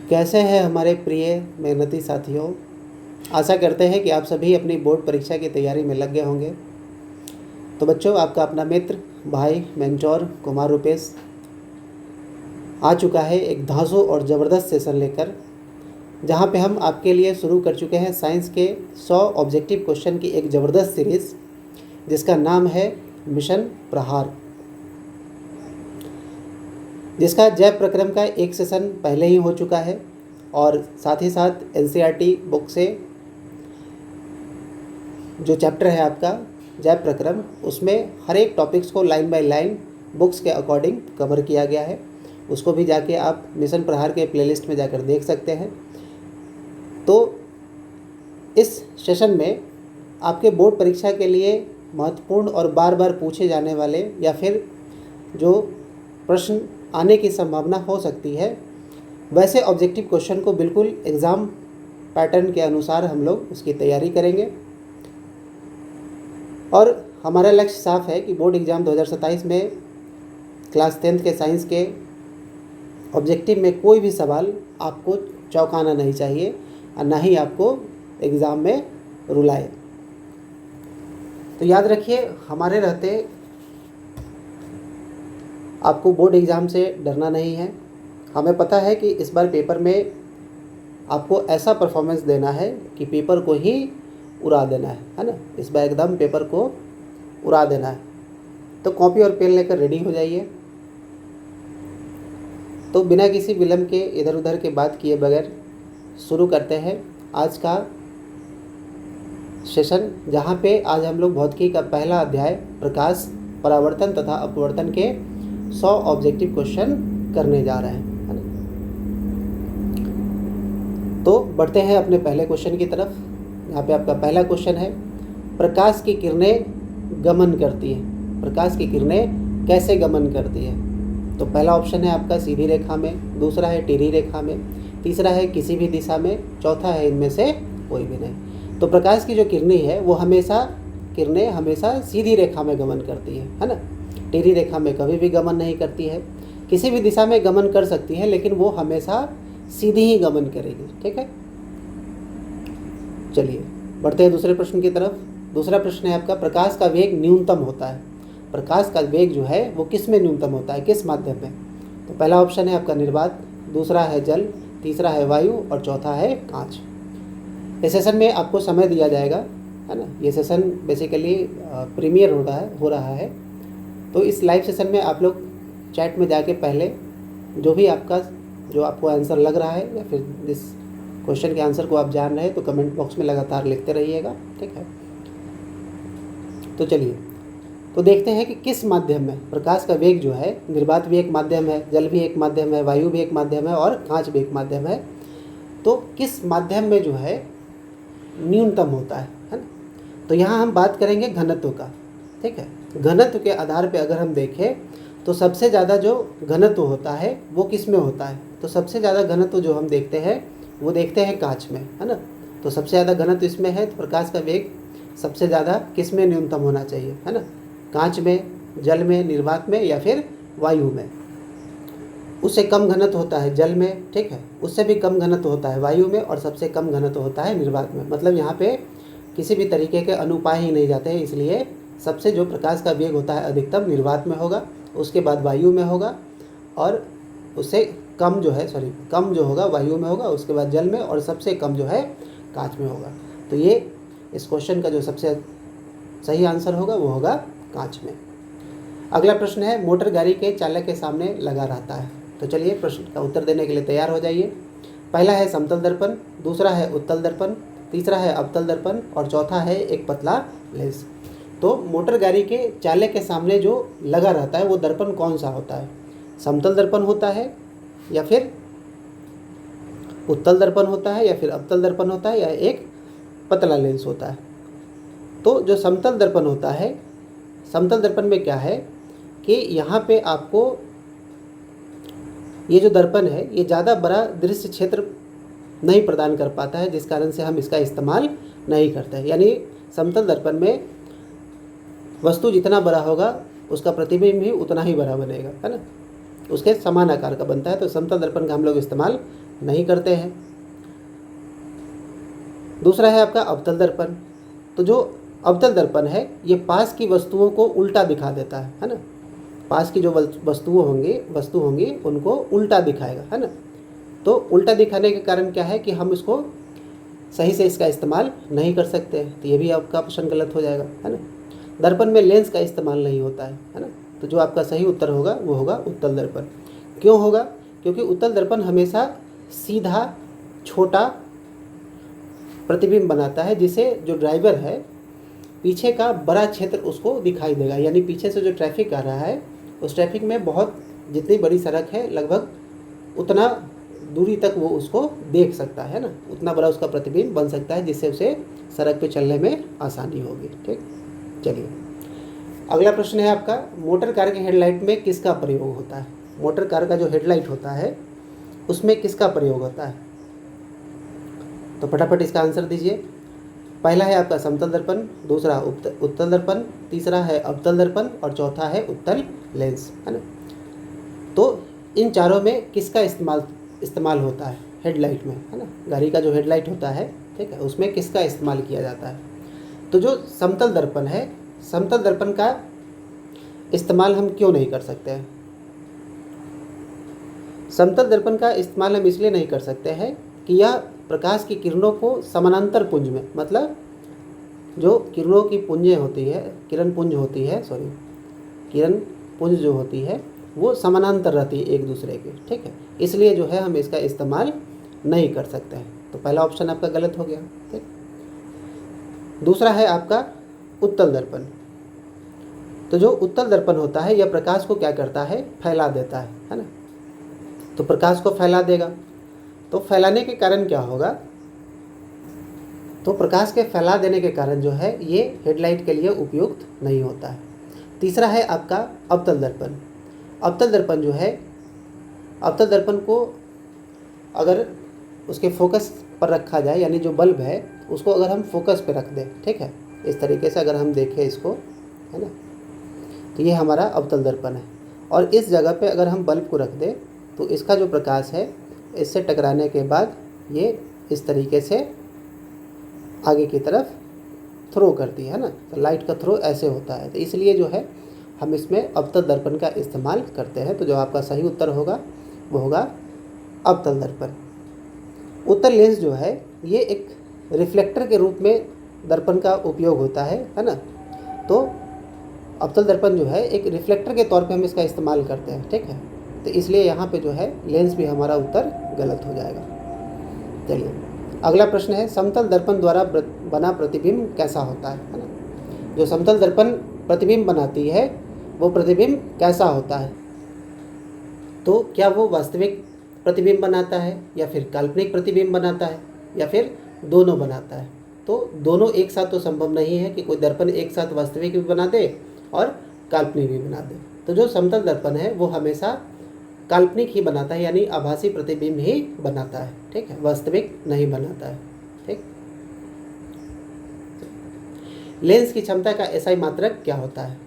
कैसे हैं हमारे प्रिय मेहनती साथियों। आशा करते हैं कि आप सभी अपनी बोर्ड परीक्षा की तैयारी में लग गए होंगे। तो बच्चों, आपका अपना मित्र, भाई, मेंटोर कुमार रूपेश आ चुका है एक धांसू और ज़बरदस्त सेशन लेकर, जहां पे हम आपके लिए शुरू कर चुके हैं साइंस के 100 ऑब्जेक्टिव क्वेश्चन की एक ज़बरदस्त सीरीज़, जिसका नाम है मिशन प्रहार, जिसका जय प्रक्रम का एक सेशन पहले ही हो चुका है। और साथ ही साथ एनसीईआरटी बुक से जो चैप्टर है आपका जय प्रक्रम, उसमें हर एक टॉपिक्स को लाइन बाय लाइन बुक्स के अकॉर्डिंग कवर किया गया है। उसको भी जाके आप मिशन प्रहार के प्लेलिस्ट में जाकर देख सकते हैं। तो इस सेशन में आपके बोर्ड परीक्षा के लिए महत्वपूर्ण और बार बार पूछे जाने वाले या फिर जो प्रश्न आने की संभावना हो सकती है, वैसे ऑब्जेक्टिव क्वेश्चन को बिल्कुल एग्ज़ाम पैटर्न के अनुसार हम लोग उसकी तैयारी करेंगे। और हमारा लक्ष्य साफ है कि बोर्ड एग्ज़ाम 2027 में क्लास 10th के साइंस के ऑब्जेक्टिव में कोई भी सवाल आपको चौंकाना नहीं चाहिए और ना ही आपको एग्ज़ाम में रुलाए। तो याद रखिए, हमारे रहते आपको बोर्ड एग्ज़ाम से डरना नहीं है। हमें पता है कि इस बार पेपर में आपको ऐसा परफॉर्मेंस देना है कि पेपर को ही उड़ा देना है ना। इस बार एकदम पेपर को उड़ा देना है। तो कॉपी और पेन लेकर रेडी हो जाइए। तो बिना किसी विलंब के, इधर उधर के बात किए बगैर शुरू करते हैं आज का सेशन, जहाँ पे आज हम लोग भौतिकी का पहला अध्याय प्रकाश, परावर्तन तथा अपवर्तन के 100 ऑब्जेक्टिव क्वेश्चन करने जा रहे हैं, है ना। तो बढ़ते हैं अपने पहले क्वेश्चन की तरफ। यहाँ पे आपका पहला क्वेश्चन है, प्रकाश की किरणें गमन करती है। प्रकाश की किरणें कैसे गमन करती है? तो पहला ऑप्शन है आपका सीधी रेखा में, दूसरा है टेढ़ी रेखा में, तीसरा है किसी भी दिशा में, चौथा है इनमें से कोई भी नहीं। तो प्रकाश की जो किरणें है वो किरणें हमेशा सीधी रेखा में गमन करती है ना। टेढ़ी रेखा में कभी भी गमन नहीं करती है। किसी भी दिशा में गमन कर सकती है, लेकिन वो हमेशा सीधी ही गमन करेगी। ठीक है, चलिए बढ़ते हैं दूसरे प्रश्न की तरफ। दूसरा प्रश्न है आपका, प्रकाश का वेग न्यूनतम होता है। प्रकाश का वेग जो है वो किस में न्यूनतम होता है, किस माध्यम में? तो पहला ऑप्शन है आपका निर्वात, दूसरा है जल, तीसरा है वायु और चौथा है कांच। इस सेशन में आपको समय दिया जाएगा, है ना। ये सेशन बेसिकली प्रीमियर हो रहा है। तो इस लाइव सेशन में आप लोग चैट में जाके पहले जो आपको आंसर लग रहा है या फिर जिस क्वेश्चन के आंसर को आप जान रहे हैं, तो कमेंट बॉक्स में लगातार लिखते रहिएगा। ठीक है, तो चलिए तो देखते हैं कि किस माध्यम में प्रकाश का वेग जो है, निर्वात भी एक माध्यम है, जल भी एक माध्यम है, वायु भी एक माध्यम है और कांच भी एक माध्यम है। तो किस माध्यम में जो है न्यूनतम होता है ना। तो यहाँ हम बात करेंगे घनत्व का। ठीक है, घनत्व के आधार पे अगर हम देखें तो सबसे ज़्यादा जो घनत्व होता है वो किस में होता है? तो सबसे ज़्यादा घनत्व जो हम देखते हैं वो देखते हैं कांच में, है ना। तो सबसे ज़्यादा घनत्व इसमें है, तो प्रकाश का वेग सबसे ज़्यादा किस में न्यूनतम होना चाहिए, है ना। कांच में, जल में, निर्वात में या फिर वायु में। उससे कम घनत्व होता है जल में, ठीक है, उससे भी कम घनत्व होता है वायु में और सबसे कम घनत्व होता है निर्वात में। मतलब यहाँ पे किसी भी तरीके के अनुपाय ही नहीं जाते हैं, इसलिए सबसे जो प्रकाश का वेग होता है अधिकतम निर्वात में होगा, उसके बाद वायु में होगा और उससे कम जो होगा वायु में होगा, उसके बाद जल में और सबसे कम जो है कांच में होगा। तो ये इस क्वेश्चन का जो सबसे सही आंसर होगा वो होगा कांच में। अगला प्रश्न है, मोटर गाड़ी के चालक के सामने लगा रहता है। तो चलिए प्रश्न का उत्तर देने के लिए तैयार हो जाइए। पहला है समतल दर्पण, दूसरा है उत्तल दर्पण, तीसरा है अवतल दर्पण और चौथा है एक पतला लेंस। तो मोटर गाड़ी के चालक के सामने जो लगा रहता है वो दर्पण कौन सा होता है? समतल दर्पण होता है या फिर उत्तल दर्पण होता है या फिर अवतल दर्पण होता है या एक पतला लेंस होता है? तो जो समतल दर्पण होता है, समतल दर्पण में क्या है कि यहाँ पे आपको ये जो दर्पण है ये ज़्यादा बड़ा दृश्य क्षेत्र नहीं प्रदान कर पाता है, जिस कारण से हम इसका इस्तेमाल नहीं करते हैं। यानी समतल दर्पण में वस्तु जितना बड़ा होगा उसका प्रतिबिंब भी उतना ही बड़ा बनेगा, है ना। उसके समान आकार का बनता है, तो समतल दर्पण का हम लोग इस्तेमाल नहीं करते हैं। दूसरा है आपका अवतल दर्पण। तो जो अवतल दर्पण है ये पास की वस्तुओं को उल्टा दिखा देता है ना। पास की जो वस्तु होंगी उनको उल्टा दिखाएगा, है ना। तो उल्टा दिखाने के कारण क्या है कि हम इसको सही से इसका इस्तेमाल नहीं कर सकते, तो ये भी आपका प्रश्न गलत हो जाएगा, है ना। दर्पण में लेंस का इस्तेमाल नहीं होता है ना। तो जो आपका सही उत्तर होगा वो होगा उत्तल दर्पण। क्यों होगा? क्योंकि उत्तल दर्पण हमेशा सीधा छोटा प्रतिबिंब बनाता है, जिसे जो ड्राइवर है पीछे का बड़ा क्षेत्र उसको दिखाई देगा। यानी पीछे से जो ट्रैफिक आ रहा है उस ट्रैफिक में बहुत जितनी बड़ी सड़क है लगभग उतना दूरी तक वो उसको देख सकता है ना, उतना बड़ा उसका प्रतिबिंब बन सकता है, जिससे उसे सड़क पे चलने में आसानी होगी। ठीक, चलिए अगला प्रश्न है आपका, मोटर कार के हेडलाइट में किसका प्रयोग होता है? मोटर कार का जो हेडलाइट होता है उसमें किसका प्रयोग होता है? तो फटाफट इसका आंसर दीजिए। पहला है आपका समतल दर्पण, दूसरा उत्तल दर्पण, तीसरा है अवतल दर्पण और चौथा है उत्तल लेंस, है ना। तो इन चारों में किसका इस्तेमाल होता है हेडलाइट में, है ना। गाड़ी का जो हेडलाइट होता है, ठीक है, उसमें किसका इस्तेमाल किया जाता है? तो जो समतल दर्पण है, समतल दर्पण का इस्तेमाल हम क्यों नहीं कर सकते हैं? समतल दर्पण का इस्तेमाल हम इसलिए नहीं कर सकते हैं कि यह प्रकाश की किरणों को समानांतर पुंज में, मतलब जो किरणों की पुंजें होती है, किरण पुंज जो होती है वो समानांतर रहती है एक दूसरे के, ठीक है। इसलिए जो है हम इसका इस्तेमाल नहीं कर सकते हैं। तो पहला ऑप्शन आपका गलत हो गया, ठीक। दूसरा है आपका उत्तल दर्पण। तो जो उत्तल दर्पण होता है यह प्रकाश को क्या करता है? फैला देता है ना। तो प्रकाश को फैला देगा, तो फैलाने के कारण क्या होगा? तो प्रकाश के फैला देने के कारण जो है ये हेडलाइट के लिए उपयुक्त नहीं होता है। तीसरा है आपका अवतल दर्पण। अवतल दर्पण जो है, अवतल दर्पण को अगर उसके फोकस पर रखा जाए, यानी जो बल्ब है उसको अगर हम फोकस पे रख दें, ठीक है, इस तरीके से अगर हम देखें इसको, है ना, तो ये हमारा अवतल दर्पण है। और इस जगह पे अगर हम बल्ब को रख दें तो इसका जो प्रकाश है इससे टकराने के बाद ये इस तरीके से आगे की तरफ थ्रो करती है ना। तो लाइट का थ्रो ऐसे होता है, तो इसलिए जो है हम इसमें अवतल दर्पण का इस्तेमाल करते हैं। तो जो आपका सही उत्तर होगा वो होगा अवतल दर्पण। उत्तल लेंस जो है ये एक रिफ्लेक्टर के रूप में दर्पण का उपयोग होता है ना। तो अवतल दर्पण जो है एक रिफ्लेक्टर के तौर पे हम इसका इस्तेमाल करते हैं, ठीक है। तो इसलिए यहाँ पे जो है लेंस भी हमारा उत्तर गलत हो जाएगा। चलिए अगला प्रश्न है, समतल दर्पण द्वारा बना प्रतिबिंब कैसा होता है ना। जो समतल दर्पण प्रतिबिंब बनाती है वो प्रतिबिंब कैसा होता है? तो क्या वो वास्तविक प्रतिबिंब बनाता है या फिर काल्पनिक प्रतिबिंब बनाता है या फिर दोनों बनाता है? तो दोनों एक साथ तो संभव नहीं है कि कोई दर्पण एक साथ वास्तविक भी बना दे और काल्पनिक भी बना दे। तो जो समतल दर्पण है वो हमेशा काल्पनिक ही बनाता है, यानी आभासी प्रतिबिंब ही बनाता है, ठीक है, वास्तविक नहीं बनाता है, ठीक। लेंस की क्षमता का एसआई मात्रक क्या होता है?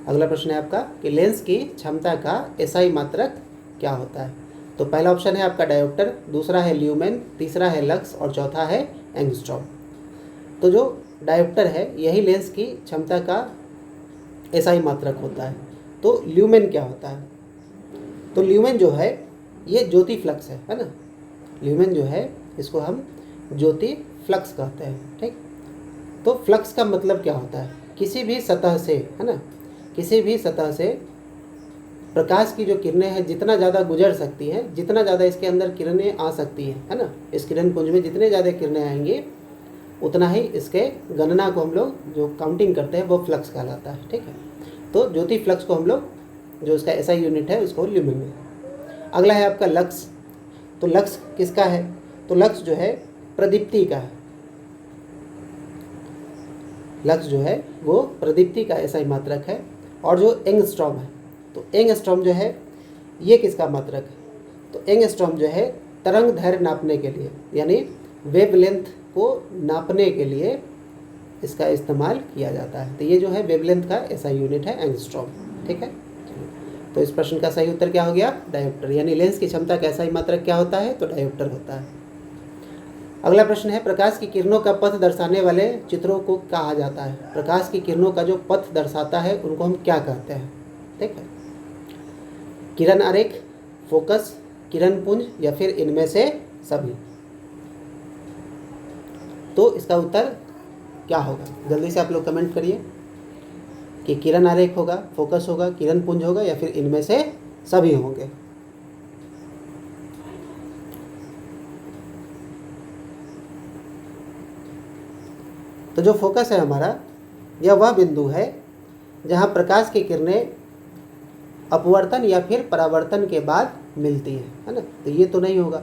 अगला प्रश्न है आपका कि लेंस की क्षमता का एसआई मात्रक क्या होता है? तो पहला ऑप्शन है आपका डायोप्टर, दूसरा है ल्यूमेन, तीसरा है लक्स और चौथा है एंगस्ट्रॉम। तो जो डायोप्टर है यही लेंस की क्षमता का एसआई मात्रक होता है। तो ल्यूमेन क्या होता है? तो ल्यूमेन जो है ये ज्योति फ्लक्स है ना। ल्यूमेन जो है इसको हम ज्योति फ्लक्स कहते हैं, ठीक। तो फ्लक्स का मतलब क्या होता है? किसी भी सतह से, है ना, किसी भी सतह से प्रकाश की जो किरणें हैं जितना ज़्यादा गुजर सकती हैं, जितना ज़्यादा इसके अंदर किरणें आ सकती हैं, है ना, इस किरण पुंज में जितने ज़्यादा किरणें आएंगी उतना ही इसके गणना को हम लोग जो काउंटिंग करते हैं वो फ्लक्स कहलाता है, ठीक है। तो ज्योति फ्लक्स को हम लोग जो इसका एसआई यूनिट है उसको ल्यूमेन में। अगला है आपका लक्स। तो लक्स किसका है? तो लक्स जो है प्रदीप्ति का है। लक्स जो है वो प्रदीप्ति का एसआई मात्रक है। और जो एंगस्ट्रॉम है, तो एंगस्ट्रॉम जो है ये किसका मात्रक है? तो एंगस्ट्रॉम जो है तरंग दैर्घ्य नापने के लिए, यानी वेवलेंथ को नापने के लिए इसका इस्तेमाल किया जाता है। तो ये जो है वेवलेंथ का एसआई यूनिट है एंगस्ट्रॉम, ठीक है। तो इस प्रश्न का सही उत्तर क्या हो गया? डायोप्टर। यानी लेंस की क्षमता का ऐसा ही मात्रक क्या होता है? तो डायोप्टर होता है। अगला प्रश्न है, प्रकाश की किरणों का पथ दर्शाने वाले चित्रों को कहा जाता है? प्रकाश की किरणों का जो पथ दर्शाता है उनको हम क्या कहते हैं? ठीक है, किरण आरेख, फोकस, किरण पुंज या फिर इनमें से सभी। तो इसका उत्तर क्या होगा? जल्दी से आप लोग कमेंट करिए कि किरण आरेख होगा, फोकस होगा, किरण पुंज होगा या फिर इनमें से सभी होंगे। तो जो फोकस है हमारा, यह वह बिंदु है जहां प्रकाश की किरणें अपवर्तन या फिर परावर्तन के बाद मिलती है ना। तो ये तो नहीं होगा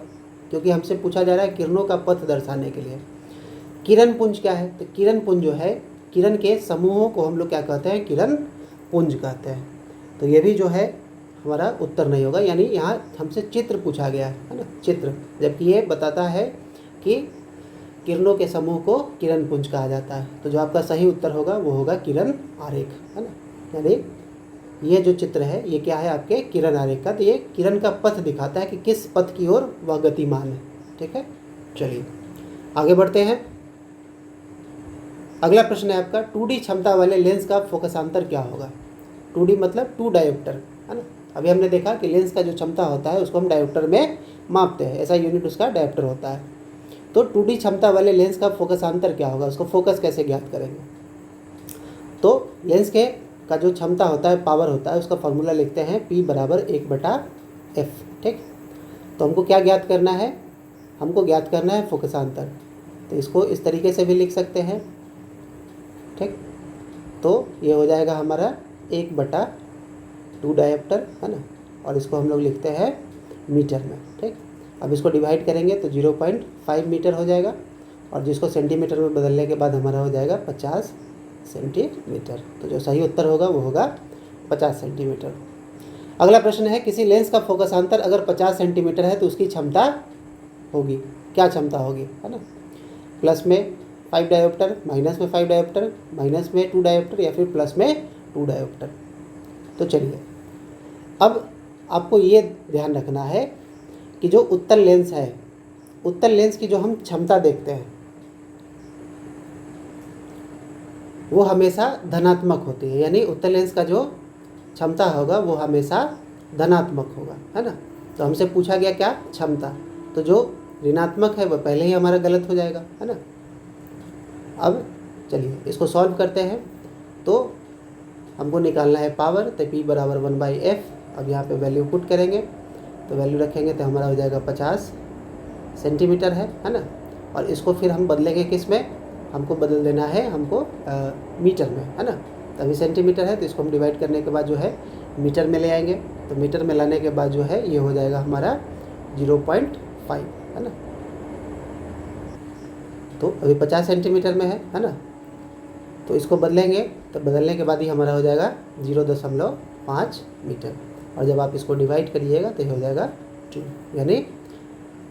क्योंकि हमसे पूछा जा रहा है किरणों का पथ दर्शाने के लिए। किरण पुंज क्या है? तो किरण पुंज जो है, किरण के समूहों को हम लोग क्या कहते हैं? किरण पुंज कहते हैं। तो ये भी जो है हमारा उत्तर नहीं होगा, यानी यहाँ हमसे चित्र पूछा गया है ना, चित्र, जबकि ये बताता है कि किरणों के समूह को किरण पुंज कहा जाता है। तो जो आपका सही उत्तर होगा वो होगा किरण आरेख, है ना। यानी ये जो चित्र है ये क्या है? आपके किरण आरेख का। तो ये किरण का पथ दिखाता है कि किस पथ की ओर वह गतिमान है। ठीक है, चलिए आगे बढ़ते हैं। अगला प्रश्न है आपका, 2D क्षमता वाले लेंस का फोकसांतर क्या होगा? 2D मतलब 2 डायोप्टर, है ना। अभी हमने देखा कि लेंस का जो क्षमता होता है उसको हम डायोप्टर में मापते हैं, ऐसा यूनिट उसका डायोप्टर होता है। तो 2D क्षमता वाले लेंस का फोकसांतर क्या होगा? उसको फोकस कैसे ज्ञात करेंगे? तो लेंस के का जो क्षमता होता है, पावर होता है, उसका फॉर्मूला लिखते हैं P बराबर 1/f। ठीक, तो हमको क्या ज्ञात करना है? हमको ज्ञात करना है फोकसांतर। तो इसको इस तरीके से भी लिख सकते हैं। ठीक, तो ये हो जाएगा हमारा 1/2 डायोप्टर, है ना, और इसको हम लोग लिखते हैं मीटर में। ठीक, अब इसको डिवाइड करेंगे तो 0.5 मीटर हो जाएगा, और जिसको सेंटीमीटर में बदलने के बाद हमारा हो जाएगा 50 सेंटीमीटर। तो जो सही उत्तर होगा वो होगा 50 सेंटीमीटर। अगला प्रश्न है, किसी लेंस का फोकसांतर अगर 50 सेंटीमीटर है तो उसकी क्षमता होगी, क्या क्षमता होगी, है ना। प्लस में 5 डायोप्टर, माइनस में 5 डायोप्टर, माइनस में 2 डायोप्टर या फिर प्लस में 2 डायोप्टर। तो चलिए अब आपको ये ध्यान रखना है कि जो उत्तल लेंस है, उत्तल लेंस की जो हम क्षमता देखते हैं वो हमेशा धनात्मक होती है। यानी उत्तल लेंस का जो क्षमता होगा वो हमेशा धनात्मक होगा, है ना। तो हमसे पूछा गया क्या? क्षमता। तो जो ऋणात्मक है वो पहले ही हमारा गलत हो जाएगा, है ना। अब चलिए इसको सॉल्व करते हैं। तो हमको निकालना है पावर, तो P बराबर 1/f। अब यहाँ पे वैल्यू पुट करेंगे तो वैल्यू रखेंगे तो हमारा हो जाएगा 50 सेंटीमीटर, है ना। और इसको फिर हम बदलेंगे किस में? हमको बदल देना है हमको मीटर में, है ना। तो अभी सेंटीमीटर है तो इसको हम डिवाइड करने के बाद जो है मीटर में ले आएंगे। तो मीटर में लाने के बाद जो है ये हो जाएगा हमारा 0.5, है ना। तो अभी 50 सेंटीमीटर में है ना। तो इसको बदलेंगे तो बदलने के बाद ही हमारा हो जाएगा 0.5 मीटर, और जब आप इसको डिवाइड करिएगा तो ये हो जाएगा 2। यानी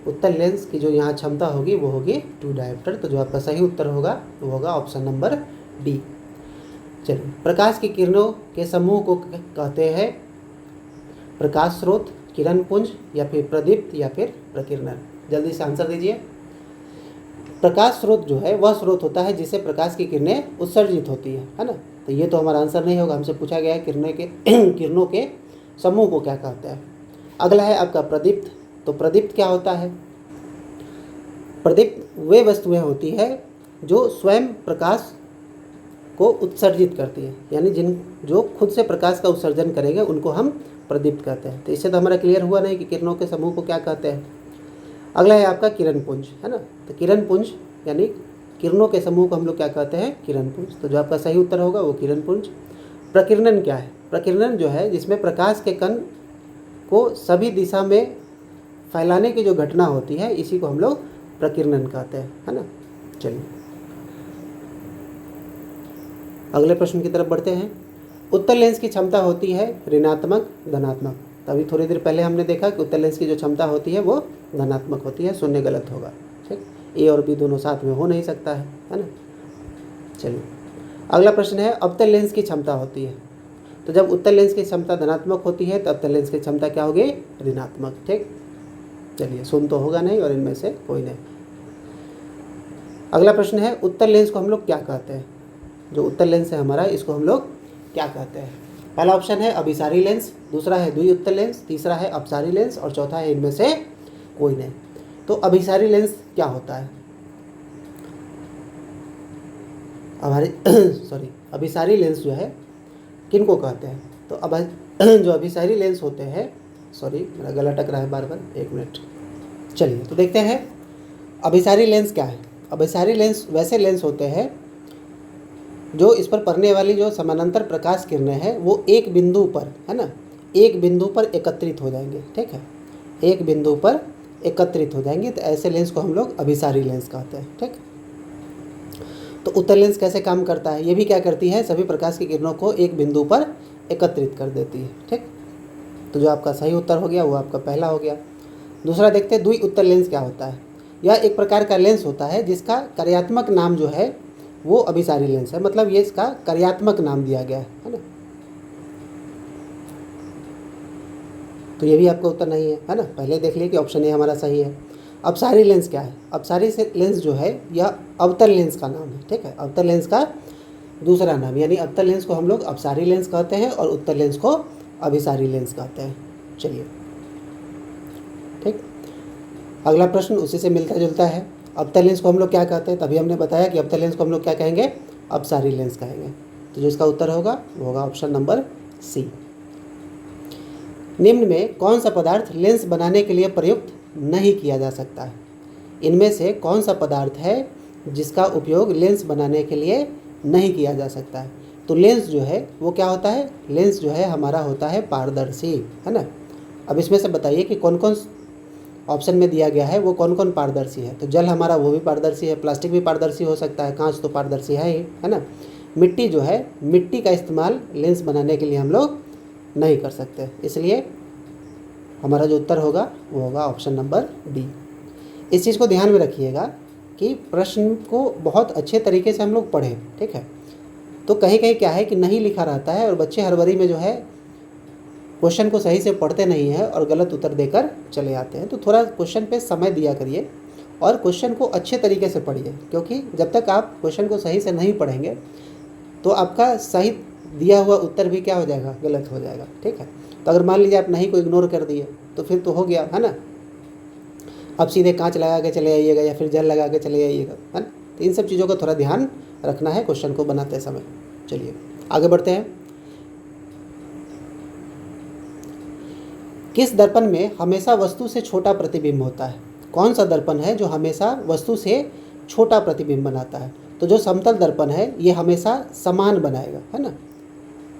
उत्तल लेंस की जो यहाँ क्षमता होगी वो होगी 2 डायोप्टर। तो जो आपका सही उत्तर होगा वो होगा ऑप्शन नंबर डी। चलिए, प्रकाश की किरणों के समूह को कहते हैं प्रकाश स्रोत, किरण पुंज या फिर प्रदीप्त या फिर प्रकीर्णन। जल्दी से आंसर दीजिए। प्रकाश स्रोत जो है वह स्रोत होता है जिससे प्रकाश की किरणें उत्सर्जित होती है ना। तो ये तो हमारा आंसर नहीं होगा, हमसे पूछा गया है किरणों के समूह को क्या कहते हैं। अगला है आपका प्रदीप्त। तो प्रदीप्त क्या होता है? प्रदीप्त वे वस्तुएं होती है जो स्वयं प्रकाश को उत्सर्जित करती है, यानी जो खुद से प्रकाश का उत्सर्जन करेंगे उनको हम प्रदीप्त कहते हैं। तो इससे तो हमारा क्लियर हुआ नहीं कि किरणों के समूह को क्या कहते हैं। अगला है आपका किरण पुंज, है ना। तो किरण पुंज यानी किरणों के समूह को हम लोग क्या कहते हैं? किरण पुंज। तो जो आपका सही उत्तर होगा वो किरण पुंज। प्रकीर्णन क्या है? प्रकीर्णन जो है जिसमें प्रकाश के कण को सभी दिशा में फैलाने की जो घटना होती है इसी को हम लोग प्रकीर्णन कहते हैं, है ना। चलिए अगले प्रश्न की तरफ बढ़ते हैं। उत्तल लेंस की क्षमता होती है ऋणात्मक, धनात्मक। तभी थोड़ी देर पहले हमने देखा कि उत्तल लेंस की जो क्षमता होती है वो धनात्मक होती है। शून्य गलत होगा, ठीक। ए और बी दोनों साथ में हो नहीं सकता है ना। चलिए अगला प्रश्न है, अवतल लेंस की क्षमता होती है। तो जब उत्तल लेंस की क्षमता धनात्मक होती है तो अवतल लेंस की क्षमता क्या होगी, ऋणात्मक। ठीक, चलिए शून्य तो होगा नहीं और इनमें से कोई नहीं। अगला प्रश्न है उत्तल लेंस को हम लोग क्या कहते हैं। जो उत्तल लेंस है हमारा, इसको हम लोग क्या कहते हैं। पहला ऑप्शन है अभिसारी लेंस, दूसरा है द्वि उत्तल लेंस, तीसरा है अपसारी लेंस और चौथा है इनमें से कोई नहीं। तो अभिसारी लेंस क्या होता है, अभिसारी लेंस जो है किन को कहते हैं। तो जो अभिसारी लेंस होते हैं, मेरा गला टक रहा है बार बार, एक मिनट। चलिए तो देखते हैं अभिसारी लेंस क्या है। अभिसारी लेंस वैसे लेंस होते हैं जो इस पर पड़ने वाली जो समानांतर प्रकाश किरणें हैं वो एक बिंदु पर, है ना, एक बिंदु पर एकत्रित हो जाएंगे। ठीक है, एक बिंदु पर एकत्रित हो जाएंगे, तो ऐसे लेंस को हम लोग अभिसारी लेंस कहते हैं। ठीक, तो उत्तल लेंस कैसे काम करता है, ये भी क्या करती है, सभी प्रकाश की किरणों को एक बिंदु पर एकत्रित कर देती है। ठीक, तो जो आपका सही उत्तर हो गया वो आपका पहला हो गया। दूसरा देखते हैं द्वि उत्तल लेंस क्या होता है। यह एक प्रकार का लेंस होता है जिसका कार्यात्मक नाम जो है वो अभिसारी लेंस है, मतलब ये इसका कार्यात्मक नाम दिया गया है ना। तो ये भी आपका उत्तर नहीं है ना, पहले देख लिए कि ऑप्शन ए हमारा सही है। अपसारी लेंस क्या है, अपसारी लेंस जो है यह अवतल लेंस का नाम है। ठीक है, अवतल लेंस का दूसरा नाम, यानी अवतल लेंस को हम लोग अपसारी लेंस कहते हैं और उत्तल लेंस को अभिसारी लेंस कहते हैं। चलिए ठीक, अगला प्रश्न उसी से मिलता जुलता है। अवतल लेंस को हम लोग क्या कहते हैं, तभी हमने बताया कि अवतल लेंस को हम लोग क्या कहेंगे, अपसारी लेंस कहेंगे। तो जो इसका उत्तर होगा वो होगा ऑप्शन नंबर सी। निम्न में कौन सा पदार्थ लेंस बनाने के लिए प्रयुक्त नहीं किया जा सकता है। इनमें से कौन सा पदार्थ है जिसका उपयोग लेंस बनाने के लिए नहीं किया जा सकता है। तो लेंस जो है वो क्या होता है, लेंस जो है हमारा होता है पारदर्शी, है ना। अब इसमें से बताइए कि कौन कौन ऑप्शन में दिया गया है वो कौन कौन पारदर्शी है। तो जल हमारा वो भी पारदर्शी है, प्लास्टिक भी पारदर्शी हो सकता है, कांच तो पारदर्शी है ही, है ना। मिट्टी जो है, मिट्टी का इस्तेमाल लेंस बनाने के लिए हम लोग नहीं कर सकते, इसलिए हमारा जो उत्तर होगा वो होगा ऑप्शन नंबर डी। इस चीज़ को ध्यान में रखिएगा कि प्रश्न को बहुत अच्छे तरीके से हम लोग पढ़ें। ठीक है, तो कहीं कहीं क्या है कि नहीं लिखा रहता है और बच्चे हड़बड़ी में जो है क्वेश्चन को सही से पढ़ते नहीं है और गलत उत्तर देकर चले आते हैं। तो थोड़ा क्वेश्चन पे समय दिया करिए और क्वेश्चन को अच्छे तरीके से पढ़िए, क्योंकि जब तक आप क्वेश्चन को सही से नहीं पढ़ेंगे तो आपका सही दिया हुआ उत्तर भी क्या हो जाएगा, गलत हो जाएगा। ठीक है, तो अगर मान लीजिए आप नहीं को इग्नोर कर दिए तो फिर तो हो गया, है ना। अब सीधे कांच लगा के चले आइएगा या फिर जल लगा के चले आइएगा, है ना। तो इन सब चीज़ों का थोड़ा ध्यान रखना है क्वेश्चन को बनाते समय। चलिए आगे बढ़ते हैं। किस दर्पण में हमेशा वस्तु से छोटा प्रतिबिंब होता है। कौन सा दर्पण है जो हमेशा वस्तु से छोटा प्रतिबिंब बनाता है। तो जो समतल दर्पण है ये हमेशा समान बनाएगा, है ना,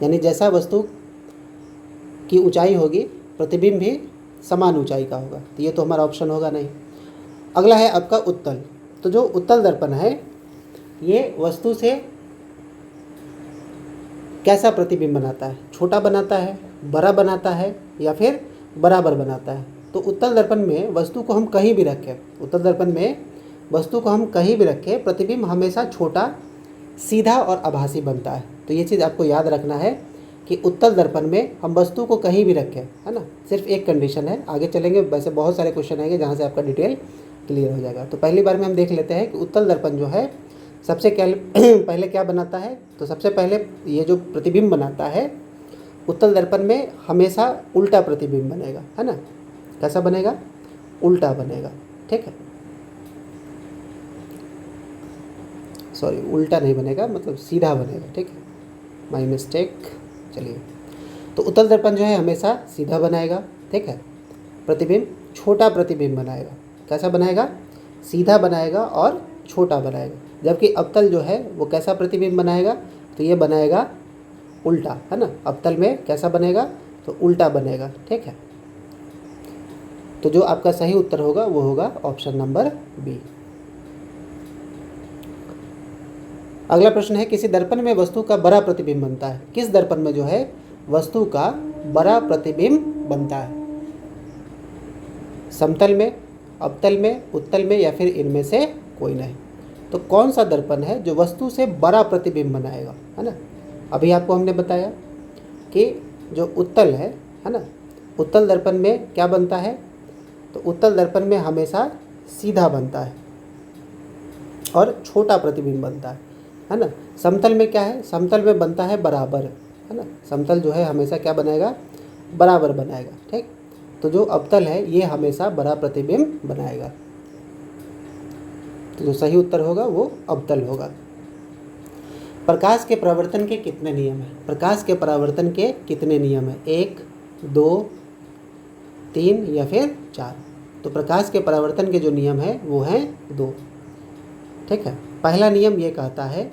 यानी जैसा वस्तु की ऊंचाई होगी प्रतिबिंब भी समान ऊंचाई का होगा। तो ये तो हमारा ऑप्शन होगा नहीं। अगला है आपका उत्तल। तो जो उत्तल दर्पण है ये वस्तु से कैसा प्रतिबिंब बनाता है, छोटा बनाता है, बड़ा बनाता है या फिर बराबर बनाता है। तो उत्तल दर्पण में वस्तु को हम कहीं भी रखें, उत्तल दर्पण में वस्तु को हम कहीं भी रखें, प्रतिबिंब हमेशा छोटा, सीधा और आभासी बनता है। तो ये चीज़ आपको याद रखना है कि उत्तल दर्पण में हम वस्तु को कहीं भी रखें, है ना। सिर्फ एक कंडीशन है, आगे चलेंगे वैसे बहुत सारे क्वेश्चन आएंगे जहाँ से आपका डिटेल क्लियर हो जाएगा। तो पहली बार में हम देख लेते हैं कि उत्तल दर्पण जो है सबसे पहले क्या बनाता है। तो सबसे पहले ये जो प्रतिबिंब बनाता है उत्तल दर्पण में हमेशा उल्टा प्रतिबिंब बनेगा, है ना। कैसा बनेगा, उल्टा बनेगा। ठीक है, सॉरी उल्टा नहीं बनेगा, मतलब सीधा बनेगा। ठीक है, माय मिस्टेक। चलिए, तो उत्तल दर्पण जो है हमेशा सीधा बनाएगा। ठीक है, प्रतिबिंब छोटा प्रतिबिंब बनाएगा। कैसा बनाएगा, सीधा बनाएगा और छोटा बनाएगा। जबकि अवतल जो है वो कैसा प्रतिबिंब बनाएगा, तो ये बनाएगा उल्टा, है ना। अवतल में कैसा बनेगा, तो उल्टा बनेगा। ठीक है, तो जो आपका सही उत्तर होगा वो होगा ऑप्शन नंबर बी। अगला प्रश्न है किसी दर्पण में वस्तु का बड़ा प्रतिबिंब बनता है। किस दर्पण में जो है वस्तु का बड़ा प्रतिबिंब बनता है, समतल में, अवतल में, उत्तल में या फिर इनमें से कोई नहीं। तो कौन सा दर्पण है जो वस्तु से बड़ा प्रतिबिंब बनाएगा, है ना। अभी आपको हमने बताया कि जो उत्तल है ना, उत्तल दर्पण में क्या बनता है, तो उत्तल दर्पण में हमेशा सीधा बनता है और छोटा प्रतिबिंब बनता है ना। समतल में क्या है, समतल में बनता है बराबर, है ना। समतल जो है हमेशा क्या बनाएगा, बराबर बनाएगा, ठीक। तो जो अवतल है ये हमेशा बड़ा प्रतिबिंब बनाएगा। तो जो सही उत्तर होगा वो अवतल होगा। प्रकाश के परावर्तन के कितने नियम हैं? प्रकाश के परावर्तन के कितने नियम हैं? 1, 2, 3 या फिर 4? तो प्रकाश के परावर्तन के जो नियम है वो हैं 2, ठीक है। पहला नियम ये कहता है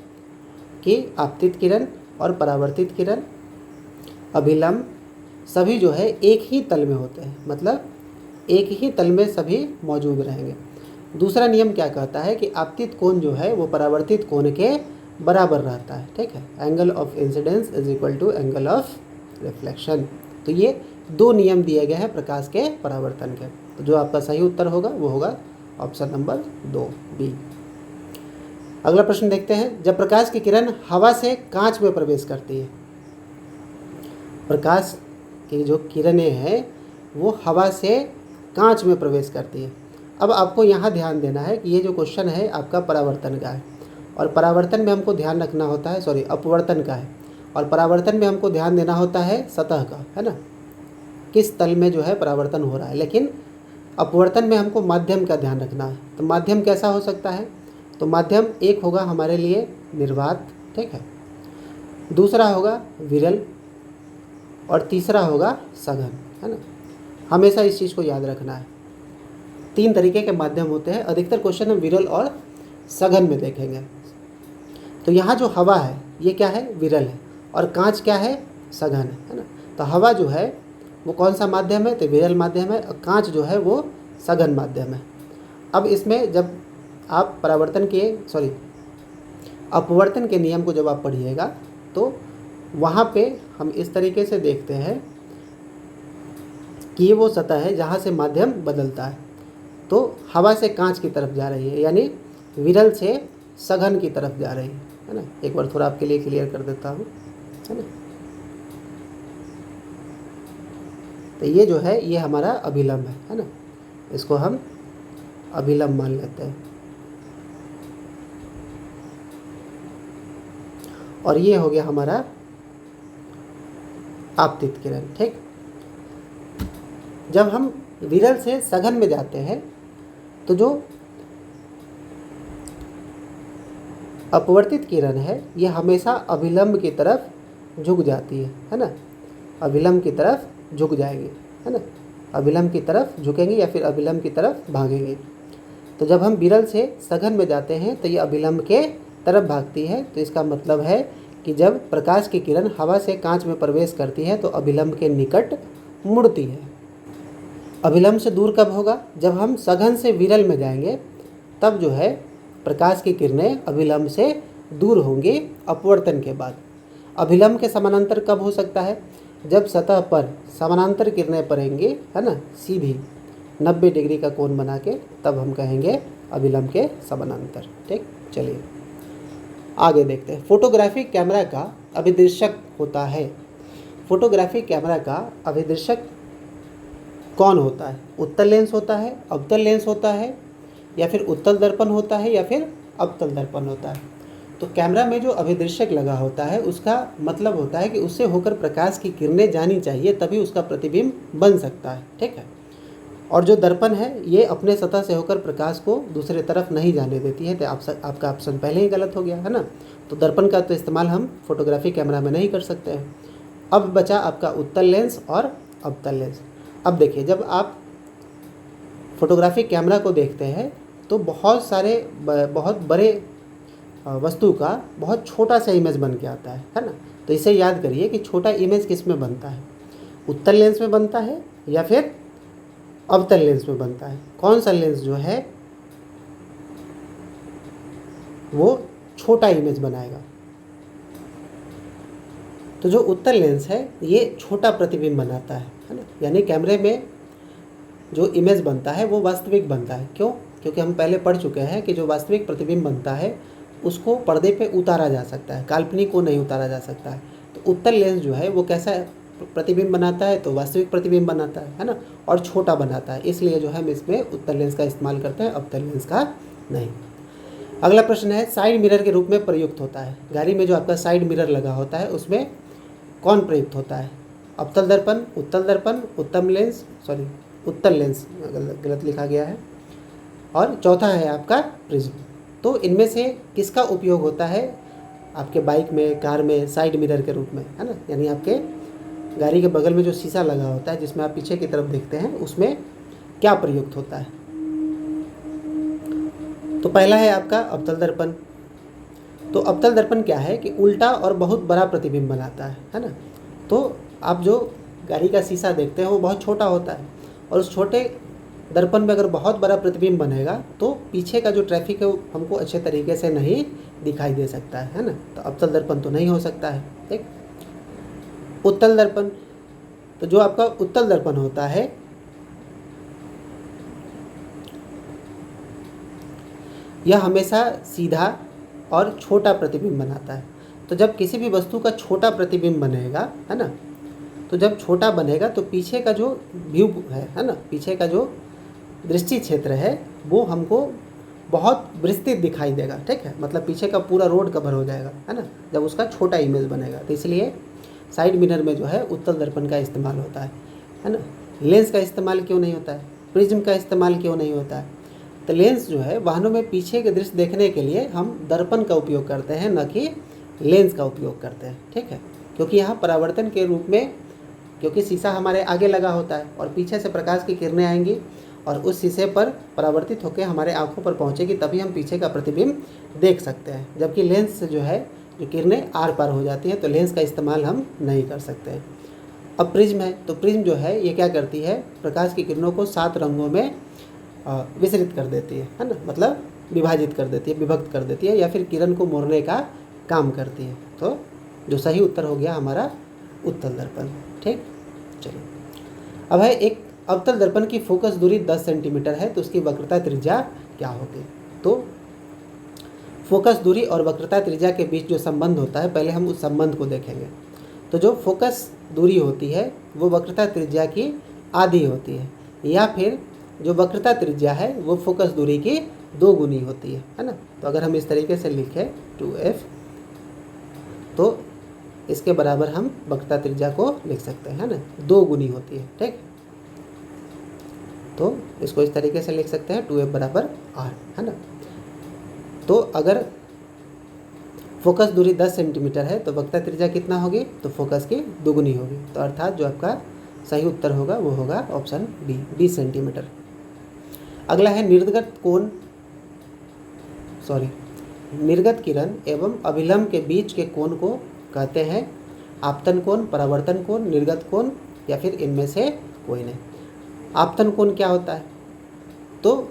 कि आपतित किरण और परावर्तित किरण अभिलंब सभी जो है एक ही तल में होते हैं, मतलब एक ही तल में सभी मौजूद रहेंगे। दूसरा नियम क्या कहता है कि आपतित कोण जो है वो परावर्तित कोण के बराबर रहता है, ठीक है। Angle of incidence is equal to angle of reflection. तो ये 2 नियम दिए गए हैं प्रकाश के परावर्तन के। तो जो आपका सही उत्तर होगा वो होगा ऑप्शन नंबर 2 बी। अगला प्रश्न देखते हैं। जब प्रकाश की किरण हवा से कांच में प्रवेश करती है, प्रकाश की जो किरणें हैं वो हवा से कांच में प्रवेश करती है। अब आपको यहाँ ध्यान देना है कि ये जो क्वेश्चन है आपका परावर्तन का है, और परावर्तन में हमको ध्यान रखना होता है, अपवर्तन का है, और परावर्तन में हमको ध्यान देना होता है सतह का, है ना, किस तल में जो है परावर्तन हो रहा है। लेकिन अपवर्तन में हमको माध्यम का ध्यान रखना है। तो माध्यम कैसा हो सकता है? तो माध्यम एक होगा हमारे लिए निर्वात, ठीक है, दूसरा होगा विरल और तीसरा होगा सघन, है ना। हमेशा इस चीज़ को याद रखना है। 3 तरीके के माध्यम होते हैं। अधिकतर क्वेश्चन हम विरल और सघन में देखेंगे। तो यहाँ जो हवा है ये क्या है, विरल है, और कांच क्या है, सघन है ना। तो हवा जो है वो कौन सा माध्यम है, तो विरल माध्यम है, और कांच जो है वो सघन माध्यम है। अब इसमें जब आप अपवर्तन के नियम को जब आप पढ़िएगा तो वहाँ पे हम इस तरीके से देखते हैं कि ये वो सतह है जहाँ से माध्यम बदलता है। तो हवा से कांच की तरफ जा रही है, यानी विरल से सघन की तरफ जा रही है ना। एक बार थोड़ा आपके लिए क्लियर कर देता हूँ, है ना। तो ये जो है ये हमारा अभिलंब है ना, इसको हम अभिलंब मान लेते हैं। और ये हो गया हमारा आपतित किरण, ठीक। जब हम विरल से सघन में जाते हैं तो जो अपवर्तित किरण है ये हमेशा अभिलंब की तरफ झुक जाती है ना, अभिलंब की तरफ झुक जाएगी, है ना, अभिलंब की तरफ झुकेंगे या फिर अभिलंब की तरफ भागेंगे। तो जब हम विरल से सघन में जाते हैं तो ये अभिलंब के तरफ भागती है। तो इसका मतलब है कि जब प्रकाश की किरण हवा से कांच में प्रवेश करती है तो अभिलंब के निकट मुड़ती है। अभिलंब से दूर कब होगा? जब हम सघन से विरल में जाएंगे तब जो है प्रकाश की किरणें अभिलंब से दूर होंगी अपवर्तन के बाद। अभिलंब के समानांतर कब हो सकता है? जब सतह पर समानांतर किरणें पड़ेंगी, है ना, सीधी 90 डिग्री का कोण बना के, तब हम कहेंगे अभिलंब के समानांतर, ठीक। चलिए आगे देखते हैं। फोटोग्राफिक कैमरा का अभिदृश्यक होता है। फोटोग्राफिक कैमरा का अभिदृश्यक कौन होता है? उत्तल लेंस होता है, अवतल लेंस होता है, या फिर उत्तल दर्पण होता है, या फिर अवतल दर्पण होता है। तो कैमरा में जो अभिदृश्यक लगा होता है उसका मतलब होता है कि उससे होकर प्रकाश की किरणें जानी चाहिए, तभी उसका प्रतिबिंब बन सकता है, ठीक है। और जो दर्पण है ये अपने सतह से होकर प्रकाश को दूसरे तरफ नहीं जाने देती है। तो आपका ऑप्शन पहले ही गलत हो गया, है ना। तो दर्पण का तो इस्तेमाल हम फोटोग्राफी कैमरा में नहीं कर सकते हैं। अब बचा आपका उत्तल लेंस और अवतल लेंस। अब देखिए, जब आप फोटोग्राफी कैमरा को देखते हैं तो बहुत बड़े वस्तु का बहुत छोटा सा इमेज बन के आता है ना। तो इसे याद करिए कि छोटा इमेज किस में बनता है? उत्तल लेंस में बनता है या फिर अवतल लेंस में बनता है? कौन सा लेंस जो है वो छोटा इमेज बनाएगा? तो जो उत्तल लेंस है ये छोटा प्रतिबिंब बनाता है ना। यानी कैमरे में जो इमेज बनता है वो वास्तविक बनता है। क्यों? क्योंकि हम पहले पढ़ चुके हैं कि जो वास्तविक प्रतिबिंब बनता है उसको पर्दे पे उतारा जा सकता है, काल्पनिक को नहीं उतारा जा सकता है। तो उत्तल लेंस जो है वो कैसा प्रतिबिंब बनाता है, तो वास्तविक प्रतिबिंब बनाता है ना, और छोटा बनाता है, इसलिए जो है हम इसमें उत्तल लेंस का इस्तेमाल करते हैं, अवतल लेंस का नहीं। अगला प्रश्न है साइड मिरर के रूप में प्रयुक्त होता है। गाड़ी में जो आपका साइड मिरर लगा होता है उसमें कौन प्रयुक्त होता है? अवतल दर्पण, उत्तल दर्पण, उत्तल लेंस गलत लिखा गया है, और चौथा है आपका प्रिज्म। तो इनमें से किसका उपयोग होता है आपके बाइक में, कार में साइड मिरर के रूप में, है ना, यानी आपके गाड़ी के बगल में जो शीशा लगा होता है जिसमें आप पीछे की तरफ देखते हैं उसमें क्या प्रयुक्त होता है? तो पहला है आपका अवतल दर्पण। तो अवतल दर्पण क्या है कि उल्टा और बहुत बड़ा प्रतिबिंब बनाता है ना। तो आप जो गाड़ी का शीशा देखते हैं वो बहुत छोटा होता है, और उस छोटे दर्पण में अगर बहुत बड़ा प्रतिबिंब बनेगा तो पीछे का जो ट्रैफिक है वो हमको अच्छे तरीके से नहीं दिखाई दे सकता है ना। तो अवतल दर्पण तो नहीं हो सकता है। ठीक। उत्तल दर्पण, तो जो आपका उत्तल दर्पण होता है यह हमेशा सीधा और छोटा प्रतिबिंब बनाता है। तो जब किसी भी वस्तु का छोटा प्रतिबिंब बनेगा, है ना, तो जब छोटा बनेगा तो पीछे का जो व्यू है ना, पीछे का जो दृष्टि क्षेत्र है वो हमको बहुत विस्तृत दिखाई देगा। ठीक है, मतलब पीछे का पूरा रोड कवर हो जाएगा, है ना, जब उसका छोटा इमेज बनेगा। तो इसलिए साइड मिरर में जो है उत्तल दर्पण का इस्तेमाल होता है ना। लेंस का इस्तेमाल क्यों नहीं होता है? प्रिज्म का इस्तेमाल क्यों नहीं होता है? तो लेंस जो है वाहनों में पीछे के दृश्य देखने के लिए हम दर्पण का उपयोग करते हैं, न कि लेंस का उपयोग करते हैं। ठीक है, क्योंकि यहाँ परावर्तन के रूप में, क्योंकि शीशा हमारे आगे लगा होता है और पीछे से प्रकाश की किरणें आएंगी और उस शीशे पर परावर्तित होकर हमारे आंखों पर पहुँचेगी, तभी हम पीछे का प्रतिबिंब देख सकते हैं। जबकि लेंस से जो है जो किरणें आर पार हो जाती हैं, तो लेंस का इस्तेमाल हम नहीं कर सकते हैं। अब प्रिज्म है, तो प्रिज्म जो है ये क्या करती है? प्रकाश की किरणों को 7 रंगों में विसरित कर देती है ना, मतलब विभाजित कर देती है, विभक्त कर देती है, या फिर किरण को मोड़ने का काम करती है। तो जो सही उत्तर हो गया हमारा उत्तल दर्पण। ठीक, चलिए अब है एक अवतल दर्पण की फोकस दूरी 10 सेंटीमीटर है, तो उसकी वक्रता त्रिज्या क्या होगी? तो फोकस दूरी और वक्रता त्रिज्या के बीच जो संबंध होता है, पहले हम उस संबंध को देखेंगे। तो जो फोकस दूरी होती है वो वक्रता त्रिज्या की आधी होती है, या फिर जो वक्रता त्रिज्या है वो फोकस दूरी की 2 गुनी होती है ना। तो अगर हम इस तरीके से लिखें 2f, तो इसके बराबर हम वक्रता त्रिज्या को लिख सकते हैं, है ना, 2 गुनी होती है। ठीक, तो इसको इस तरीके से लिख सकते हैं 2f बराबर r, है ना। तो अगर फोकस दूरी 10 सेंटीमीटर है तो वक्रता त्रिज्या कितना होगी? तो फोकस की 2 गुनी होगी। तो अर्थात जो आपका सही उत्तर होगा वो होगा ऑप्शन बी, 20 सेंटीमीटर। अगला है निर्गत किरण एवं अभिलंब के बीच के कोण को कहते हैं आपतन कोण, परावर्तन कोण, निर्गत कोण, या फिर इनमें से कोई नहीं। आपतन कोण क्या होता है? तो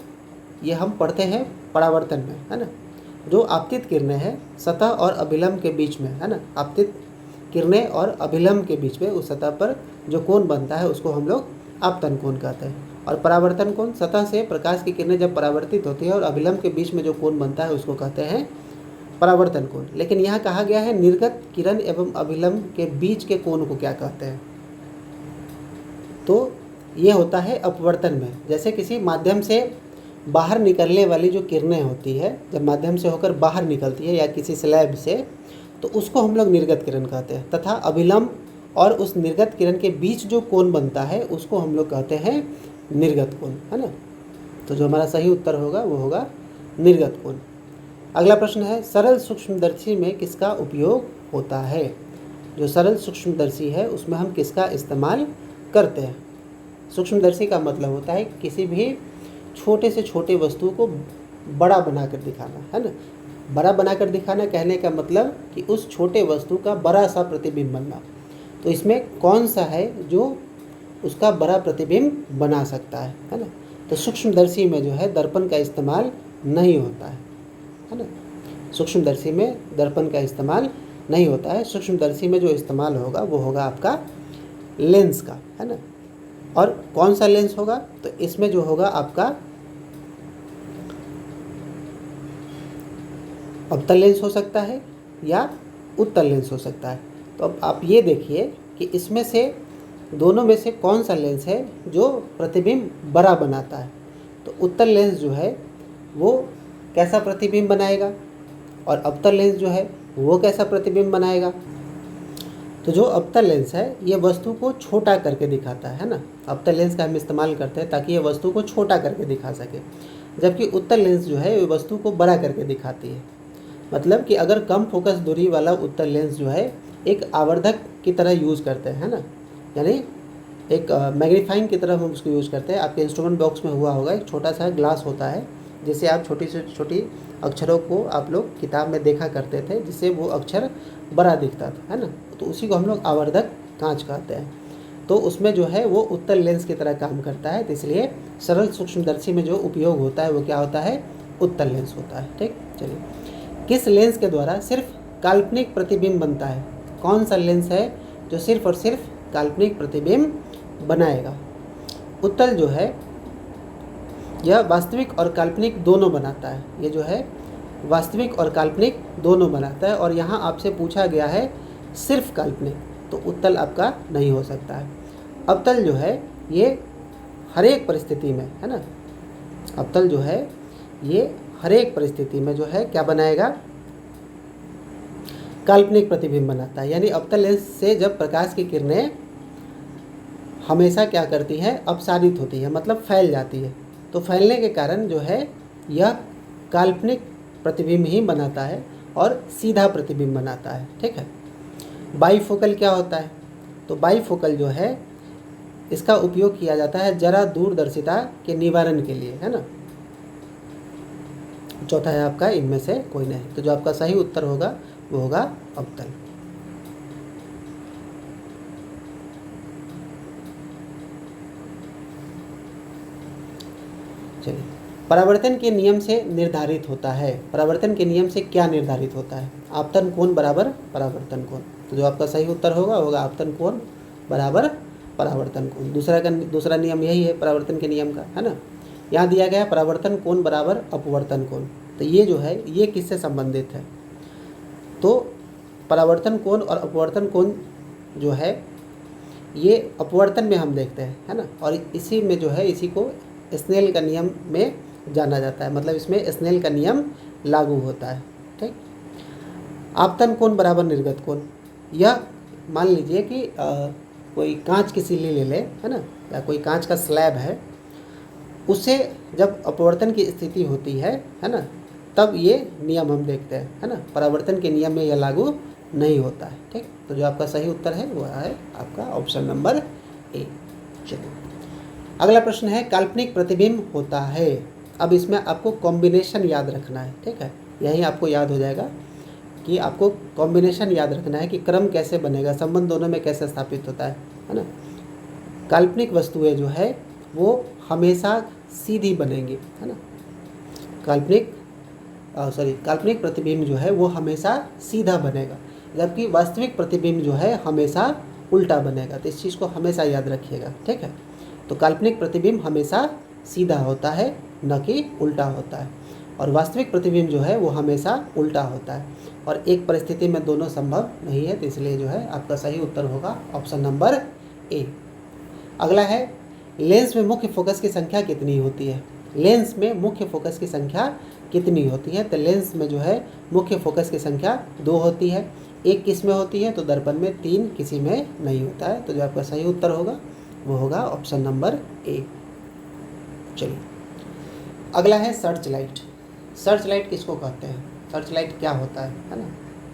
ये हम पढ़ते हैं परावर्तन में, है ना। जो आपतित किरणें हैं सतह और अभिलंब के बीच में, है ना, आपतित किरणें और अभिलंब के बीच में उस सतह पर जो कोण बनता है उसको हम लोग आपतन कोण कहते हैं। और परावर्तन कोण, सतह से प्रकाश की किरणें जब परावर्तित होती है और अभिलंब के बीच में जो कोण बनता है उसको कहते हैं परावर्तन कोण। लेकिन यहाँ कहा गया है निर्गत किरण एवं अभिलंब के बीच के कोण को क्या कहते हैं? तो ये होता है अपवर्तन में। जैसे किसी माध्यम से बाहर निकलने वाली जो किरणें होती है, जब माध्यम से होकर बाहर निकलती है या किसी स्लैब से, तो उसको हम लोग निर्गत किरण कहते हैं। तथा अभिलंब और उस निर्गत किरण के बीच जो कोण बनता है उसको हम लोग कहते हैं निर्गत कोण, है ना। तो जो हमारा सही उत्तर होगा वो होगा निर्गत कोण। अगला प्रश्न है सरल सूक्ष्मदर्शी में किसका उपयोग होता है? जो सरल सूक्ष्मदर्शी है उसमें हम किसका इस्तेमाल करते हैं? सूक्ष्मदर्शी का मतलब होता है किसी भी छोटे से छोटे वस्तु को बड़ा बनाकर दिखाना, है ना। बड़ा बनाकर दिखाना कहने का मतलब कि उस छोटे वस्तु का बड़ा सा प्रतिबिंब बनना। तो इसमें कौन सा है जो उसका बड़ा प्रतिबिंब बना सकता है ना। तो सूक्ष्मदर्शी में जो है दर्पण का इस्तेमाल नहीं होता है ना। सूक्ष्मदर्शी में दर्पण का इस्तेमाल नहीं होता है। सूक्ष्मदर्शी में जो इस्तेमाल होगा वो होगा आपका लेंस का, है ना। और कौन सा लेंस होगा? तो इसमें जो होगा आपका अवतल लेंस हो सकता है या उत्तल लेंस हो सकता है। तो अब आप ये देखिए कि इसमें से दोनों में से कौन सा लेंस है जो प्रतिबिंब बड़ा बनाता है। तो उत्तल लेंस जो है वो कैसा प्रतिबिंब बनाएगा और अवतल लेंस जो है वो कैसा प्रतिबिंब बनाएगा। तो जो अवतल लेंस है ये वस्तु को छोटा करके दिखाता है ना। अवतल लेंस का हम इस्तेमाल करते हैं ताकि ये वस्तु को छोटा करके दिखा सके, जबकि उत्तल लेंस जो है ये वस्तु को बड़ा करके दिखाती है। मतलब कि अगर कम फोकस दूरी वाला उत्तल लेंस जो है एक आवर्धक की तरह यूज़ करते हैं ना, यानी एक मैग्नीफाइंग की तरह हम उसको यूज़ करते हैं। आपके इंस्ट्रूमेंट बॉक्स में हुआ होगा, एक छोटा सा ग्लास होता है जिसे आप छोटी से छोटी अक्षरों को आप लोग किताब में देखा करते थे, जिससे वो अक्षर बड़ा दिखता था, है ना। तो उसी को हम लोग आवर्धक कांच कहते हैं। तो उसमें जो है वो उत्तल लेंस की तरह काम करता है, तो इसलिए सरल सूक्ष्मदर्शी में जो उपयोग होता है वो क्या होता है, उत्तल लेंस होता है। ठीक, चलिए, किस लेंस के द्वारा सिर्फ काल्पनिक प्रतिबिंब बनता है। कौन सा लेंस है जो सिर्फ और सिर्फ काल्पनिक प्रतिबिंब बनाएगा। उत्तल जो है यह वास्तविक और काल्पनिक दोनों बनाता है। ये जो है वास्तविक और काल्पनिक दोनों बनाता है, और यहाँ आपसे पूछा गया है सिर्फ काल्पनिक, तो उत्तल आपका नहीं हो सकता है। अवतल जो है ये हर एक परिस्थिति में, है ना, अवतल जो है ये हर एक परिस्थिति में जो है क्या बनाएगा, काल्पनिक प्रतिबिंब बनाता है। यानी अवतल लेंस से जब प्रकाश की किरणें हमेशा क्या करती है, अपसारित होती है, मतलब फैल जाती है, तो फैलने के कारण जो है यह काल्पनिक प्रतिबिंब ही बनाता है और सीधा प्रतिबिंब बनाता है। ठीक है। बाईफोकल क्या होता है, तो बाईफोकल जो है इसका उपयोग किया जाता है जरा दूरदर्शिता के निवारण के लिए, है ना। चौथा है आपका इनमें से कोई नहीं, तो जो आपका सही उत्तर होगा वो होगा अवतल। चलिए, परावर्तन के नियम से निर्धारित होता है। परावर्तन के नियम से क्या निर्धारित होता है, आपतन कोण बराबर परावर्तन कोण। तो जो आपका सही उत्तर होगा होगा आपतन कोण बराबर परावर्तन कोण। दूसरा नियम यही है परावर्तन के नियम का, है ना। यहाँ दिया गया परावर्तन कोण बराबर अपवर्तन कोण, तो ये जो है ये किससे संबंधित है, तो परावर्तन कोण और अपवर्तन कोण जो है ये अपवर्तन में हम देखते हैं, है ना, और इसी में जो है इसी को स्नेल का नियम में जाना जाता है, मतलब इसमें स्नेल का नियम लागू होता है। ठीक। आपतन कोण बराबर निर्गत कोण, यह मान लीजिए कि कोई कांच की सिल्ली ले ले, है ना, या कोई कांच का स्लैब है, उसे जब अपवर्तन की स्थिति होती है ना, तब ये नियम हम देखते हैं, है ना। परावर्तन के नियम में यह लागू नहीं होता है। ठीक, तो जो आपका सही उत्तर है वो है आपका ऑप्शन नंबर ए। चलिए, अगला प्रश्न है काल्पनिक प्रतिबिंब होता है। अब इसमें आपको कॉम्बिनेशन याद रखना है। ठीक है, यही आपको याद हो जाएगा कि आपको कॉम्बिनेशन याद रखना है कि क्रम कैसे बनेगा, संबंध दोनों में कैसे स्थापित होता है ना। काल्पनिक वस्तुएं जो है वो हमेशा सीधी बनेंगी, है ना। काल्पनिक प्रतिबिंब जो है वो हमेशा सीधा बनेगा, जबकि वास्तविक प्रतिबिंब जो है हमेशा उल्टा बनेगा। तो इस चीज़ को हमेशा याद रखिएगा। ठीक है, तो काल्पनिक प्रतिबिंब हमेशा सीधा होता है, न कि उल्टा होता है, और वास्तविक प्रतिबिंब जो है वो हमेशा उल्टा होता है, और एक परिस्थिति में दोनों संभव नहीं है, तो इसलिए जो है आपका सही उत्तर होगा ऑप्शन नंबर ए। अगला है लेंस में मुख्य फोकस की संख्या कितनी होती है। लेंस में मुख्य फोकस की संख्या कितनी होती है, तो लेंस में जो है मुख्य फोकस की संख्या 2 होती है। एक किस में होती है, तो दर्पण में, 3 किसी में नहीं होता है। तो जो आपका सही उत्तर होगा वो होगा ऑप्शन नंबर ए। चलिए, अगला है सर्च लाइट। सर्च लाइट किसको कहते हैं, सर्च लाइट क्या होता है ना।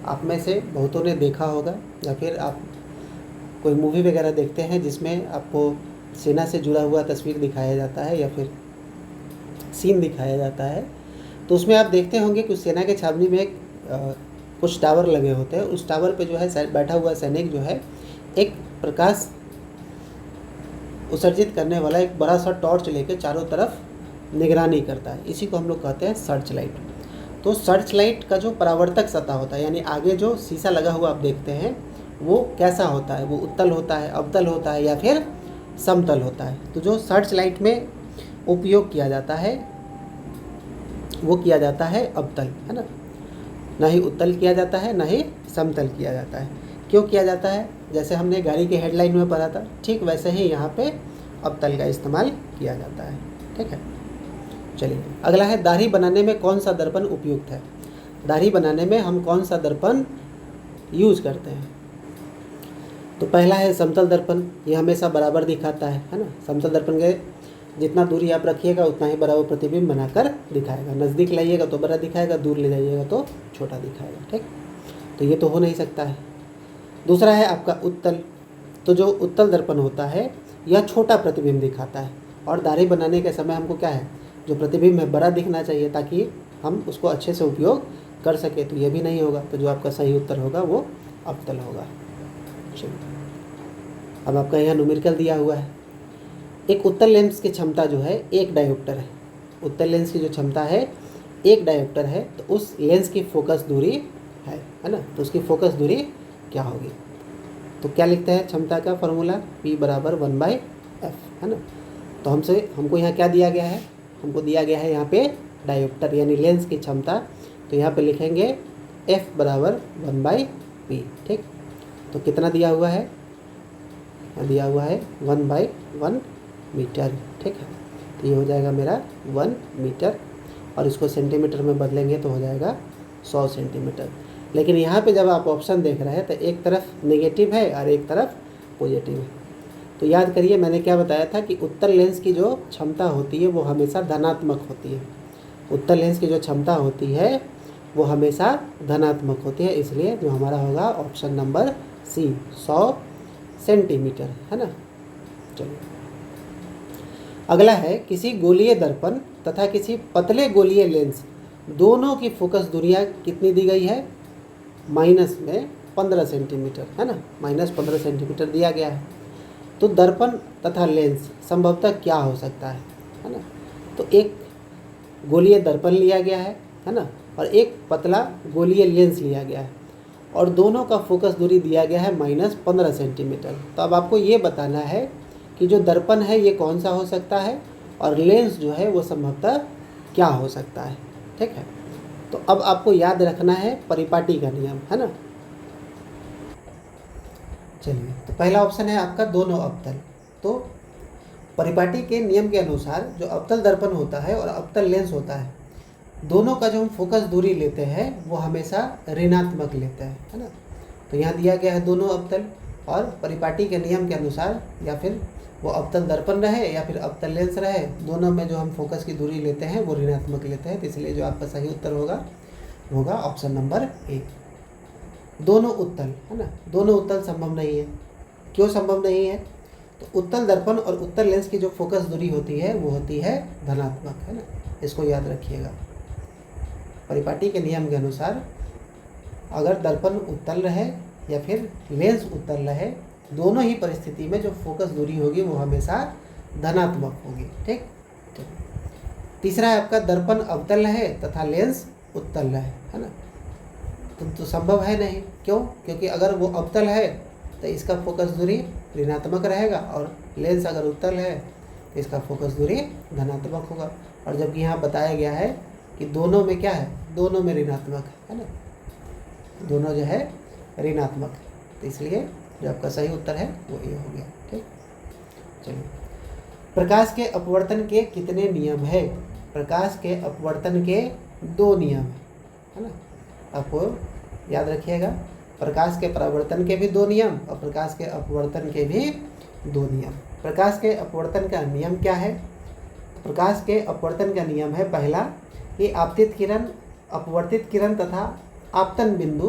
आप में से बहुतों ने देखा होगा, या फिर आप कोई मूवी वगैरह देखते हैं जिसमें आपको सेना से जुड़ा हुआ तस्वीर दिखाया जाता है या फिर सीन दिखाया जाता है, तो उसमें आप देखते होंगे कि उस सेना के छावनी में कुछ टावर लगे होते हैं। उस टावर पे जो है बैठा हुआ सैनिक जो है एक प्रकाश उत्सर्जित करने वाला एक बड़ा सा टॉर्च लेकर चारों तरफ निगरानी करता है। इसी को हम लोग कहते हैं सर्च लाइट। तो सर्च लाइट का जो परावर्तक सतह होता है, यानी आगे जो शीशा लगा हुआ आप देखते हैं वो कैसा होता है, वो उत्तल होता है, अवतल होता है, या फिर समतल होता है। तो जो सर्च लाइट में उपयोग किया जाता है वो किया जाता है अवतल, है ना, ना ही उत्तल किया जाता है, ना ही समतल किया जाता है। क्यों किया जाता है? जैसे हमने गाड़ी के हेडलाइन में पढ़ा था, ठीक वैसे ही यहाँ पे अवतल का इस्तेमाल किया जाता है। ठीक है, चलिए अगला है दाढ़ी बनाने में कौन सा दर्पण उपयुक्त है? दाढ़ी बनाने में हम कौन सा दर्पण यूज करते हैं? तो पहला है समतल दर्पण, ये हमेशा बराबर दिखाता है ना। समतल दर्पण के जितना दूरी आप रखिएगा उतना ही बराबर प्रतिबिंब बनाकर दिखाएगा। नज़दीक लाइएगा तो बड़ा दिखाएगा, दूर ले जाइएगा तो छोटा दिखाएगा। ठीक, तो ये तो हो नहीं सकता है। दूसरा है आपका उत्तल। तो जो उत्तल दर्पण होता है यह छोटा प्रतिबिंब दिखाता है, और दाढ़ी बनाने के समय हमको क्या है, जो प्रतिबिंब है बड़ा दिखना चाहिए ताकि हम उसको अच्छे से उपयोग कर सके। तो ये भी नहीं होगा, तो जो आपका सही उत्तर होगा वो अवतल होगा। चलिए अब आपका यहाँ न्यूमेरिकल दिया हुआ है। एक उत्तल लेंस की क्षमता जो है 1 डायोप्टर है। उत्तल लेंस की जो क्षमता है 1 डायोप्टर है, तो उस लेंस की फोकस दूरी है ना। तो उसकी फोकस दूरी क्या होगी? तो क्या लिखते हैं क्षमता का फॉर्मूला? P बराबर 1/f, है ना। तो हमको यहाँ क्या दिया गया है? हमको दिया गया है यहाँ पे डायोप्टर यानी लेंस की क्षमता। तो यहाँ पे लिखेंगे F बराबर 1/P। ठीक, तो कितना दिया हुआ है? दिया हुआ है 1/1 मीटर। ठीक है, तो ये हो जाएगा मेरा 1 मीटर, और इसको सेंटीमीटर में बदलेंगे तो हो जाएगा 100 सेंटीमीटर। लेकिन यहाँ पे जब आप ऑप्शन देख रहे हैं तो एक तरफ नेगेटिव है और एक तरफ पॉजिटिव है। तो याद करिए मैंने क्या बताया था कि उत्तल लेंस की जो क्षमता होती है वो हमेशा धनात्मक होती है। उत्तल लेंस की जो क्षमता होती है वो हमेशा धनात्मक होती है, इसलिए जो हमारा होगा ऑप्शन नंबर सी 100 सेंटीमीटर, है ना। चलिए अगला है किसी गोलीय दर्पण तथा किसी पतले गोलीय लेंस दोनों की फोकस दूरियां कितनी दी गई है? माइनस में 15 सेंटीमीटर, है ना। -15 सेंटीमीटर दिया गया है। तो दर्पण तथा लेंस संभवतः क्या हो सकता है ना। तो एक गोलीय दर्पण लिया गया है ना, और एक पतला गोलीय लेंस लिया गया है, और दोनों का फोकस दूरी दिया गया है -15 सेंटीमीटर। तो अब आपको ये बताना है कि जो दर्पण है ये कौन सा हो सकता है, और लेंस जो है वो संभवतः क्या हो सकता है। ठीक है, तो अब आपको याद रखना है परिपाटी का नियम, है ना। चलिए तो पहला ऑप्शन है आपका दोनों अवतल। तो परिपाटी के नियम के अनुसार जो अवतल दर्पण होता है और अवतल लेंस होता है, दोनों का जो हम फोकस दूरी लेते हैं वो हमेशा ऋणात्मक लेते हैं, है ना। तो यहाँ दिया गया है दोनों अवतल, और परिपाटी के नियम के अनुसार या फिर वो अवतल दर्पण रहे या फिर अवतल लेंस रहे, दोनों में जो हम फोकस की दूरी लेते हैं वो ऋणात्मक लेते हैं। तो इसलिए जो आपका सही उत्तर होगा ऑप्शन नंबर ए, दोनों उत्तल, है ना। दोनों उत्तल संभव नहीं है। क्यों संभव नहीं है? तो उत्तल दर्पण और उत्तल लेंस की जो फोकस दूरी होती है वो होती है धनात्मक, है ना। इसको याद रखिएगा। परिपाटी के नियम के अनुसार अगर दर्पण उत्तल रहे या फिर लेंस उत्तल रहे, दोनों ही परिस्थिति में जो फोकस दूरी होगी वो हमेशा धनात्मक होगी। ठीक, तीसरा है आपका दर्पण अवतल रहे तथा लेंस उत्तल रहे, है ना। तो संभव है नहीं। क्यों? क्योंकि अगर वो अवतल है तो इसका फोकस दूरी ऋणात्मक रहेगा, और लेंस अगर उत्तल है तो इसका फोकस दूरी धनात्मक होगा। और जबकि यहाँ बताया गया है कि दोनों में क्या है, दोनों में ऋणात्मक है ना, दोनों जो है ऋणात्मक। तो इसलिए जो आपका सही उत्तर है वो ये हो गया। ठीक, चलिए प्रकाश के अपवर्तन के कितने नियम है? प्रकाश के अपवर्तन के 2 नियम है ना। आपको याद रखिएगा, प्रकाश के परावर्तन के भी 2 नियम और प्रकाश के अपवर्तन के भी 2 नियम। प्रकाश के अपवर्तन का नियम क्या है? प्रकाश के अपवर्तन का नियम है पहला कि आपतित किरण, अपवर्तित किरण तथा आपतन बिंदु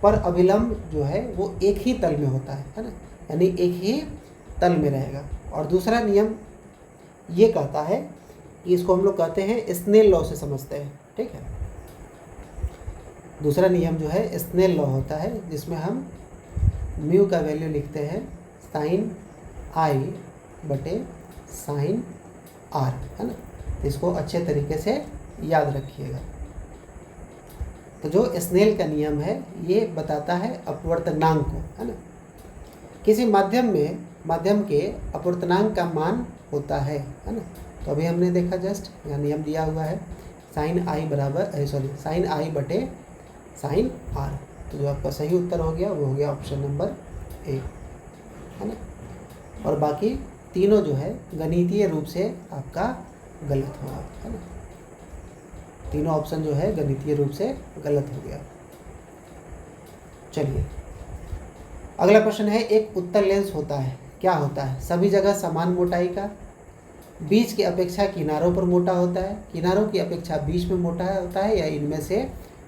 पर अभिलंब जो है वो एक ही तल में होता है ना, यानी एक ही तल में रहेगा। और दूसरा नियम ये कहता है कि इसको हम लोग कहते हैं स्नेल लॉ से समझते हैं। ठीक है, दूसरा नियम जो है स्नेल लॉ होता है, जिसमें हम म्यू का वैल्यू लिखते हैं sin i बटे sin r, है ना। इसको अच्छे तरीके से याद रखिएगा। तो जो स्नेल का नियम है ये बताता है अपवर्तनांक को, है ना। किसी माध्यम के अपवर्तनांक का मान होता है ना। तो अभी हमने देखा जस्ट यहाँ नियम दिया हुआ है sin i बटे sin r। तो जो आपका सही उत्तर हो गया वो हो गया ऑप्शन नंबर ए, है ना। और बाकी तीनों जो है गणितीय रूप से आपका गलत होगा, है ना। तीनों ऑप्शन जो है गणितीय रूप से गलत हो गया। चलिए अगला प्रश्न है, एक उत्तल लेंस होता है, क्या होता है? सभी जगह समान मोटाई का, बीच की अपेक्षा किनारों पर मोटा होता है, किनारों की अपेक्षा बीच में मोटा होता है, या इनमें से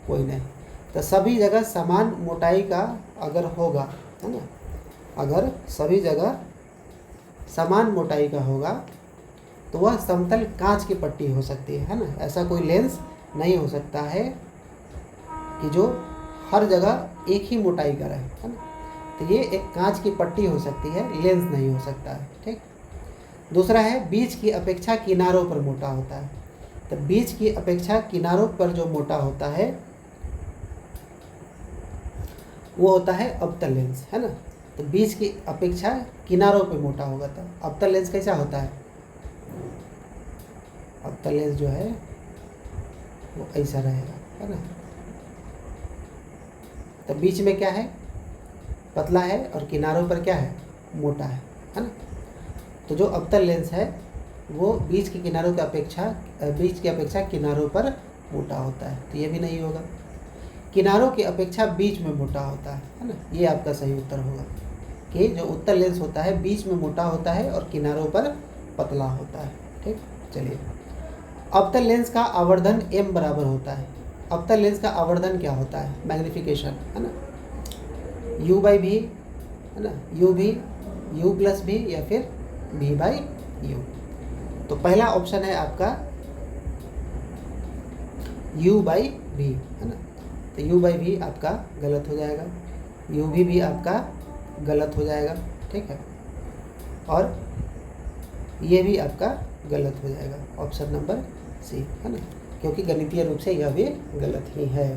कोई नहीं। तो सभी जगह समान मोटाई का अगर होगा, है ना, अगर सभी जगह समान मोटाई का होगा तो वह समतल कांच की पट्टी हो सकती है ना। ऐसा कोई लेंस नहीं हो सकता है कि जो हर जगह एक ही मोटाई का रहे, है ना। तो ये एक कांच की पट्टी हो सकती है, लेंस नहीं हो सकता है, ठीक। दूसरा है, बीच की अपेक्षा किनारों पर मोटा होता है। तो बीच की अपेक्षा किनारों पर जो मोटा होता है वो होता है अवतल लेंस, है ना। तो बीच की अपेक्षा किनारों पे मोटा होगा। तो अवतल लेंस कैसा होता है? अवतल लेंस जो है वो ऐसा रहेगा, है ना। तो बीच में क्या है? पतला है, और किनारों पर क्या है? मोटा है ना। तो जो अवतल लेंस है वो बीच की अपेक्षा किनारों पर मोटा होता है। तो ये भी नहीं होगा। किनारों की अपेक्षा बीच में मोटा होता है ना। ये आपका सही उत्तर होगा कि जो उत्तल लेंस होता है बीच में मोटा होता है और किनारों पर पतला होता है, ठीक। चलिए, अवतल लेंस का आवर्धन m बराबर होता है। अवतल लेंस का आवर्धन क्या होता है? मैग्निफिकेशन, है ना। u/v, है ना, u+v या फिर v/u। तो पहला ऑप्शन है आपका u/v, है ना। तो u/v आपका गलत हो जाएगा, u भी आपका गलत हो जाएगा, ठीक है। और ये भी आपका गलत हो जाएगा, ऑप्शन नंबर सी, है ना, क्योंकि गणितीय रूप से यह भी गलत ही है।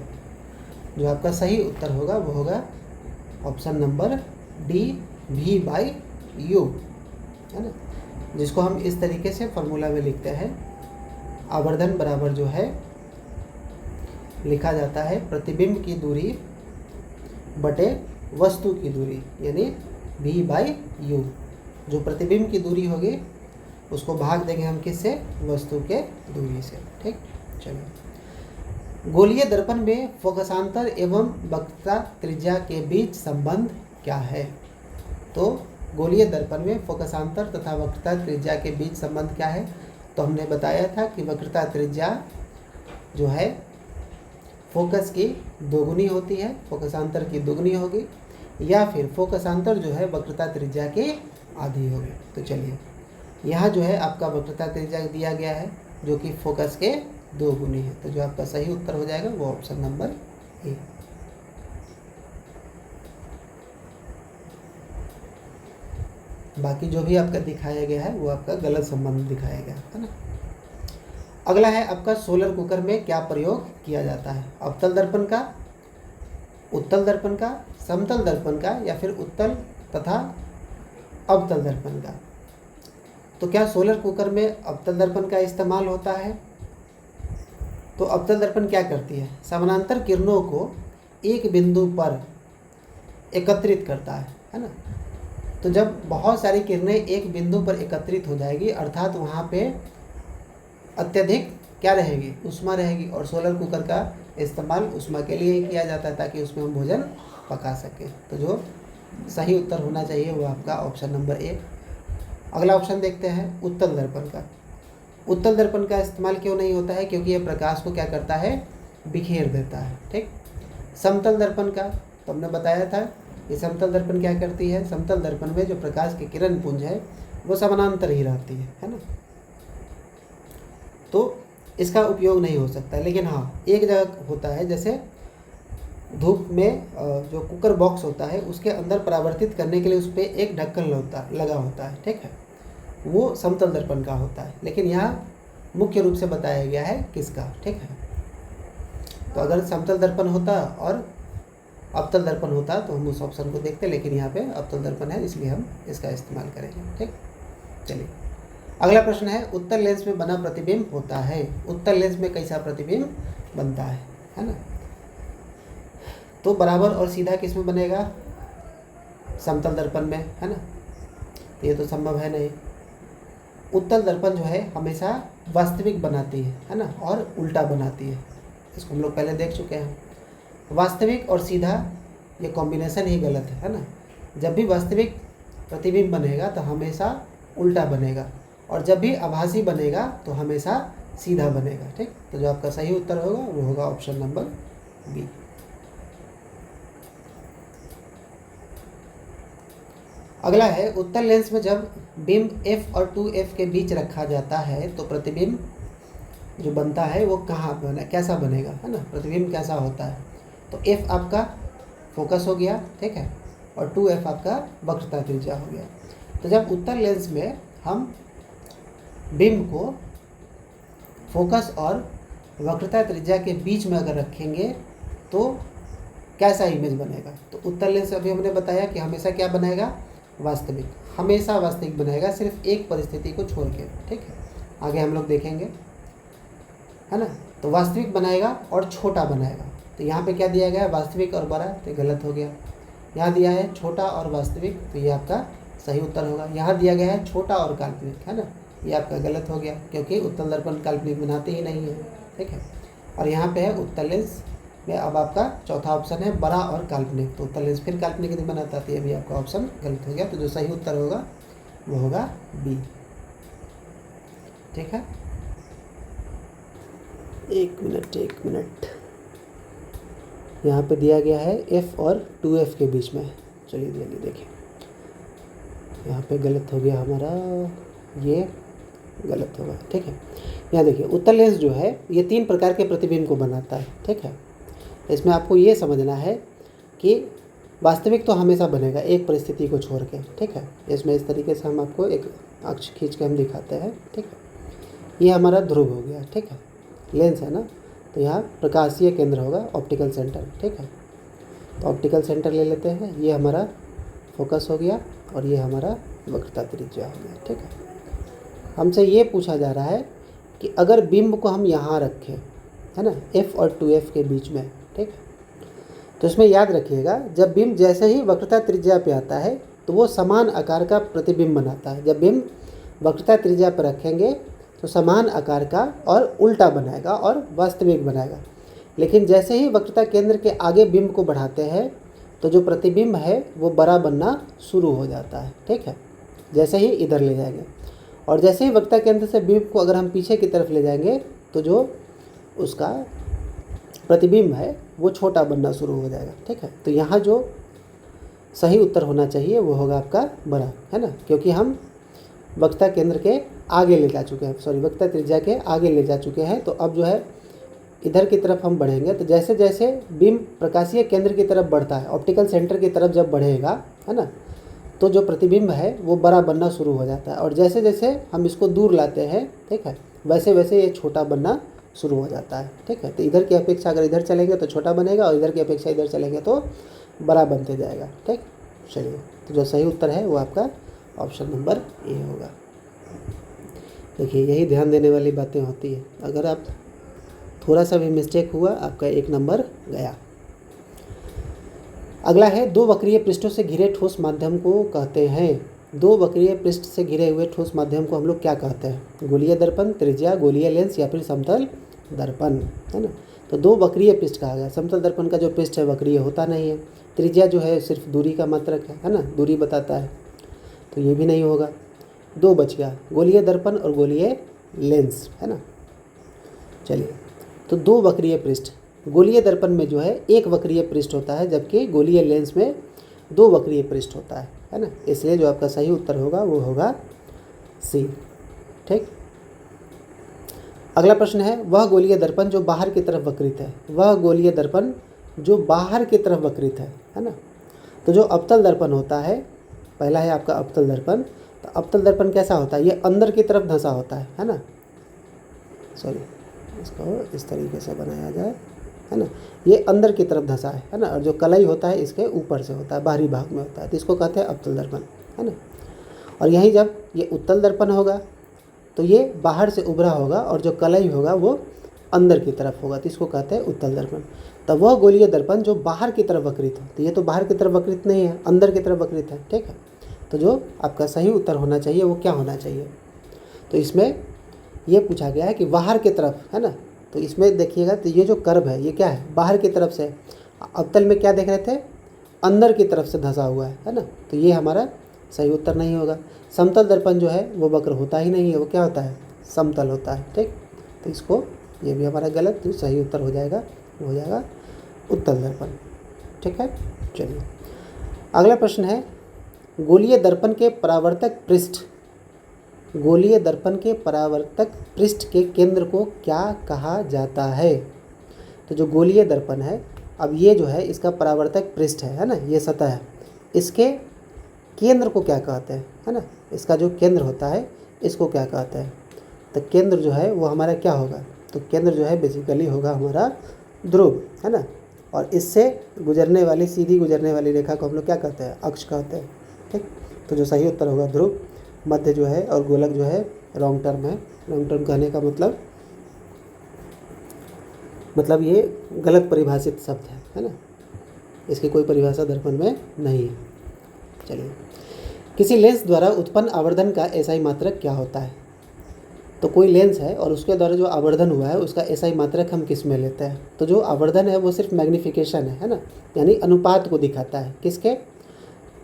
जो आपका सही उत्तर होगा वो होगा ऑप्शन नंबर डी, v/u, है ना, जिसको हम इस तरीके से फॉर्मूला में लिखते हैं। आवर्धन बराबर जो है लिखा जाता है प्रतिबिंब की दूरी बटे वस्तु की दूरी, यानी v/u। जो प्रतिबिंब की दूरी होगी उसको भाग देंगे हम किससे? वस्तु के दूरी से, ठीक। चलिए, गोलीय दर्पण में फोकसांतर एवं वक्रता त्रिज्या के बीच संबंध क्या है? तो गोलीय दर्पण में फोकसांतर तथा वक्रता त्रिज्या के बीच संबंध क्या है? तो हमने बताया था कि वक्रता त्रिज्या जो है फोकस की दोगुनी होती है, फोकसांतर की दोगुनी होगी, या फिर फोकसांतर जो है वक्रता त्रिज्या के आधी होगी। तो चलिए, यहाँ जो है आपका वक्रता त्रिज्या दिया गया है जो कि फोकस के 2 गुनी है। तो जो आपका सही उत्तर हो जाएगा वो ऑप्शन नंबर ए। बाकी जो भी आपका दिखाया गया है वो आपका गलत संबंध दिखाया गया है ना। अगला है आपका सोलर कुकर में क्या प्रयोग किया जाता है? अवतल दर्पण का, उत्तल दर्पण का, समतल दर्पण का, या फिर उत्तल तथा अवतल दर्पण का। तो क्या सोलर कुकर में अवतल दर्पण का इस्तेमाल होता है? तो अवतल दर्पण क्या करती है? समानांतर किरणों को एक बिंदु पर एकत्रित करता है ना। तो जब बहुत सारी किरणें एक बिंदु पर एकत्रित हो जाएगी, अर्थात वहाँ पे अत्यधिक क्या रहेगी? ऊष्मा रहेगी। और सोलर कुकर का इस्तेमाल ऊष्मा के लिए ही किया जाता है ताकि उसमें हम भोजन पका सकें। तो जो सही उत्तर होना चाहिए वो आपका ऑप्शन नंबर ए। अगला ऑप्शन देखते हैं उत्तल दर्पण का। उत्तल दर्पण का इस्तेमाल क्यों नहीं होता है? क्योंकि यह प्रकाश को क्या करता है? बिखेर देता है, ठीक। समतल दर्पण का तो हमने बताया था कि समतल दर्पण क्या करती है? समतल दर्पण में जो प्रकाश की किरण पुंज है वो समानांतर ही रहती है ना। तो इसका उपयोग नहीं हो सकता। लेकिन हाँ, एक जगह होता है, जैसे धूप में जो कुकर बॉक्स होता है उसके अंदर परावर्तित करने के लिए उस पर एक ढक्कन लगा होता है, ठीक है, वो समतल दर्पण का होता है। लेकिन यहाँ मुख्य रूप से बताया गया है किसका, ठीक है। तो अगर समतल दर्पण होता और अवतल दर्पण होता तो हम उस ऑप्शन को देखते, लेकिन यहाँ पे अवतल दर्पण है इसलिए हम इसका इस्तेमाल करेंगे, ठीक। चलिए, अगला प्रश्न है उत्तल लेंस में बना प्रतिबिंब होता है। उत्तल लेंस में कैसा प्रतिबिंब बनता है ना। तो बराबर और सीधा किस में बनेगा? समतल दर्पण में, है ना। तो ये तो संभव है नहीं। उत्तल दर्पण जो है हमेशा वास्तविक बनाती है ना, और उल्टा बनाती है। इसको हम लोग पहले देख चुके हैं। वास्तविक और सीधा ये कॉम्बिनेशन ही गलत है ना। जब भी वास्तविक प्रतिबिंब बनेगा तो हमेशा उल्टा बनेगा, और जब भी आभासी बनेगा तो हमेशा सीधा बनेगा। ठीक, तो जो आपका सही उत्तर होगा वो होगा ऑप्शन नंबर बी। अगला है, उत्तल लेंस में जब बिंब f और 2f के बीच रखा जाता है तो प्रतिबिंब जो बनता है वो कहाँ बना, कैसा बनेगा, है ना। प्रतिबिंब कैसा होता है? तो f आपका फोकस हो गया, ठीक है, और 2f आपका वक्रता त्रिज्या हो गया। तो जब उत्तल लेंस में हम बिंब को फोकस और वक्रता त्रिज्या के बीच में अगर रखेंगे तो कैसा इमेज बनेगा? तो उत्तल लेंस अभी हमने बताया कि हमेशा क्या बनाएगा? वास्तविक, हमेशा वास्तविक बनाएगा, सिर्फ एक परिस्थिति को छोड़ के। ठीक है, आगे हम लोग देखेंगे, है ना। तो वास्तविक बनाएगा और छोटा बनाएगा। तो यहाँ पे क्या दिया गया है? वास्तविक और बड़ा, तो गलत हो गया। यहाँ दिया है छोटा और वास्तविक, तो ये आपका सही उत्तर होगा। यहाँ दिया गया है छोटा और काल्पनिक, है ना, ये आपका गलत हो गया, क्योंकि उत्तल दर्पण काल्पनिक बनाते ही नहीं है। ठीक है, और यहाँ पे है उत्तल लेंस में अब आपका चौथा ऑप्शन है बड़ा और काल्पनिक, तो उत्तल लेंस फिर काल्पनिक नहीं बनाता, तो ये भी आपका ऑप्शन गलत हो गया। तो जो सही उत्तर होगा वो होगा बी। ठीक है, एक मिनट, यहाँ पे दिया गया है f और 2f के बीच में। चलिए देखिए, यहाँ पे गलत हो गया हमारा, ये गलत होगा। ठीक है, यहाँ देखिए, उत्तल लेंस जो है ये 3 प्रकार के प्रतिबिंब को बनाता है। ठीक है, इसमें आपको ये समझना है कि वास्तविक तो हमेशा बनेगा एक परिस्थिति को छोड़ के। ठीक है, इसमें इस तरीके से हम आपको एक अक्ष खींच के हम दिखाते हैं। ठीक है, ये हमारा ध्रुव हो गया। ठीक है, लेंस है ना, तो यहाँ प्रकाशीय केंद्र होगा, ऑप्टिकल सेंटर। ठीक है, तो ऑप्टिकल सेंटर ले लेते हैं, ये हमारा फोकस हो गया और ये हमारा वक्रता त्रिज्या हो गया। ठीक है, हमसे ये पूछा जा रहा है कि अगर बिंब को हम यहाँ रखें, है ना, f और 2f के बीच में। ठीक है, तो इसमें याद रखिएगा, जब बिंब जैसे ही वक्रता त्रिज्या पे आता है तो वो समान आकार का प्रतिबिंब बनाता है। जब बिंब वक्रता त्रिज्या पर रखेंगे तो समान आकार का और उल्टा बनाएगा और वास्तविक बनाएगा। लेकिन जैसे ही वक्रता केंद्र के आगे बिंब को बढ़ाते हैं तो जो प्रतिबिंब है वो बड़ा बनना शुरू हो जाता है। ठीक है, जैसे ही इधर ले जाएंगे, और जैसे ही वक्रता केंद्र से बिंब को अगर हम पीछे की तरफ ले जाएंगे तो जो उसका प्रतिबिंब है वो छोटा बनना शुरू हो जाएगा। ठीक है, तो यहाँ जो सही उत्तर होना चाहिए वो होगा आपका बड़ा, है ना, क्योंकि हम वक्रता केंद्र के आगे ले जा चुके हैं, सॉरी वक्रता त्रिज्या के आगे ले जा चुके हैं। तो अब जो है इधर की तरफ हम बढ़ेंगे, तो जैसे जैसे बिंब प्रकाशीय केंद्र की तरफ बढ़ता है, ऑप्टिकल सेंटर की तरफ जब बढ़ेगा, है ना, तो जो प्रतिबिंब है वो बड़ा बनना शुरू हो जाता है, और जैसे जैसे हम इसको दूर लाते हैं, ठीक है, वैसे वैसे ये छोटा बनना शुरू हो जाता है। ठीक है, तो इधर की अपेक्षा अगर इधर चलेंगे तो छोटा बनेगा, और इधर की अपेक्षा इधर चलेंगे तो बड़ा बनते जाएगा। ठीक, चलिए, तो जो सही उत्तर है वो आपका ऑप्शन नंबर ए होगा। देखिए, यही ध्यान देने वाली बातें होती है, अगर आप थोड़ा सा भी मिस्टेक हुआ आपका 1 नंबर गया। अगला है, 2 वक्रीय पृष्ठों से घिरे ठोस माध्यम को कहते हैं। 2 वक्रीय पृष्ठ से घिरे हुए ठोस माध्यम को हम लोग क्या कहते हैं? गोलीय दर्पण, त्रिज्या, गोलीय लेंस या फिर समतल दर्पण, है ना। तो 2 वक्रीय पृष्ठ कहा गया। समतल दर्पण का जो पृष्ठ है वक्रीय होता नहीं है। त्रिज्या जो है सिर्फ दूरी का मात्रक है ना, दूरी बताता है, तो ये भी नहीं होगा। 2 बच गया, गोलीय दर्पण और गोलीय लेंस, है ना। चलिए, तो 2 वक्रीय पृष्ठ, गोलीय दर्पण में जो है 1 वक्रीय पृष्ठ होता है, जबकि गोलीय लेंस में 2 वक्रीय पृष्ठ होता है ना। इसलिए जो आपका सही उत्तर होगा वो होगा सी। ठीक, अगला प्रश्न है, वह गोलीय दर्पण जो बाहर की तरफ वक्रित है। वह गोलीय दर्पण जो बाहर की तरफ वक्रित है ना। तो जो अवतल दर्पण होता है, पहला है आपका अवतल दर्पण। तो अवतल दर्पण कैसा होता है? ये अंदर की तरफ धंसा होता है ना, सॉरी, इसको इस तरीके से बनाया जाए, है ना, ये अंदर की तरफ धंसा है ना, और जो कलई होता है इसके ऊपर से होता है, बाहरी भाग में होता है, तो इसको कहते हैं अवतल दर्पण, है ना। और यहीं जब ये उत्तल दर्पण होगा तो ये बाहर से उभरा होगा, और जो कलई होगा वो अंदर की तरफ होगा, तो इसको कहते हैं उत्तल दर्पण। तो वह गोलीय दर्पण जो बाहर की तरफ वक्रित हो, तो ये तो बाहर की तरफ वक्रित नहीं है, अंदर की तरफ वक्रित है, ठीक है। तो जो आपका सही उत्तर होना चाहिए वो क्या होना चाहिए, तो इसमें ये पूछा गया है कि बाहर की तरफ, है ना। तो इसमें देखिएगा, तो ये जो कर्व है ये क्या है, बाहर की तरफ से। अवतल में क्या देख रहे थे, अंदर की तरफ से धंसा हुआ है ना, तो ये हमारा सही उत्तर नहीं होगा। समतल दर्पण जो है वो वक्र होता ही नहीं है, वो क्या होता है, समतल होता है, ठीक। तो इसको, ये भी हमारा गलत, तो सही उत्तर हो जाएगा, हो जाएगा उत्तल दर्पण, ठीक है। चलिए अगला प्रश्न है, गोलीय दर्पण के परावर्तक पृष्ठ, गोलीय दर्पण के परावर्तक पृष्ठ के केंद्र को क्या कहा जाता है। तो जो गोलीय दर्पण है, अब ये जो है इसका परावर्तक पृष्ठ है ना, ये सतह है, इसके केंद्र को क्या कहते हैं, है ना। इसका जो केंद्र होता है इसको क्या कहते हैं, तो केंद्र जो है वो हमारा क्या होगा, तो केंद्र जो है बेसिकली होगा हमारा ध्रुव, है ना। और इससे गुजरने वाली, सीधी गुजरने वाली रेखा को हम लोग क्या कहते हैं, अक्ष कहते हैं, ठीक। तो जो सही उत्तर होगा ध्रुव। मध्य जो है और गोलक जो है लॉन्ग टर्म है। लॉन्ग टर्म कहने का मतलब ये गलत परिभाषित शब्द है ना, इसकी कोई परिभाषा दर्पण में नहीं है। चलिए, किसी लेंस द्वारा उत्पन्न आवर्धन का एसआई मात्रक क्या होता है। तो कोई लेंस है और उसके द्वारा जो आवर्धन हुआ है उसका एसआई मात्रक हम किस में लेते हैं। तो जो आवर्धन है वो सिर्फ मैग्नीफिकेशन है ना, यानी अनुपात को दिखाता है, किसके,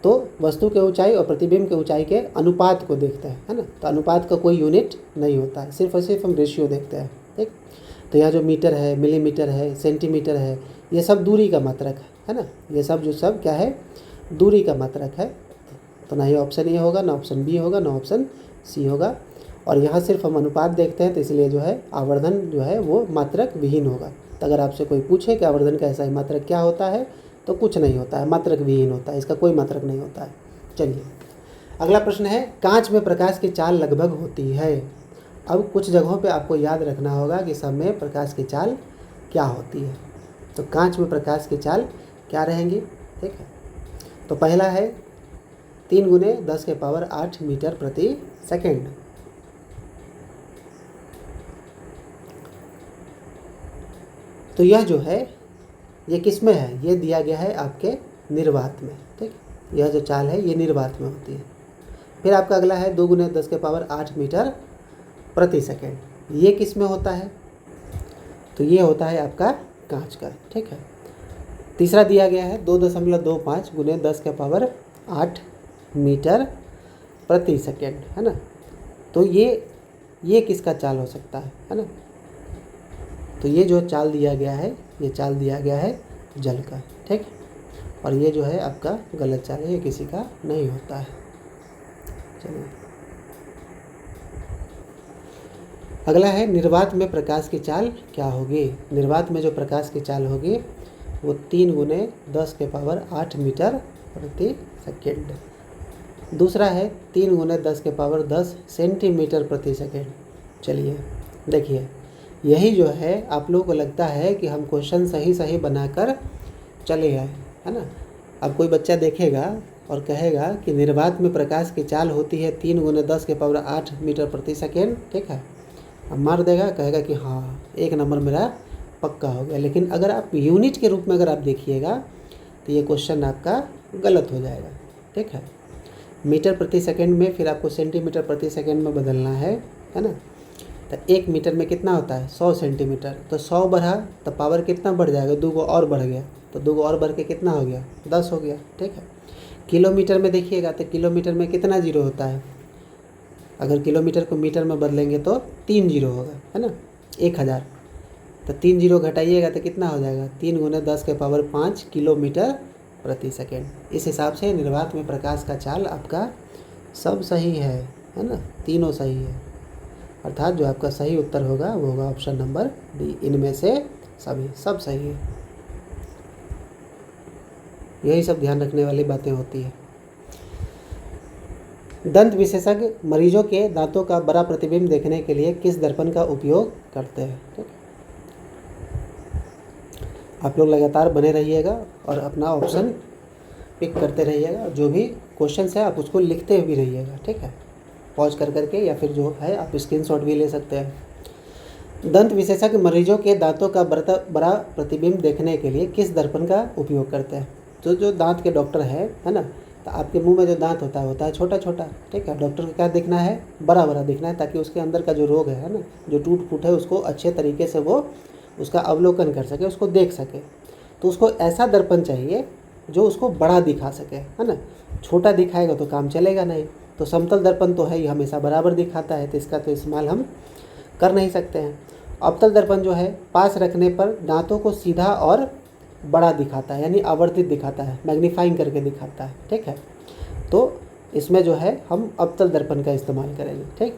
तो वस्तु के ऊंचाई और प्रतिबिंब के ऊंचाई के अनुपात को देखते हैं, है ना। तो अनुपात का कोई यूनिट नहीं होता है, सिर्फ और सिर्फ हम रेशियो देखते हैं, ठीक। तो यहाँ जो मीटर है, मिलीमीटर है, सेंटीमीटर है, ये सब दूरी का मात्रक है ना। ये सब जो सब क्या है, दूरी का मात्रक है। तो ना ही ऑप्शन ए होगा, ना ऑप्शन बी होगा, ना ऑप्शन सी होगा। और यहाँ सिर्फ हम अनुपात देखते हैं, तो इसलिए जो है आवर्धन जो है वो मात्रक विहीन होगा। तो अगर आपसे कोई पूछे कि आवर्धन का एसआई मात्रक क्या होता है, तो कुछ नहीं होता है, मात्रक विहीन होता है, इसका कोई मात्रक नहीं होता है। चलिए अगला प्रश्न है, कांच में प्रकाश की चाल लगभग होती है। अब कुछ जगहों पे आपको याद रखना होगा कि सब में प्रकाश की चाल क्या होती है। तो कांच में प्रकाश की चाल क्या रहेंगी, ठीक है। तो पहला है 3 × 10⁸ मीटर प्रति सेकेंड। तो यह जो है ये किस में है, ये दिया गया है आपके निर्वात में, ठीक। यह जो चाल है ये निर्वात में होती है। फिर आपका अगला है 2 × 10⁸ मीटर प्रति सेकेंड। ये किस में होता है, तो ये होता है आपका कांच का, ठीक है। तीसरा दिया गया है 2.25 × 10⁸ मीटर प्रति सेकेंड, है ना। तो ये किसका चाल हो सकता है ना। तो ये जो चाल दिया गया है, ये चाल दिया गया है जल का, ठीक। और ये जो है आपका गलत चाल है, ये किसी का नहीं होता है। चलिए अगला है, निर्वात में प्रकाश की चाल क्या होगी। निर्वात में जो प्रकाश की चाल होगी वो 3 × 10⁸ मीटर प्रति सेकेंड। दूसरा है 3 × 10⁻10 सेंटीमीटर प्रति सेकेंड। चलिए देखिए, यही जो है आप लोगों को लगता है कि हम क्वेश्चन सही बनाकर चले आए, है ना। अब कोई बच्चा देखेगा और कहेगा कि निर्वात में प्रकाश की चाल होती है 3 × 10⁸ मीटर प्रति सेकेंड, ठीक है। अब मार देगा, कहेगा कि हाँ 1 नंबर मेरा पक्का हो गया। लेकिन अगर आप यूनिट के रूप में अगर आप देखिएगा तो ये क्वेश्चन आपका गलत हो जाएगा, ठीक है। मीटर प्रति सेकेंड में फिर आपको सेंटीमीटर प्रति सेकेंड में बदलना है ना। तो 1 मीटर में कितना होता है, 100 सेंटीमीटर। तो 100 बढ़ा तो पावर कितना बढ़ जाएगा, 2 और बढ़ गया, तो 2 और बढ़ के कितना हो गया, 10 हो गया, ठीक है। किलोमीटर में देखिएगा तो किलोमीटर में कितना जीरो होता है, अगर किलोमीटर को मीटर में बदलेंगे तो 3 जीरो होगा, है ना। 1000, तो 3 जीरो घटाइएगा तो कितना हो जाएगा, 3 × 10⁵ किलोमीटर प्रति सेकेंड। इस हिसाब से निर्वात में प्रकाश का चाल आपका सब सही है ना, तीनों सही है। अर्थात जो आपका सही उत्तर होगा वो होगा ऑप्शन नंबर डी, इनमें से सभी सब सही है। यही सब ध्यान रखने वाली बातें होती है। दंत विशेषज्ञ मरीजों के दांतों का बड़ा प्रतिबिंब देखने के लिए किस दर्पण का उपयोग करते हैं, ठीक है। आप लोग लगातार बने रहिएगा और अपना ऑप्शन पिक करते रहिएगा। जो भी क्वेश्चन है आप उसको लिखते भी रहिएगा, ठीक है, पॉज कर करके, या फिर जो है आप स्क्रीनशॉट भी ले सकते हैं। दंत विशेषज्ञ मरीजों के दांतों का बड़ा प्रतिबिंब देखने के लिए किस दर्पण का उपयोग करते हैं? जो दांत के डॉक्टर है ना, तो आपके मुंह में जो दांत होता है छोटा छोटा, ठीक है। डॉक्टर को क्या देखना है? बड़ा बड़ा दिखना है, ताकि उसके अंदर का जो रोग है ना, जो टूट फूट है, उसको अच्छे तरीके से वो उसका अवलोकन कर सके, उसको देख सके। तो उसको ऐसा दर्पण चाहिए जो उसको बड़ा दिखा सके, है ना। छोटा दिखाएगा तो काम चलेगा नहीं। तो समतल दर्पण तो है ही, हमेशा बराबर दिखाता है, तो इसका तो इस्तेमाल हम कर नहीं सकते हैं। अवतल दर्पण जो है पास रखने पर दांतों को सीधा और बड़ा दिखाता है, यानी आवर्धित दिखाता है, मैग्नीफाइंग करके दिखाता है, ठीक है। तो इसमें जो है हम अवतल दर्पण का इस्तेमाल करेंगे, ठीक।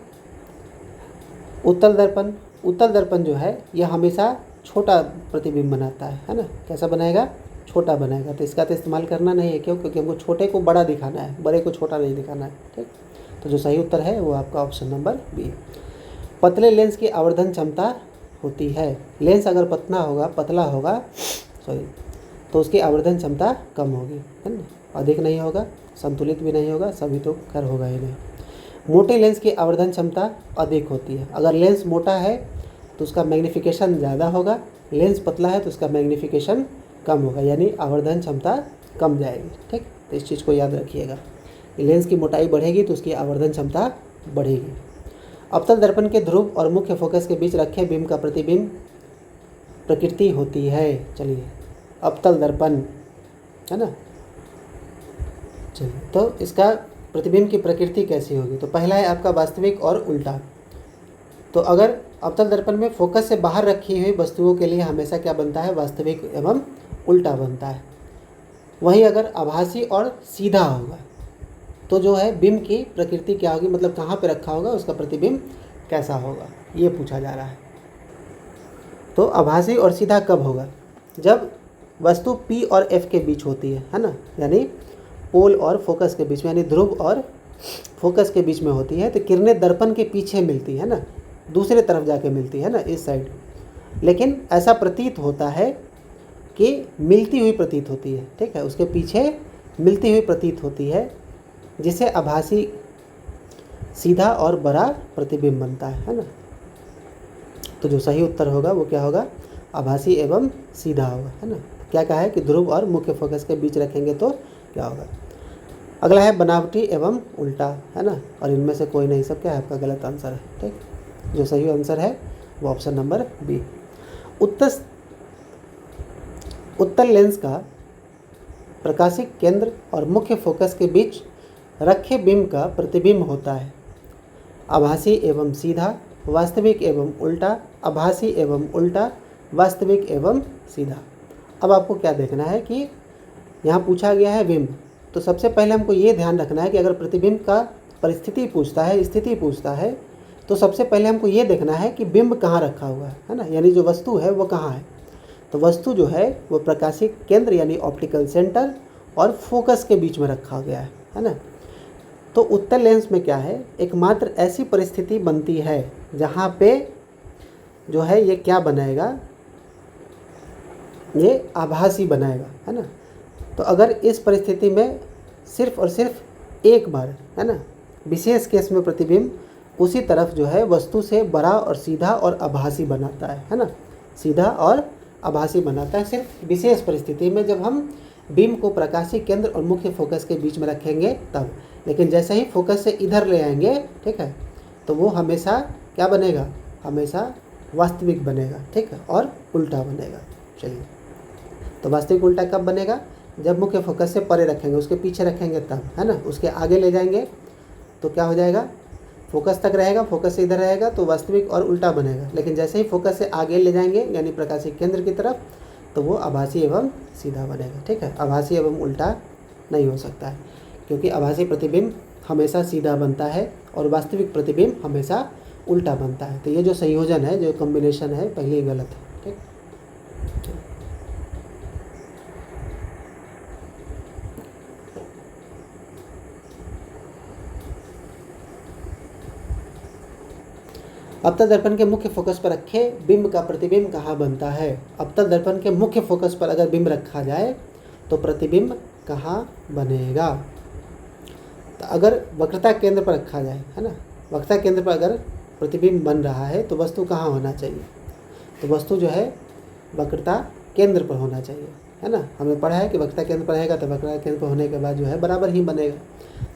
उत्तल दर्पण जो है यह हमेशा छोटा प्रतिबिंब बनाता है ना। कैसा बनाएगा? छोटा बनाएगा। तो इसका तो इस्तेमाल करना नहीं है, क्यों? क्योंकि हमको छोटे को बड़ा दिखाना है, बड़े को छोटा नहीं दिखाना है, ठीक। तो जो सही उत्तर है वो आपका ऑप्शन नंबर बी। पतले लेंस की आवर्धन क्षमता होती है। लेंस अगर पतला होगा तो उसकी आवर्धन क्षमता कम होगी, है ना, अधिक नहीं होगा, संतुलित भी नहीं होगा, सभी तो कर होगा ही नहीं। मोटे लेंस की आवर्धन क्षमता अधिक होती है। अगर लेंस मोटा है तो उसका मैग्नीफिकेशन ज़्यादा होगा, लेंस पतला है तो उसका मैग्नीफिकेशन कम होगा, यानी आवर्धन क्षमता कम जाएगी, ठीक। तो इस चीज़ को याद रखिएगा। लेंस की मोटाई बढ़ेगी तो उसकी आवर्धन क्षमता बढ़ेगी। अवतल दर्पण के ध्रुव और मुख्य फोकस के बीच रखे बिंब का प्रतिबिंब प्रकृति होती है। चलिए, अवतल दर्पण है ना, चलिए, तो इसका प्रतिबिंब की प्रकृति कैसी होगी? तो पहला है आपका वास्तविक और उल्टा। तो अगर अवतल दर्पण में फोकस से बाहर रखी हुई वस्तुओं के लिए हमेशा क्या बनता है? वास्तविक एवं उल्टा बनता है। वहीं अगर आभासी और सीधा होगा तो जो है बिंब की प्रकृति क्या होगी, मतलब कहाँ पे रखा होगा, उसका प्रतिबिंब कैसा होगा, ये पूछा जा रहा है। तो आभासी और सीधा कब होगा? जब वस्तु P और F के बीच होती है ना, यानी पोल और फोकस के बीच में, यानी ध्रुव और फोकस के बीच में होती है। तो किरणें दर्पण के पीछे मिलती है ना, दूसरे तरफ जाके मिलती है ना, इस साइड। लेकिन ऐसा प्रतीत होता है कि मिलती हुई प्रतीत होती है, ठीक है, उसके पीछे मिलती हुई प्रतीत होती है, जिसे आभासी सीधा और बड़ा प्रतिबिंब बनता है ना। तो जो सही उत्तर होगा वो क्या होगा? आभासी एवं सीधा होगा, है ना। क्या कहा है कि ध्रुव और मुख्य फोकस के बीच रखेंगे तो क्या होगा? अगला है बनावटी एवं उल्टा, है ना, और इनमें से कोई नहीं, सब क्या है आपका गलत आंसर है, ठीक। जो सही आंसर है वो ऑप्शन नंबर बी। उत्तल लेंस का प्रकाशिक केंद्र और मुख्य फोकस के बीच रखे बिंब का प्रतिबिंब होता है। आभासी एवं सीधा, वास्तविक एवं उल्टा, आभासी एवं उल्टा, वास्तविक एवं सीधा। अब आपको क्या देखना है कि यहाँ पूछा गया है बिंब, तो सबसे पहले हमको ये ध्यान रखना है कि अगर प्रतिबिंब का परिस्थिति पूछता है, स्थिति पूछता है, तो सबसे पहले हमको ये देखना है कि बिंब कहाँ रखा हुआ है ना, यानी जो वस्तु है वो कहाँ है। तो वस्तु जो है वो प्रकाशिक केंद्र यानी ऑप्टिकल सेंटर और फोकस के बीच में रखा गया है ना। तो उत्तल लेंस में क्या है, एकमात्र ऐसी परिस्थिति बनती है जहाँ पे जो है ये क्या बनाएगा, ये आभासी बनाएगा, है ना। तो अगर इस परिस्थिति में सिर्फ और सिर्फ एक बार, है ना, विशेष केस में प्रतिबिंब उसी तरफ जो है वस्तु से बड़ा और सीधा और आभासी बनाता है ना, सीधा और आभासी बनाता है सिर्फ विशेष परिस्थिति में, जब हम बिंब को प्रकाशिक केंद्र और मुख्य फोकस के बीच में रखेंगे तब। लेकिन जैसे ही फोकस से इधर ले आएंगे, ठीक है, तो वो हमेशा क्या बनेगा, हमेशा वास्तविक बनेगा, ठीक है, और उल्टा बनेगा। चलिए, तो वास्तविक उल्टा कब बनेगा? जब मुख्य फोकस से परे रखेंगे, उसके पीछे रखेंगे तब, है ना। उसके आगे ले जाएंगे तो क्या हो जाएगा, फोकस तक रहेगा, फोकस से इधर रहेगा तो वास्तविक और उल्टा बनेगा। लेकिन जैसे ही फोकस से आगे ले जाएंगे यानी प्रकाशिक केंद्र की तरफ, तो वो आभासी एवं सीधा बनेगा, ठीक है। आभासी एवं उल्टा नहीं हो सकता है, क्योंकि आभासी प्रतिबिंब हमेशा सीधा बनता है और वास्तविक प्रतिबिंब हमेशा उल्टा बनता है। तो ये जो संयोजन है, जो कॉम्बिनेशन है, पहले ही गलत है, ठीक। अवतल दर्पण के मुख्य फोकस पर रखे बिंब का प्रतिबिंब कहाँ बनता है? अवतल दर्पण के मुख्य फोकस पर अगर बिंब रखा जाए तो प्रतिबिंब कहाँ बनेगा? तो अगर वक्रता केंद्र पर रखा जाए, है ना, वक्रता केंद्र पर अगर प्रतिबिंब बन रहा है तो वस्तु कहाँ होना चाहिए? तो वस्तु जो है वक्रता केंद्र पर होना चाहिए, है ना। हमने पढ़ा है कि वक्रता केंद्र पर रहेगा तो वक्रता केंद्र पर होने के बाद जो है बराबर ही बनेगा।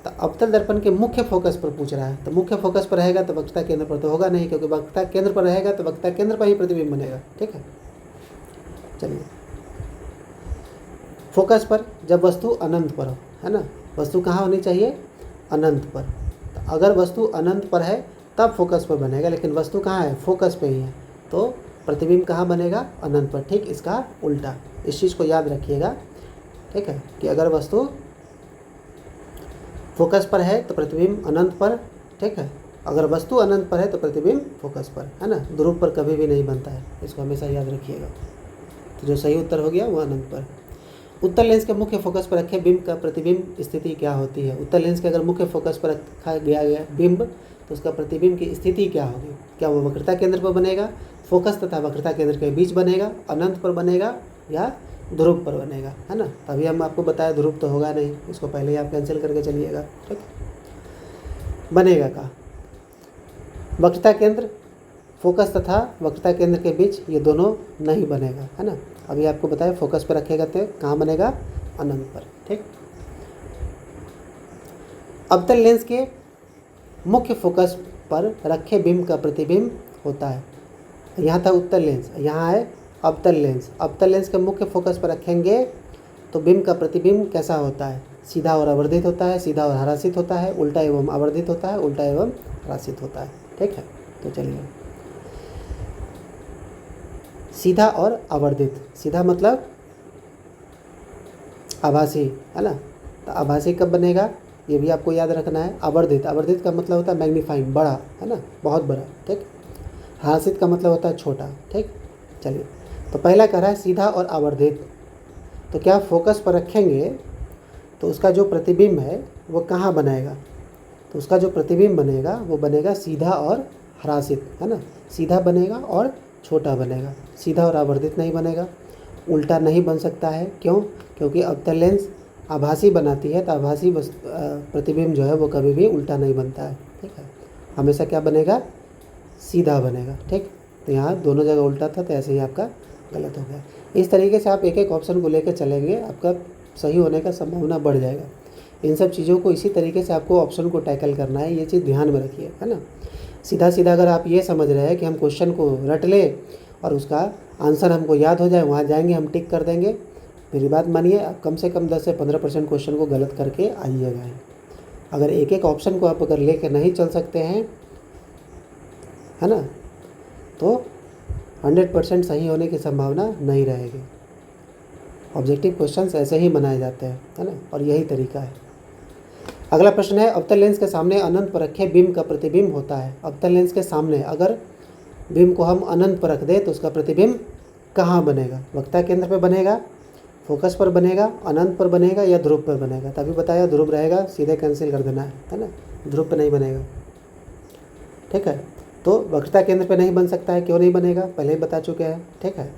तो अवतल दर्पण के मुख्य फोकस पर पूछ रहा है, तो मुख्य फोकस पर रहेगा तो वक्रता केंद्र पर तो होगा नहीं, क्योंकि वक्रता केंद्र पर रहेगा तो वक्रता केंद्र पर ही प्रतिबिंब बनेगा। ठीक है, चलिए फोकस पर, जब वस्तु अनंत पर हो, है ना। वस्तु कहाँ होनी चाहिए? अनंत पर। तो अगर वस्तु अनंत पर है तब फोकस पर बनेगा, लेकिन वस्तु कहाँ है? फोकस पे ही है, तो प्रतिबिंब कहाँ बनेगा? अनंत पर। ठीक इसका उल्टा, इस चीज़ को याद रखिएगा। ठीक है, कि अगर वस्तु फोकस पर है तो प्रतिबिंब अनंत पर। ठीक है, अगर वस्तु अनंत पर है तो प्रतिबिंब फोकस पर, है ना। ध्रुव पर कभी भी नहीं बनता है, इसको हमेशा याद रखिएगा। तो जो सही उत्तर हो गया वो अनंत पर। उत्तल लेंस के मुख्य फोकस पर रखे बिंब का प्रतिबिंब स्थिति क्या होती है? उत्तल लेंस के अगर मुख्य फोकस पर रखा गया बिंब तो उसका प्रतिबिंब की स्थिति क्या होगी? क्या वो वक्रता केंद्र पर बनेगा, फोकस तथा वक्रता केंद्र के बीच बनेगा, अनंत पर बनेगा, या ध्रुव पर बनेगा, है ना। तभी हम आपको बताया ध्रुव तो होगा नहीं, इसको पहले ही आप कैंसिल करके चलिएगा। ठीक, बनेगा कहाँ? वक्रता केंद्र, फोकस तथा वक्रता केंद्र के बीच ये दोनों नहीं बनेगा, है ना। अभी आपको बताया फोकस पर रखेगा तो कहाँ बनेगा? अनंत पर। ठीक, अवतल लेंस के मुख्य फोकस पर रखे बिंब का प्रतिबिंब होता है। यहाँ था उत्तल लेंस, यहाँ है अवतल लेंस। अवतल लेंस के मुख्य फोकस पर रखेंगे तो बिंब का प्रतिबिंब कैसा होता है? सीधा और आवर्धित होता है, सीधा और हरासित होता है, उल्टा एवं आवर्धित होता है, उल्टा एवं हरासित होता है। ठीक है, तो चलिए सीधा और आवर्धित। सीधा मतलब आभासी, है ना। तो आभासी कब बनेगा ये भी आपको याद रखना है। आवर्धित, आवर्धित का मतलब होता है मैग्नीफाइंग, बड़ा, है ना, बहुत बड़ा। ठीक, हरासित का मतलब होता है छोटा। ठीक, चलिए तो पहला कह रहा है सीधा और आवर्धित। तो क्या फोकस पर रखेंगे तो उसका जो प्रतिबिंब है वो कहाँ बनेगा? तो उसका जो प्रतिबिंब बनेगा वो बनेगा सीधा और हरासित, है ना। सीधा बनेगा और छोटा बनेगा, सीधा और आवर्धित नहीं बनेगा। उल्टा नहीं बन सकता है, क्यों? क्योंकि अवतल लेंस आभासी बनाती है, तो आभासी प्रतिबिंब जो है वो कभी भी उल्टा नहीं बनता है। ठीक है, हमेशा क्या बनेगा? सीधा बनेगा। ठीक, तो यहाँ दोनों जगह उल्टा था, तो ऐसे ही आपका गलत हो गया। इस तरीके से आप एक एक ऑप्शन को लेकर चलेंगे, आपका सही होने का संभावना बढ़ जाएगा। इन सब चीज़ों को इसी तरीके से आपको ऑप्शन को टैकल करना है, ये चीज़ ध्यान में रखिए, है ना। सीधा सीधा अगर आप ये समझ रहे हैं कि हम क्वेश्चन को रट ले और उसका आंसर हमको याद हो जाए, वहाँ जाएंगे हम टिक कर देंगे, मेरी बात मानिए, आप कम से कम 10 से 15% क्वेश्चन को गलत करके आइएगा। अगर एक एक ऑप्शन को आप अगर लेके नहीं चल सकते हैं, है ना, तो 100% सही होने की संभावना नहीं रहेगी। ऑब्जेक्टिव क्वेश्चंस ऐसे ही बनाए जाते हैं, है ना, और यही तरीका है। अगला प्रश्न है, अवतल लेंस के सामने अनंत पर रखे बिंब का प्रतिबिंब होता है। अवतल लेंस के सामने अगर बिंब को हम अनंत पर रख दें तो उसका प्रतिबिंब कहाँ बनेगा? वक्रता केंद्र पर बनेगा, फोकस पर बनेगा, अनंत पर बनेगा, या ध्रुव पर बनेगा? तभी बताया ध्रुव रहेगा, सीधे कैंसिल कर देना है ना। ध्रुव पर नहीं बनेगा। ठीक है, तो वक्रता केंद्र पे नहीं बन सकता है। क्यों नहीं बनेगा? पहले ही बता चुके हैं। ठीक है,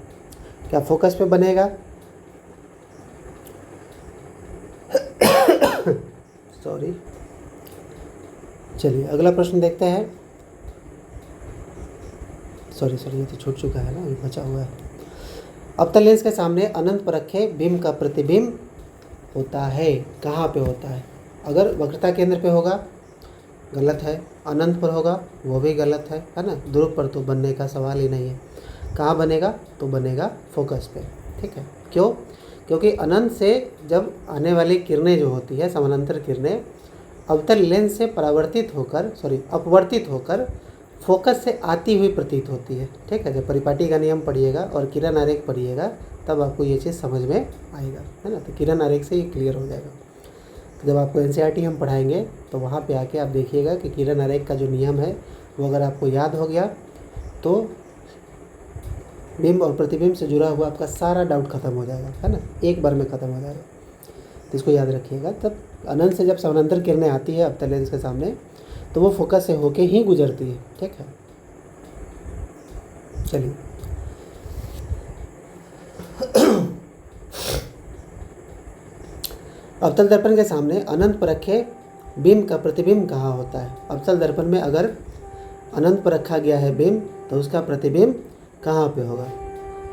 क्या फोकस पे बनेगा? सॉरी, चलिए अगला प्रश्न देखते हैं। सॉरी ये तो छूट चुका है ना, ये बचा हुआ है। अवतल लेंस के सामने अनंत पर रखे बिंब का प्रतिबिंब होता है। कहाँ पे होता है? अगर वक्रता केंद्र पे होगा गलत है, अनंत पर होगा वो भी गलत है ना। ध्रुव पर तो बनने का सवाल ही नहीं है। कहाँ बनेगा? तो बनेगा फोकस पे। ठीक है, क्यों? क्योंकि अनंत से जब आने वाली किरणें जो होती है, समानांतर किरणें, अवतल लेंस से अपवर्तित होकर फोकस से आती हुई प्रतीत होती है। ठीक है, जब परिपाटी का नियम पढ़िएगा और किरण आरेख पढ़िएगा तब आपको ये चीज़ समझ में आएगा, है ना। तो किरण आरेख से ये क्लियर हो जाएगा। तो जब आपको एनसीईआरटी हम पढ़ाएंगे तो वहाँ पे आके आप देखिएगा कि किरण आरेख का जो नियम है वो अगर आपको याद हो गया तो बिंब और प्रतिबिंब से जुड़ा हुआ आपका सारा डाउट खत्म हो जाएगा, है ना, एक बार में ख़त्म हो जाएगा। तो इसको याद रखिएगा। तब अनंत से जब समानांतर किरणें आती है अवतल लेंस के सामने तो वो फोकस से होके ही गुजरती है। ठीक है, चलिए अवतल दर्पण के सामने अनंत पर रखे बिंब का प्रतिबिंब कहाँ होता है? अवतल दर्पण में अगर अनंत पर रखा गया है बिंब तो उसका प्रतिबिंब कहाँ पे होगा?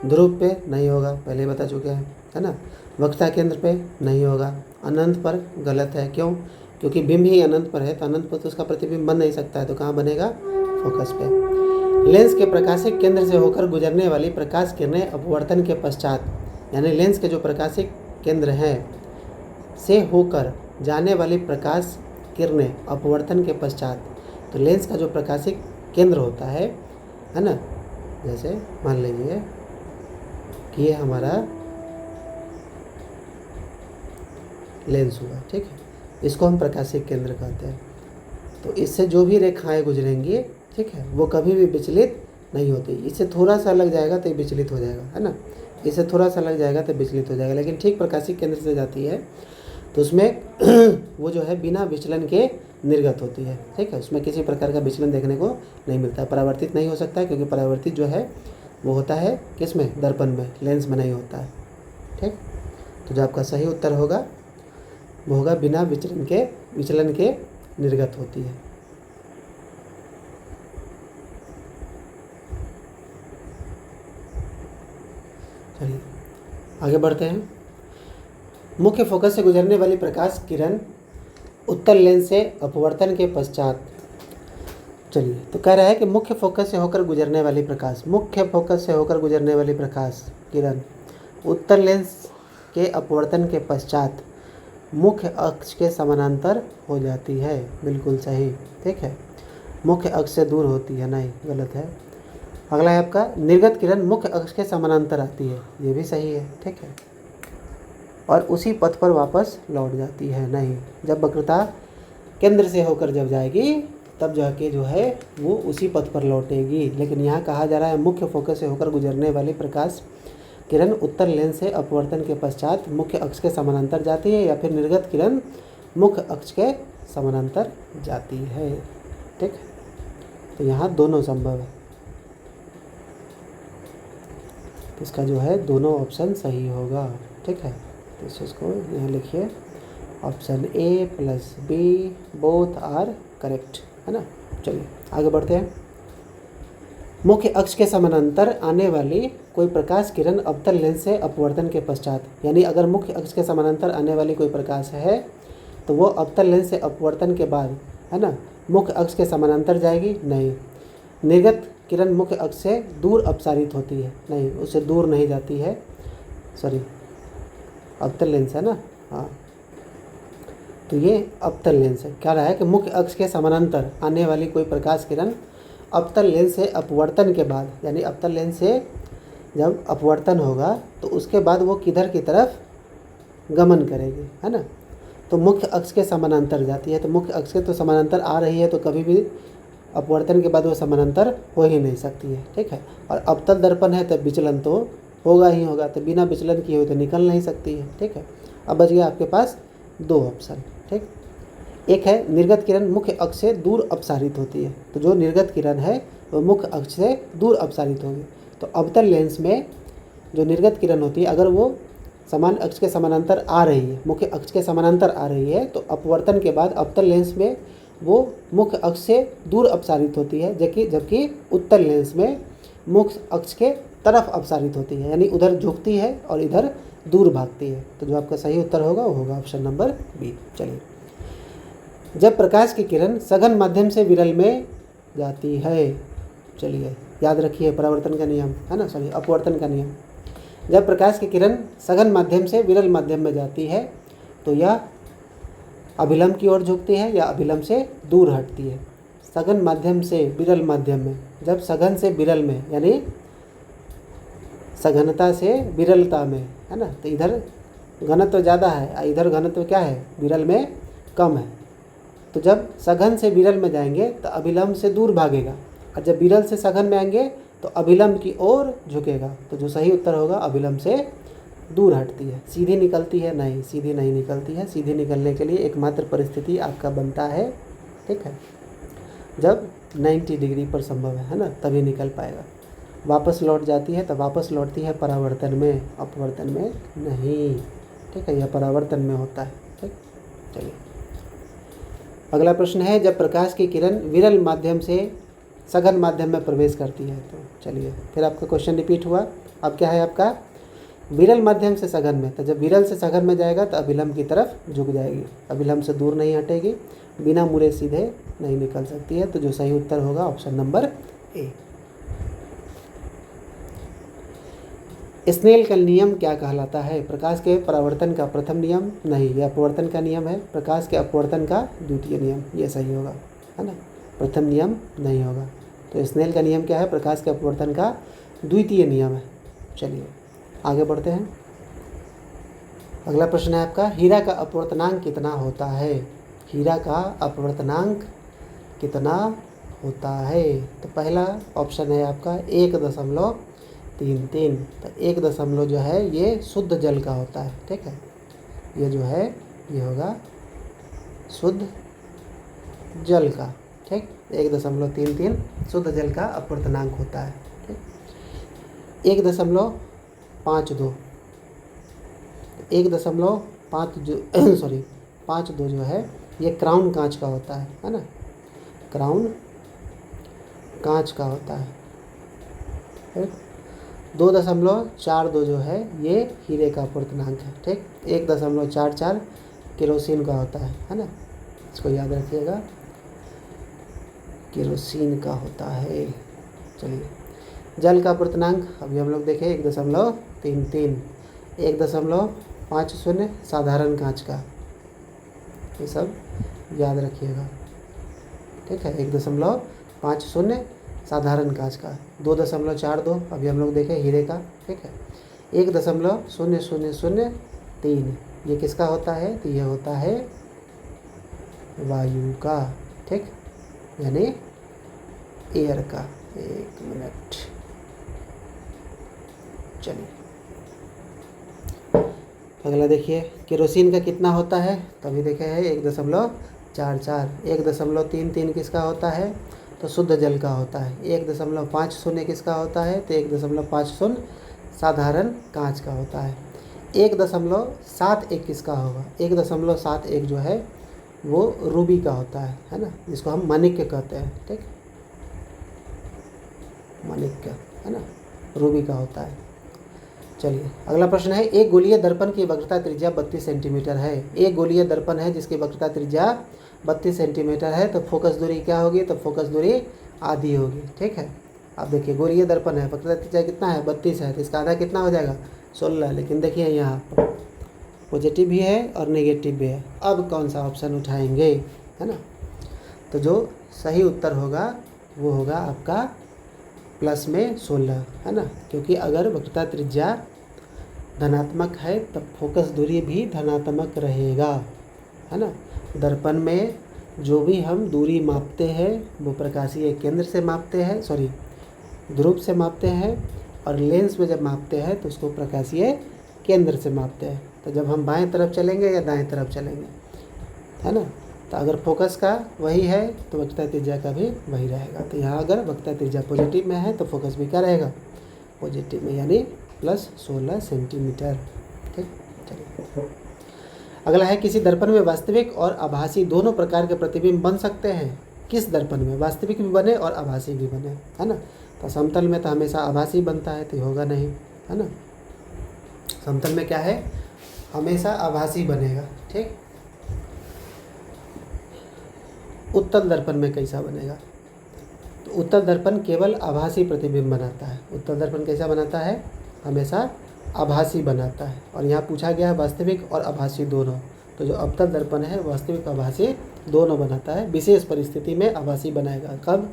ध्रुव पे नहीं होगा, पहले बता चुके हैं, है ना। वक्रता केंद्र पे नहीं होगा। अनंत पर गलत है, क्यों? क्योंकि बिंब ही अनंत पर है, तो अनंत पर तो उसका प्रतिबिंब बन नहीं सकता है, तो कहाँ बनेगा? फोकस पे। लेंस के प्रकाशिक केंद्र से होकर गुजरने वाली प्रकाश किरणें अपवर्तन के पश्चात, यानी लेंस के जो प्रकाशिक केंद्र हैं से होकर जाने वाली प्रकाश किरणें अपवर्तन के पश्चात, तो लेंस का जो प्रकाशिक केंद्र होता है ना, जैसे मान लीजिए कि ये हमारा लेंस हुआ, ठीक है, इसको हम प्रकाशिक केंद्र कहते हैं। तो इससे जो भी रेखाएं गुजरेंगी, ठीक है, वो कभी भी विचलित नहीं होती। इससे थोड़ा सा लग जाएगा तो ये विचलित हो जाएगा, है ना, इससे थोड़ा सा लग जाएगा तो विचलित हो जाएगा, लेकिन ठीक प्रकाशिक केंद्र से जाती है तो उसमें वो जो है बिना विचलन के निर्गत होती है, ठीक है, उसमें किसी प्रकार का विचलन देखने को नहीं मिलता है। परावर्तित नहीं हो सकता है, क्योंकि परावर्तित जो है वो होता है किस में? दर्पण में, लेंस में नहीं होता है, ठीक। तो जो आपका सही उत्तर होगा वो होगा बिना विचलन के निर्गत होती है। चलिए आगे बढ़ते हैं। मुख्य फोकस से गुजरने वाली प्रकाश किरण उत्तल लेंस से अपवर्तन के पश्चात, चलिए तो कह रहा है कि मुख्य फोकस से होकर गुजरने वाली प्रकाश, मुख्य फोकस से होकर गुजरने वाली प्रकाश किरण उत्तल लेंस के अपवर्तन के पश्चात मुख्य अक्ष के समानांतर हो जाती है। बिल्कुल सही, ठीक है, मुख्य अक्ष से दूर होती है, नहीं, गलत है। अगला है आपका निर्गत किरण मुख्य अक्ष के समानांतर आती है, ये भी सही है, ठीक है, और उसी पथ पर वापस लौट जाती है, नहीं। जब वक्रता केंद्र से होकर जब जाएगी तब जाके जो है वो उसी पथ पर लौटेगी, लेकिन यहाँ कहा जा रहा है मुख्य फोकस से होकर गुजरने वाली प्रकाश किरण उत्तल लेंस से अपवर्तन के पश्चात मुख्य अक्ष के समानांतर जाती है, या फिर निर्गत किरण मुख्य अक्ष के समानांतर जाती है, ठीक। तो यहाँ दोनों संभव है, तो इसका जो है दोनों ऑप्शन सही होगा, ठीक है। तो इस चीज़ को यहाँ लिखिए, option A plus B both are correct, है ना। चलिए आगे बढ़ते हैं। मुख्य अक्ष के समानांतर आने वाली कोई प्रकाश किरण अवतल लेंस से अपवर्तन के पश्चात, यानी अगर मुख्य अक्ष के समानांतर आने वाली कोई प्रकाश है तो वो अवतल लेंस से अपवर्तन के बाद, है ना, मुख्य अक्ष के समानांतर जाएगी, नहीं। निर्गत किरण मुख्य अक्ष से दूर अपसारित होती है, नहीं, उससे दूर नहीं जाती है, सॉरी, अवतल लेंस है ना, हाँ, तो ये अवतल लेंस है। क्या रहा है कि मुख्य अक्ष के समानांतर आने वाली कोई प्रकाश किरण अवतल लेंस से अपवर्तन के बाद, यानी अवतल लेंस से जब अपवर्तन होगा तो उसके बाद वो किधर की तरफ गमन करेगी, है ना, तो मुख्य अक्ष के समानांतर जाती है। तो मुख्य अक्ष के तो समानांतर आ रही है, तो कभी भी अपवर्तन के बाद वो समानांतर हो ही नहीं सकती है, ठीक है। और अवतल दर्पण है तो विचलन तो होगा ही होगा, तो बिना विचलन किए हुए तो निकल नहीं सकती है, ठीक है। अब बच गया आपके पास दो ऑप्शन, ठीक। एक है निर्गत किरण मुख्य अक्ष से दूर अपसारित होती है, तो जो निर्गत किरण है वो मुख्य अक्ष से दूर अपसारित होगी। तो अवतल लेंस में जो निर्गत किरण होती है, अगर वो समान अक्ष के समानांतर आ रही है, मुख्य अक्ष के समानांतर आ रही है, तो अपवर्तन के बाद अवतल लेंस में वो मुख्य अक्ष से दूर अपसारित होती है, जबकि उत्तल लेंस में मुख्य अक्ष के तरफ अपसारित होती है, यानी उधर झुकती है और इधर दूर भागती है। तो जो आपका सही उत्तर होगा वो होगा ऑप्शन नंबर बी। चलिए, जब प्रकाश की किरण सघन माध्यम से विरल में जाती है, चलिए याद रखिए परावर्तन का नियम, है ना, सॉरी अपवर्तन का नियम। जब प्रकाश की किरण सघन माध्यम से विरल माध्यम में जाती है तो यह अभिलंब की ओर झुकती है या अभिलंब से दूर हटती है। सघन माध्यम से विरल माध्यम में, जब सघन से विरल में, यानी सघनता से विरलता में, है ना, तो इधर घनत्व ज़्यादा है, इधर घनत्व क्या है, विरल में कम है। तो जब सघन से विरल में जाएंगे तो अभिलंब से दूर भागेगा, और जब विरल से सघन में आएंगे तो अभिलंब की ओर झुकेगा। तो जो सही उत्तर होगा अभिलंब से दूर हटती है। सीधी निकलती है, नहीं, सीधी नहीं निकलती है। सीधी निकलने के लिए एकमात्र परिस्थिति आपका बनता है, ठीक है, जब 90 डिग्री पर संभव है ना, तभी निकल पाएगा। वापस लौट जाती है तो वापस लौटती है परावर्तन में, अपवर्तन में नहीं, ठीक है, यह परावर्तन में होता है, ठीक। चलिए अगला प्रश्न है, जब प्रकाश की किरण विरल माध्यम से सघन माध्यम में प्रवेश करती है। तो चलिए फिर आपका क्वेश्चन रिपीट हुआ। अब क्या है आपका, विरल माध्यम से सघन में, तो जब विरल से सघन में जाएगा तो अभिलंब की तरफ झुक जाएगी, अभिलंब से दूर नहीं हटेगी, बिना मुड़े सीधे नहीं निकल सकती है। तो जो सही उत्तर होगा ऑप्शन नंबर ए। स्नेल का नियम क्या कहलाता है? प्रकाश के परावर्तन का प्रथम नियम नहीं, यह अपवर्तन का नियम है। प्रकाश के अपवर्तन का द्वितीय नियम, ये सही होगा, है ना, प्रथम नियम नहीं होगा। तो स्नेल का नियम क्या है? प्रकाश के अपवर्तन का द्वितीय नियम है। चलिए आगे बढ़ते हैं। अगला प्रश्न है आपका, हीरा का अपवर्तनांक कितना होता है? हीरा का अपवर्तनांक कितना होता है? तो पहला ऑप्शन है आपका 1.33। तो 1 जो है ये शुद्ध जल का होता है, ठीक है, ये जो है ये होगा शुद्ध जल का, ठीक, 1.33 शुद्ध जल का अपवर्तनांक होता है, ठीक। 1.52 1.52 जो है ये क्राउन कांच का होता है ना, क्राउन कांच का होता है, ठीक। 2.42 जो है ये हीरे का अपवर्तनांक है, ठीक। 1.44 केरोसिन का होता है ना, इसको याद रखिएगा, केरोसिन का होता है। चलिए जल का अपवर्तनांक अभी हम लोग देखें 1.33, 1.50 साधारण कांच का, ये सब याद रखिएगा, ठीक है। 1.50 साधारण कांच का, 2.42 अभी हम लोग देखें हीरे का, ठीक है। 1.0003 ये किसका होता है? तो ये होता है वायु का, ठीक, यानी एयर का। एक मिनट, चलिए अगला देखिए, केरोसिन का कितना होता है? तभी देखे है 1.44, 1.33 किसका होता है? तो शुद्ध जल का होता है। 1.50 किसका होता है? तो 1.50 साधारण कांच का होता है। 1.71 किसका होगा? 1.71 जो है वो रूबी का होता है ना, जिसको हम माणिक्य कहते हैं, ठीक, माणिक्य, है ना, रूबी का होता है। चलिए अगला प्रश्न है, एक गोलीय दर्पण की वक्रता त्रिज्या 32 सेंटीमीटर है। एक गोलीय दर्पण है जिसकी वक्रता त्रिज्या 32 सेंटीमीटर है, तो फोकस दूरी क्या होगी? तो फोकस दूरी आधी होगी, ठीक है। अब देखिए गोलीय दर्पण है, वक्रता त्रिज्या कितना है? 32 है, तो इसका आधा कितना हो जाएगा? 16। लेकिन देखिए यहाँ पॉजिटिव भी है और नेगेटिव भी है। अब कौन सा ऑप्शन उठाएंगे, है ना? तो जो सही उत्तर होगा वो होगा आपका प्लस में 16, है ना, क्योंकि अगर वक्रता त्रिज्या धनात्मक है तब फोकस दूरी भी धनात्मक रहेगा, है ना। दर्पण में जो भी हम दूरी मापते हैं वो प्रकाशीय केंद्र से मापते हैं, ध्रुव से मापते हैं, और लेंस में जब मापते हैं तो उसको प्रकाशीय केंद्र से मापते हैं। तो जब हम बाएं तरफ चलेंगे या दाएं तरफ चलेंगे, है ना, तो अगर फोकस का वही है तो वक्रता त्रिज्या का भी वही रहेगा। तो यहाँ अगर वक्रता त्रिज्या पॉजिटिव में है तो फोकस भी क्या रहेगा? पॉजिटिव में, यानी प्लस 16 सेंटीमीटर, ठीक। चलिए अगला है, किसी दर्पण में वास्तविक और आभासी दोनों प्रकार के प्रतिबिंब बन सकते हैं। किस दर्पण में? वास्तविक भी बने और आभासी भी बने, है ना। तो समतल में तो हमेशा आभासी बनता है, तो होगा नहीं, है ना। समतल में क्या है? हमेशा आभासी बनेगा, ठीक। उत्तल दर्पण में कैसा बनेगा? तो उत्तल दर्पण केवल आभासी प्रतिबिंब बनाता है। उत्तल दर्पण कैसा बनाता है? हमेशा आभासी बनाता है। और यहाँ पूछा गया है वास्तविक और आभासी दोनों, तो जो अवतल दर्पण है वास्तविक आभासी दोनों बनाता है। विशेष परिस्थिति में आभासी बनाएगा, कब?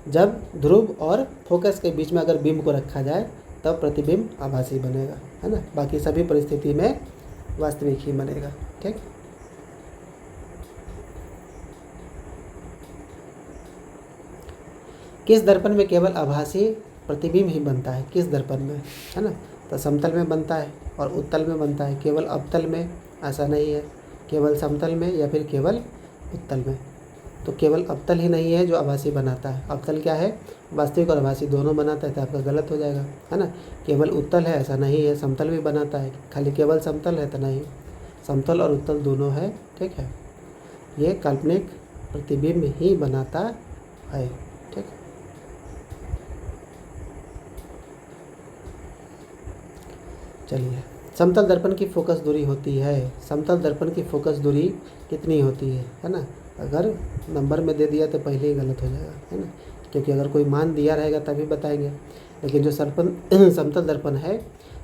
जब ध्रुव और फोकस के बीच में अगर बिंब को रखा जाए तब प्रतिबिंब आभासी बनेगा, है ना। बाकी सभी परिस्थिति में वास्तविक ही बनेगा, ठीक। किस दर्पण में केवल आभासी प्रतिबिंब ही बनता है? किस दर्पण में, है ना। तो समतल में बनता है और उत्तल में बनता है, केवल अवतल में ऐसा नहीं है, केवल समतल में या फिर केवल उत्तल में। तो केवल अवतल ही नहीं है जो आभासी बनाता है। अवतल क्या है? वास्तविक और आभासी दोनों बनाता है, तो आपका गलत हो जाएगा, है ना। केवल उत्तल है ऐसा नहीं है, समतल भी बनाता है। खाली केवल समतल है तो नहीं, समतल और उत्तल दोनों है, ठीक है। ये काल्पनिक प्रतिबिंब ही बनाता है, ठीक। चलिए, समतल दर्पण की फोकस दूरी होती है, समतल दर्पण की फोकस दूरी कितनी होती है ना। अगर नंबर में दे दिया तो पहले ही गलत हो जाएगा, है ना, क्योंकि अगर कोई मान दिया रहेगा तभी बताएंगे। लेकिन जो समतल दर्पण है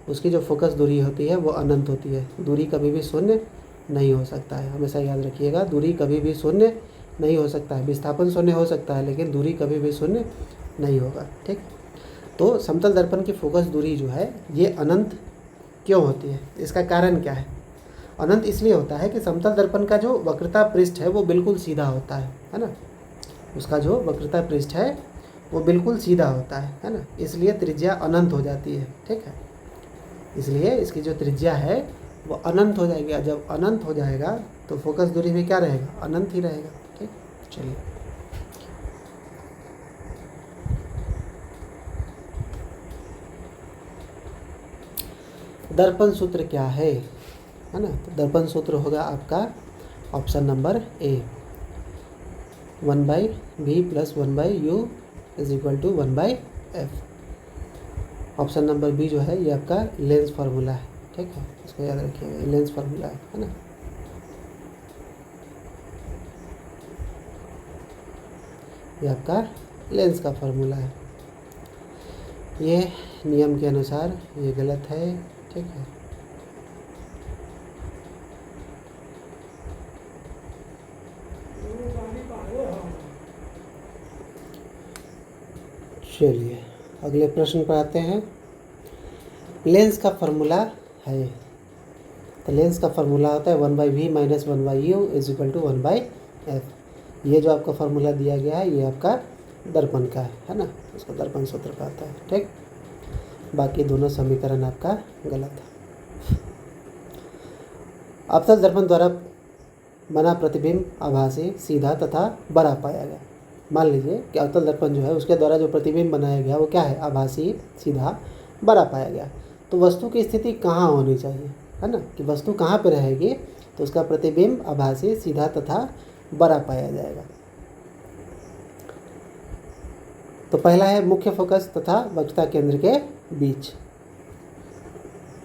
उसकी जो फोकस दूरी होती है वो अनंत होती है। दूरी कभी भी शून्य नहीं हो सकता है, हमेशा याद रखिएगा, दूरी कभी भी शून्य नहीं हो सकता है। विस्थापन शून्य हो सकता है लेकिन दूरी कभी भी शून्य नहीं होगा, ठीक। तो समतल दर्पण की फोकस दूरी जो है ये अनंत क्यों होती है, इसका कारण क्या है। अनंत इसलिए होता है कि समतल दर्पण का जो वक्रता पृष्ठ है वो बिल्कुल सीधा होता है ना, उसका जो वक्रता पृष्ठ है वो बिल्कुल सीधा होता है ना, इसलिए त्रिज्या अनंत हो जाती है, ठीक है। इसलिए इसकी जो त्रिज्या है वो अनंत हो जाएगी। जब अनंत हो जाएगा तो फोकस दूरी में क्या रहेगा, अनंत ही रहेगा, ठीक। चलिए, दर्पण सूत्र क्या है ना। तो दर्पण सूत्र होगा आपका option number A, 1/v + 1/u = 1/f। Option number B जो है ये आपका लेंस फार्मूला है, ठीक है, इसको याद रखिएगा, लेंस फार्मूला है ना। ये आपका लेंस का फार्मूला है, ये नियम के अनुसार ये गलत है, ठीक है। चलिए अगले प्रश्न पर आते हैं। लेंस का फार्मूला है, तो लेंस का फार्मूला होता है 1/v - 1/u = 1/f। ये जो आपका फार्मूला दिया गया है ये आपका दर्पण का है ना, इसको दर्पण सूत्र कहता है, ठीक। बाकी दोनों समीकरण आपका गलत है। अवतल दर्पण द्वारा बना प्रतिबिंब आभासी, सीधा तथा बड़ा पाया गया। मान लीजिए कि अवतल दर्पण जो है उसके द्वारा जो प्रतिबिंब बनाया गया वो क्या है, आभासी, सीधा, बड़ा पाया गया। तो वस्तु की स्थिति कहाँ होनी चाहिए, है ना, कि वस्तु कहाँ पर रहेगी, तो उसका प्रतिबिंब आभासी, सीधा तथा बड़ा पाया जाएगा। तो पहला है मुख्य फोकस तथा वक्रता केंद्र के बीच।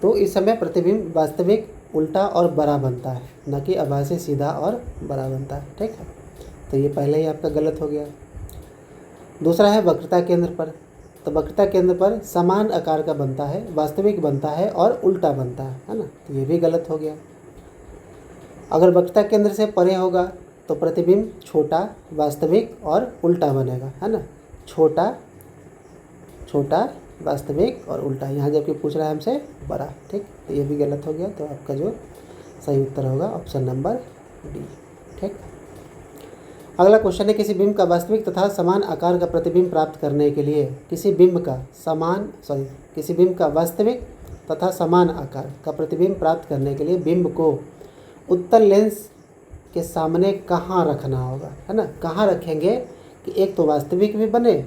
तो इस समय प्रतिबिंब वास्तविक, उल्टा और बड़ा बनता है, न कि आभासी, सीधा और बड़ा बनता है, ठीक है। तो ये पहले ही आपका गलत हो गया। दूसरा है वक्रता केंद्र पर। तो वक्रता केंद्र पर समान आकार का बनता है, वास्तविक बनता है और उल्टा बनता है ना, तो ये भी गलत हो गया। अगर वक्रता केंद्र से परे होगा तो प्रतिबिंब छोटा, वास्तविक और उल्टा बनेगा, है ना, छोटा, छोटा, वास्तविक और उल्टा। यहाँ जबकि पूछ रहा है हमसे बड़ा, ठीक, तो ये भी गलत हो गया। तो आपका जो सही उत्तर होगा ऑप्शन नंबर डी, ठीक। अगला क्वेश्चन है, किसी बिंब का वास्तविक तथा समान आकार का प्रतिबिंब प्राप्त करने के लिए किसी बिंब का वास्तविक तथा समान आकार का प्रतिबिंब प्राप्त करने के लिए बिंब को उत्तल लेंस के सामने कहाँ रखना होगा, है ना। कहाँ रखेंगे कि एक तो वास्तविक भी बने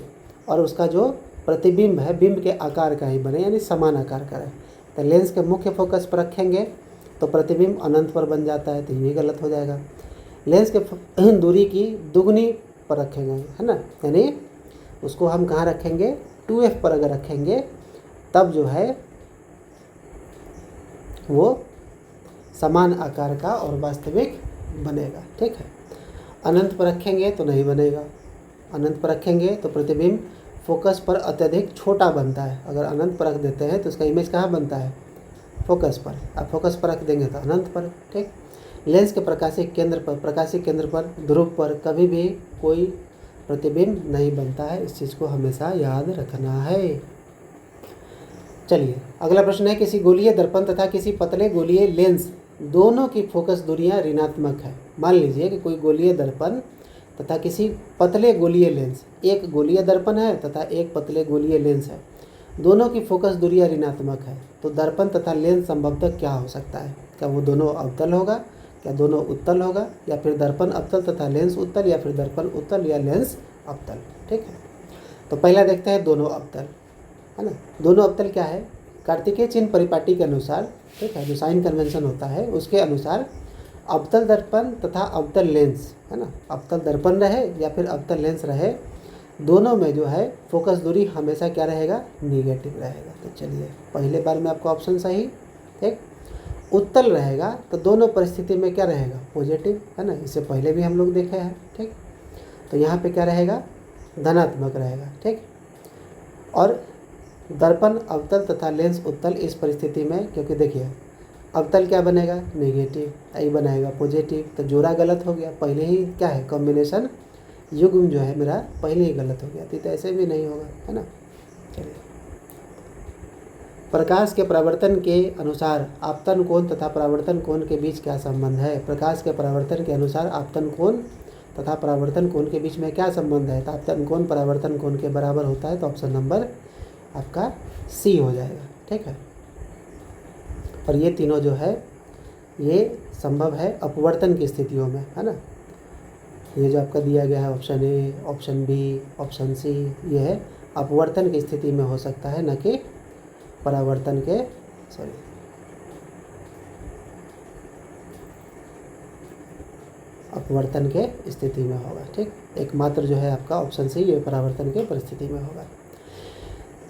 और उसका जो प्रतिबिंब है बिंब के आकार का ही बने, यानी समान आकार का रहे। तो लेंस के मुख्य फोकस पर रखेंगे तो प्रतिबिंब अनंत पर बन जाता है, तो ये गलत हो जाएगा। लेंस के दूरी की दुगनी पर रखेंगे, है ना, यानी उसको हम कहाँ रखेंगे, 2f पर अगर रखेंगे तब जो है वो समान आकार का और वास्तविक बनेगा, ठीक है। अनंत पर रखेंगे तो नहीं बनेगा। अनंत पर रखेंगे तो प्रतिबिंब फोकस पर अत्यधिक छोटा बनता है। अगर अनंत पर रख देते हैं तो उसका इमेज कहाँ बनता है, फोकस पर। अब फोकस पर रख देंगे तो अनंत पर, ठीक। लेंस के प्रकाशीय केंद्र पर ध्रुव पर कभी भी कोई प्रतिबिंब नहीं बनता है, इस चीज़ को हमेशा याद रखना है। चलिए अगला प्रश्न है, किसी गोलीय दर्पण तथा किसी पतले गोलीय लेंस दोनों की फोकस दूरियां ऋणात्मक है। मान लीजिए कि कोई गोलीय दर्पण तथा किसी पतले गोलीय लेंस, एक गोलीय दर्पण है तथा एक पतले गोलीय लेंस है, दोनों की फोकस दूरियां ऋणात्मक है। तो दर्पण तथा लेंस संभवतः क्या हो सकता है, क्या वो दोनों अवतल होगा, क्या दोनों उत्तल होगा, या फिर दर्पण अवतल तथा लेंस उत्तल, या फिर दर्पण उत्तल या लेंस अवतल, ठीक है। तो पहला देखते हैं दोनों अवतल, है ना। दोनों अवतल क्या है, कार्तिकेय चिन्ह परिपाटी के अनुसार, ठीक है, जो साइन कन्वेंशन होता है उसके अनुसार अवतल दर्पण तथा अवतल लेंस, है ना, अवतल दर्पण रहे या फिर अवतल लेंस रहे, दोनों में जो है फोकस दूरी हमेशा क्या रहेगा, निगेटिव रहेगा। तो चलिए पहले बार में आपका ऑप्शन सही, ठीक। उत्तल रहेगा तो दोनों परिस्थिति में क्या रहेगा, पॉजिटिव, है ना, इससे पहले भी हम लोग देखे हैं, ठीक। तो यहाँ पे क्या रहेगा, धनात्मक रहेगा, ठीक। और दर्पण अवतल तथा लेंस उत्तल इस परिस्थिति में, क्योंकि देखिए अवतल क्या बनेगा, नेगेटिव, आई बनाएगा पॉजिटिव, तो जोड़ा गलत हो गया, पहले ही क्या है, कॉम्बिनेशन युग्म जो है मेरा पहले ही गलत हो गया, तो ऐसे भी नहीं होगा, है ना। चलिए, प्रकाश के परावर्तन के अनुसार आपतन कोण तथा परावर्तन कोण के बीच क्या संबंध है। प्रकाश के परावर्तन के अनुसार आपतन कोण तथा परावर्तन कोण के बीच में क्या संबंध है। तो आपतन कोण परावर्तन कोण के बराबर होता है, तो ऑप्शन नंबर आपका सी हो जाएगा, ठीक है। और ये तीनों जो है ये संभव है अपवर्तन की स्थितियों में, है ना। ये जो आपका दिया गया है option A, option B, option C, ये है अपवर्तन की स्थिति में हो सकता है, न कि परावर्तन के अपवर्तन के स्थिति में होगा, ठीक। एकमात्र जो है आपका ऑप्शन सी, ये परावर्तन के परिस्थिति में होगा।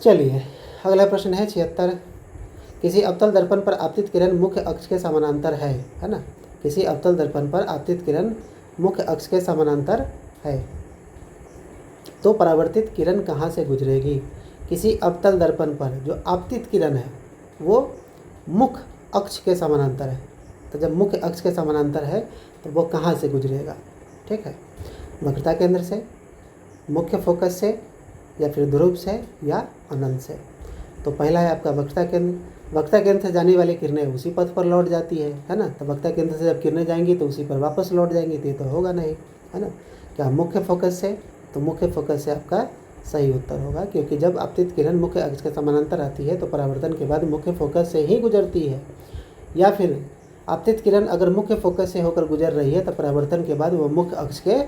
चलिए अगला प्रश्न है 76। किसी अवतल दर्पण पर आपतित किरण मुख्य अक्ष के समानांतर है ना। किसी अवतल दर्पण पर आपतित किरण मुख्य अक्ष के समानांतर है, तो परावर्तित किरण कहाँ से गुजरेगी। किसी अवतल दर्पण पर जो आपतित किरण है वो मुख्य अक्ष के समानांतर है, तो जब मुख्य अक्ष के समानांतर है तो वो कहाँ से गुजरेगा, ठीक है। वक्रता केंद्र से, मुख्य फोकस से, या फिर ध्रुव से, या अनंत से। तो पहला है आपका वक्रता केंद्र। वक्रता केंद्र से जाने वाली किरणें उसी पथ पर लौट जाती है ना। तो वक्रता केंद्र से जब किरणें जाएंगी तो उसी पर वापस लौट जाएंगी, तो ये तो होगा नहीं, है ना। क्या मुख्य फोकस से, तो मुख्य फोकस से आपका सही उत्तर होगा, क्योंकि जब आपतित किरण मुख्य अक्ष के समानांतर आती है तो परावर्तन के बाद मुख्य फोकस से ही गुजरती है। या फिर आपतित किरण अगर मुख्य फोकस से होकर गुजर रही है तो परावर्तन के बाद वो मुख्य अक्ष के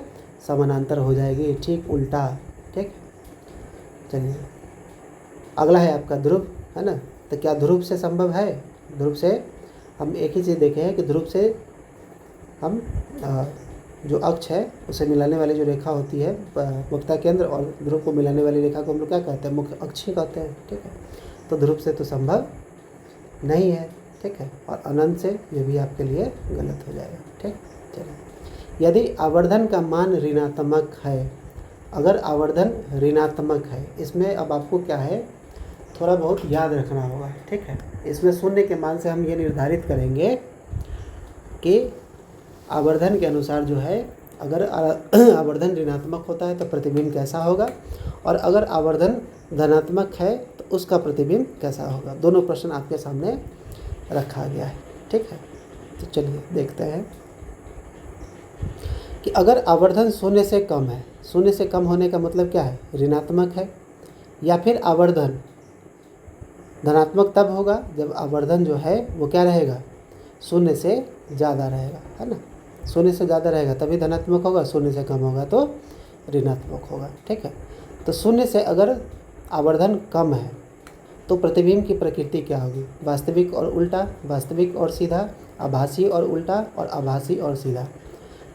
समानांतर हो जाएगी, ठीक उल्टा, ठीक। चलिए अगला है आपका ध्रुव, है ना। तो क्या ध्रुव से संभव है। ध्रुव से हम एक ही चीज़ देखे हैं कि ध्रुव से हम जो अक्ष है उसे मिलाने वाली जो रेखा होती है, वक्रता केंद्र और ध्रुव को मिलाने वाली रेखा को हम लोग क्या कहते हैं, मुख्य अक्ष ही कहते हैं, ठीक है। तो ध्रुव से तो संभव नहीं है, ठीक है। और अनंत से ये भी आपके लिए गलत हो जाएगा, ठीक। चलिए, यदि आवर्धन का मान ऋणात्मक है, अगर आवर्धन ऋणात्मक है, इसमें अब आपको क्या है थोड़ा बहुत याद रखना होगा, ठीक है। इसमें शून्य के मान से हम ये निर्धारित करेंगे कि आवर्धन के अनुसार जो है, अगर आवर्धन ऋणात्मक होता है तो प्रतिबिंब कैसा होगा, और अगर आवर्धन धनात्मक है तो उसका प्रतिबिंब कैसा होगा। दोनों प्रश्न आपके सामने रखा गया है, ठीक है। तो चलिए देखते हैं कि अगर आवर्धन शून्य से कम है, शून्य से कम होने का मतलब क्या है, ऋणात्मक है, या फिर आवर्धन धनात्मक तब होगा जब आवर्धन जो है वो क्या रहेगा, शून्य से ज़्यादा रहेगा, है ना। शून्य से ज़्यादा रहेगा तभी धनात्मक होगा, शून्य से कम होगा तो ऋणात्मक होगा, ठीक है। तो शून्य से अगर आवर्धन कम है तो प्रतिबिंब की प्रकृति क्या होगी, वास्तविक और उल्टा, वास्तविक और सीधा, आभासी और उल्टा, और आभासी और सीधा।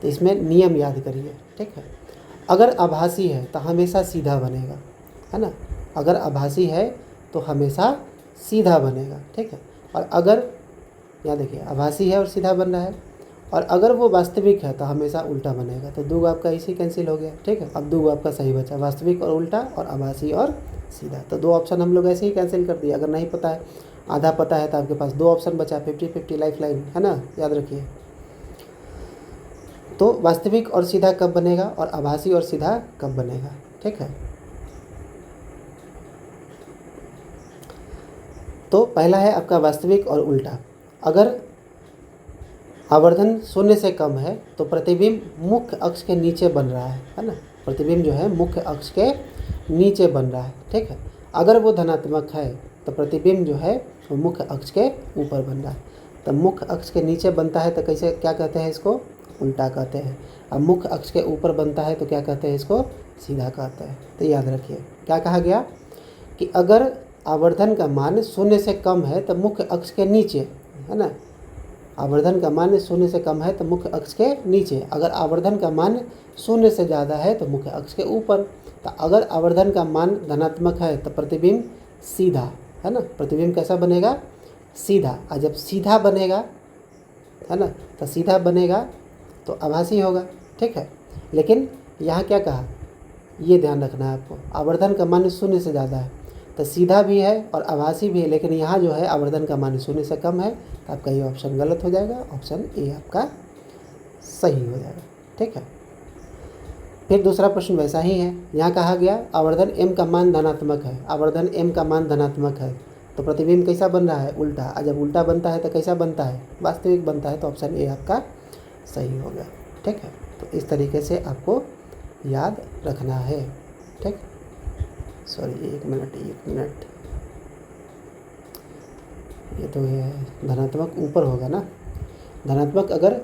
तो इसमें नियम याद करिए, ठीक है। अगर आभासी है तो हमेशा सीधा बनेगा, है ना। अगर आभासी है तो हमेशा सीधा बनेगा, ठीक है। और अगर यहाँ देखिए आभासी है और सीधा बन रहा है, और अगर वो वास्तविक है तो हमेशा उल्टा बनेगा। तो दो आपका इसी कैंसिल हो गया, ठीक है। अब दो आपका सही बचा, वास्तविक और उल्टा, और आभासी और सीधा। तो दो ऑप्शन हम लोग ऐसे ही कैंसिल कर दिए। अगर नहीं पता है, आधा पता है, तो आपके पास दो ऑप्शन बचा, 50-50 लाइफ लाइन, है ना, याद रखिए। तो वास्तविक और सीधा कब बनेगा, और आभासी और सीधा कब बनेगा, ठीक है। तो पहला है आपका वास्तविक और उल्टा। अगर आवर्धन शून्य से कम है तो प्रतिबिंब मुख्य अक्ष के नीचे बन रहा है ना। प्रतिबिंब जो है मुख्य अक्ष के नीचे बन रहा है, ठीक है। अगर वो धनात्मक है तो प्रतिबिंब जो है वो मुख्य अक्ष के ऊपर बन रहा है। तो मुख्य अक्ष के नीचे बनता है तो कैसे, क्या कहते हैं इसको, उल्टा कहते हैं। अब मुख्य अक्ष के ऊपर बनता है तो क्या कहते हैं इसको, सीधा कहते हैं। तो याद रखिए क्या कहा गया कि अगर आवर्धन का मान शून्य से कम है तो मुख्य अक्ष के नीचे, है ना, आवर्धन का मान 0 से कम है तो मुख्य अक्ष के नीचे, अगर आवर्धन का मान 0 से ज़्यादा है तो मुख्य अक्ष के ऊपर। तो अगर आवर्धन का मान धनात्मक है तो प्रतिबिंब सीधा, है ना, प्रतिबिंब कैसा बनेगा, सीधा। और जब सीधा बनेगा, है ना, तो सीधा बनेगा तो आभासी होगा, ठीक है। लेकिन यहाँ क्या कहा, ये ध्यान रखना है आपको, आवर्धन का मान 0 से ज़्यादा है तो सीधा भी है और आभासी भी है, लेकिन यहाँ जो है आवर्धन का मान 0 से कम है, तो आपका ये ऑप्शन गलत हो जाएगा, ऑप्शन ए आपका सही हो जाएगा, ठीक है। फिर दूसरा प्रश्न वैसा ही है, यहाँ कहा गया आवर्धन m का मान धनात्मक है, आवर्धन m का मान धनात्मक है तो प्रतिबिंब कैसा बन रहा है, उल्टा। और जब उल्टा बनता है तो कैसा बनता है, वास्तविक बनता है, तो ऑप्शन ए आपका सही हो गया, ठीक है। तो इस तरीके से आपको याद रखना है, ठीक। सॉरी, एक मिनट, ये तो है धनात्मक ऊपर होगा ना, धनात्मक अगर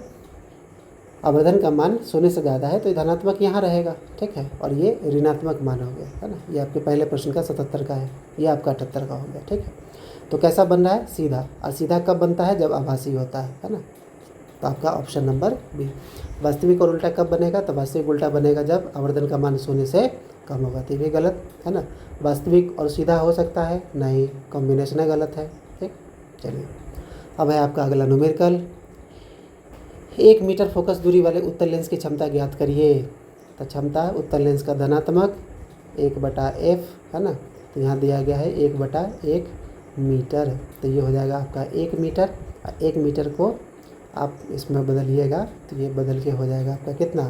आवर्धन का मान 0 से ज़्यादा है तो ये धनात्मक यहाँ रहेगा, ठीक है। और ये ऋणात्मक मान हो गया, है ना, ये आपके पहले प्रश्न का 77 का है, ये आपका 78 का हो गया, ठीक है। तो कैसा बन रहा है, सीधा। और सीधा कब बनता है, जब आभासी होता है ना। तो आपका ऑप्शन नंबर बी। वास्तविक और उल्टा कब बनेगा, तो वास्तविक उल्टा बनेगा जब आवर्धन का मान 0 से कम होगा, तो ये गलत है ना। वास्तविक और सीधा हो सकता है, नहीं, कॉम्बिनेशन गलत है, ठीक। चलिए, अब है आपका अगला न्यूमेरिकल। 1 मीटर फोकस दूरी वाले उत्तल लेंस की क्षमता ज्ञात करिए। तो क्षमता उत्तल लेंस का धनात्मक 1/f, है ना, तो यहाँ दिया गया है 1/1 मीटर, तो ये हो जाएगा आपका 1 मीटर। और 1 मीटर को आप इसमें बदलिएगा तो ये बदल के हो जाएगा आपका कितना,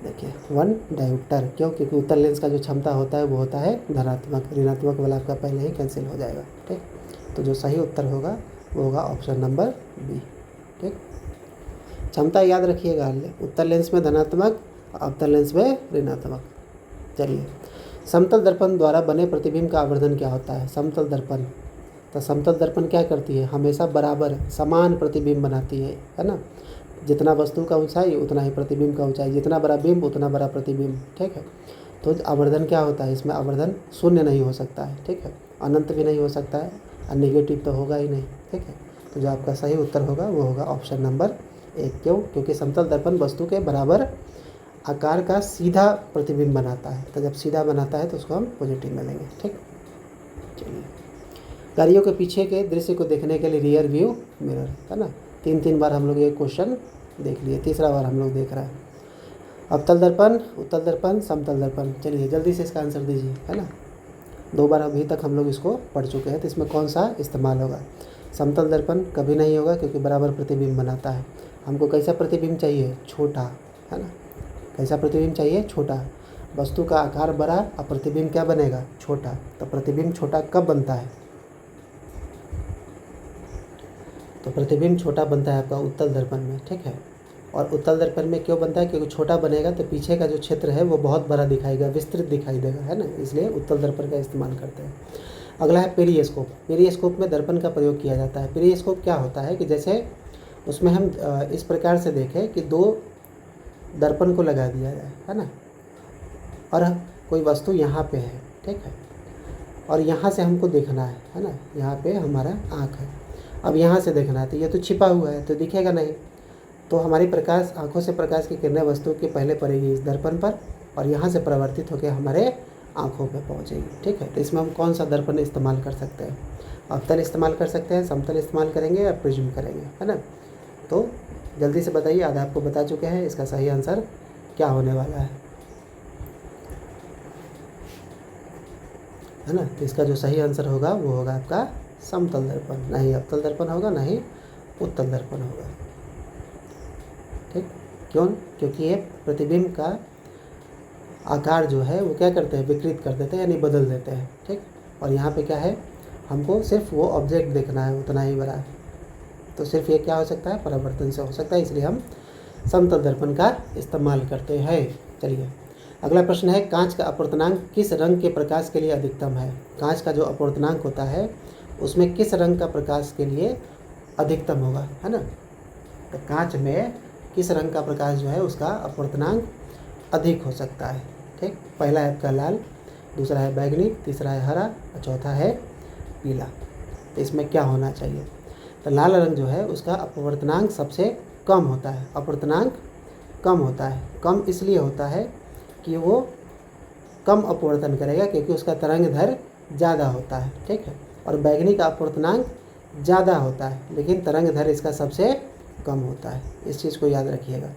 देखिए 1 डायोप्टर। क्यों, क्योंकि उत्तल लेंस का जो क्षमता होता है वो होता है धनात्मक, ऋणात्मक वाला आपका पहले ही कैंसिल हो जाएगा, ठीक। तो जो सही उत्तर होगा वो होगा ऑप्शन नंबर बी, ठीक। क्षमता याद रखिएगा, उत्तल लेंस में धनात्मक, अवतल लेंस में ऋणात्मक। चलिए, समतल दर्पण द्वारा बने प्रतिबिंब का आवर्धन क्या होता है, समतल दर्पण। तो समतल दर्पण क्या करती है, हमेशा बराबर समान प्रतिबिंब बनाती है ना। जितना वस्तु का ऊंचाई उतना ही प्रतिबिंब का ऊंचाई, जितना बड़ा बिंब उतना बड़ा प्रतिबिंब, ठीक है। तो आवर्धन क्या होता है, इसमें आवर्धन शून्य नहीं हो सकता है, ठीक है, अनंत भी नहीं हो सकता है, और नेगेटिव तो होगा ही नहीं, ठीक है। तो जो आपका सही उत्तर होगा वो होगा ऑप्शन नंबर 1। क्यों, क्योंकि समतल दर्पण वस्तु के बराबर आकार का सीधा प्रतिबिंब बनाता है, तो जब सीधा बनाता है तो उसको हम पॉजिटिव में लेंगे, ठीक। चलिए, गाड़ियों के पीछे के दृश्य को देखने के लिए रियर व्यू मिरर, है ना, 3 बार हम लोग ये क्वेश्चन देख लिए, तीसरा बार हम लोग देख रहे हैं। अवतल दर्पण, उत्तल दर्पण, समतल दर्पण। चलिए जल्दी से इसका आंसर दीजिए, है ना। 2 बार अभी तक हम लोग इसको पढ़ चुके हैं, तो इसमें कौन सा इस्तेमाल होगा। समतल दर्पण कभी नहीं होगा क्योंकि बराबर प्रतिबिंब बनाता है। हमको कैसा प्रतिबिंब चाहिए, छोटा, है ना, कैसा प्रतिबिंब चाहिए, छोटा। वस्तु का आकार बड़ा और प्रतिबिंब क्या बनेगा, छोटा। तो प्रतिबिंब छोटा कब बनता है, तो प्रतिबिंब छोटा बनता है आपका उत्तल दर्पण में, ठीक है। और उत्तल दर्पण में क्यों बनता है, क्योंकि छोटा बनेगा तो पीछे का जो क्षेत्र है वो बहुत बड़ा दिखाएगा, विस्तृत दिखाई देगा, है ना, इसलिए उत्तल दर्पण का इस्तेमाल करते हैं। अगला है पेरिस्कोप। पेरिस्कोप में दर्पण का प्रयोग किया जाता है। पेरिस्कोप क्या होता है कि जैसे उसमें हम इस प्रकार से देखें कि 2 दर्पण को लगा दिया जाए, है ना, और कोई वस्तु यहाँ पे है, ठीक है, और यहाँ से हमको देखना है ना, यहाँ पे हमारा आँख है, अब यहाँ से देखना है तो ये तो छिपा हुआ है तो दिखेगा नहीं, तो हमारी प्रकाश, आँखों से प्रकाश की किरणें वस्तु के पहले पड़ेगी इस दर्पण पर और यहाँ से परिवर्तित होकर हमारे आँखों पे पहुँचेगी, ठीक है। तो इसमें हम कौन सा दर्पण इस्तेमाल कर सकते हैं, अवतल इस्तेमाल कर सकते हैं, समतल इस्तेमाल करेंगे या प्रिज्म करेंगे, है ना। तो जल्दी से बताइए, आधा आपको बता चुके हैं, इसका सही आंसर क्या होने वाला है ना। तो इसका जो सही आंसर होगा वो होगा आपका समतल दर्पण, ना ही अवतल दर्पण होगा ना ही उत्तल दर्पण होगा, ठीक। क्यों, क्योंकि ये प्रतिबिंब का आकार जो है वो क्या करते हैं, विकृत कर देते हैं, यानी बदल देते हैं, ठीक। और यहाँ पे क्या है, हमको सिर्फ वो ऑब्जेक्ट देखना है उतना ही बड़ा, तो सिर्फ ये क्या हो सकता है, परावर्तन से हो सकता है, इसलिए हम समतल दर्पण का इस्तेमाल करते हैं। चलिए, अगला प्रश्न है, कांच का अपवर्तनांक किस रंग के प्रकाश के लिए अधिकतम है। कांच का जो अपवर्तनांक होता है उसमें किस रंग का प्रकाश के लिए अधिकतम होगा, है ना। तो कांच में किस रंग का प्रकाश जो है उसका अपवर्तनांक अधिक हो सकता है, ठीक। पहला है आपका लाल, दूसरा है बैगनी, तीसरा है हरा और चौथा है पीला। तो इसमें क्या होना चाहिए, तो लाल रंग जो है उसका अपवर्तनांक सबसे कम होता है। अपवर्तनांक कम होता है, कम इसलिए होता है कि वो कम अपवर्तन करेगा क्योंकि उसका तरंग दैर्घ्य ज़्यादा होता है, ठीक है। और बैगनी का अपवर्तनांक ज़्यादा होता है लेकिन तरंग दैर्घ्य इसका सबसे कम होता है। इस चीज़ को याद रखिएगा,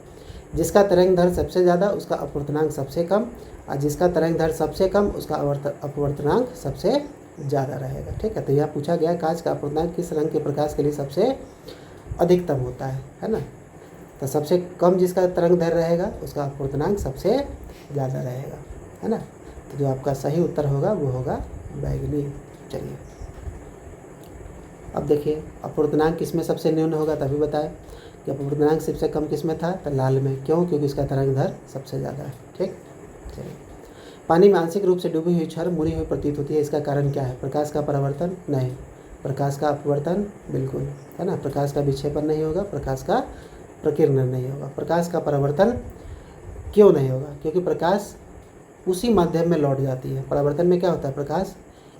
जिसका तरंग दैर्घ्य सबसे ज़्यादा उसका अपवर्तनांक सबसे कम, और जिसका तरंग दैर्घ्य सबसे कम उसका अपवर्तनांक सबसे ज़्यादा रहेगा, ठीक है। तो यह पूछा गया कांच का अपवर्तनांक किस रंग के प्रकाश के लिए सबसे अधिकतम होता है ना। तो सबसे कम जिसका तरंग दैर्घ्य रहेगा उसका अपवर्तनांक सबसे ज़्यादा रहेगा, है ना। तो जो आपका सही उत्तर होगा वो होगा बैगनी। चलिए अब देखिए अपवर्तनांक किस में सबसे न्यून होगा, तभी बताएं कि अपवर्तनांक सबसे कम किस में था, तो लाल में। क्यों? क्योंकि इसका तरंग दैर्घ्य सबसे ज़्यादा है, ठीक। चलिए पानी में आंशिक रूप से डूबी हुई छड़ मुड़ी हुई प्रतीत होती है, इसका कारण क्या है? प्रकाश का परावर्तन? नहीं। प्रकाश का अपवर्तन? बिल्कुल, है ना। प्रकाश का विक्षेपण नहीं होगा, प्रकाश का प्रकीर्णन नहीं होगा। प्रकाश का परावर्तन क्यों नहीं होगा? क्योंकि प्रकाश उसी माध्यम में लौट जाती है। परावर्तन में क्या होता है, प्रकाश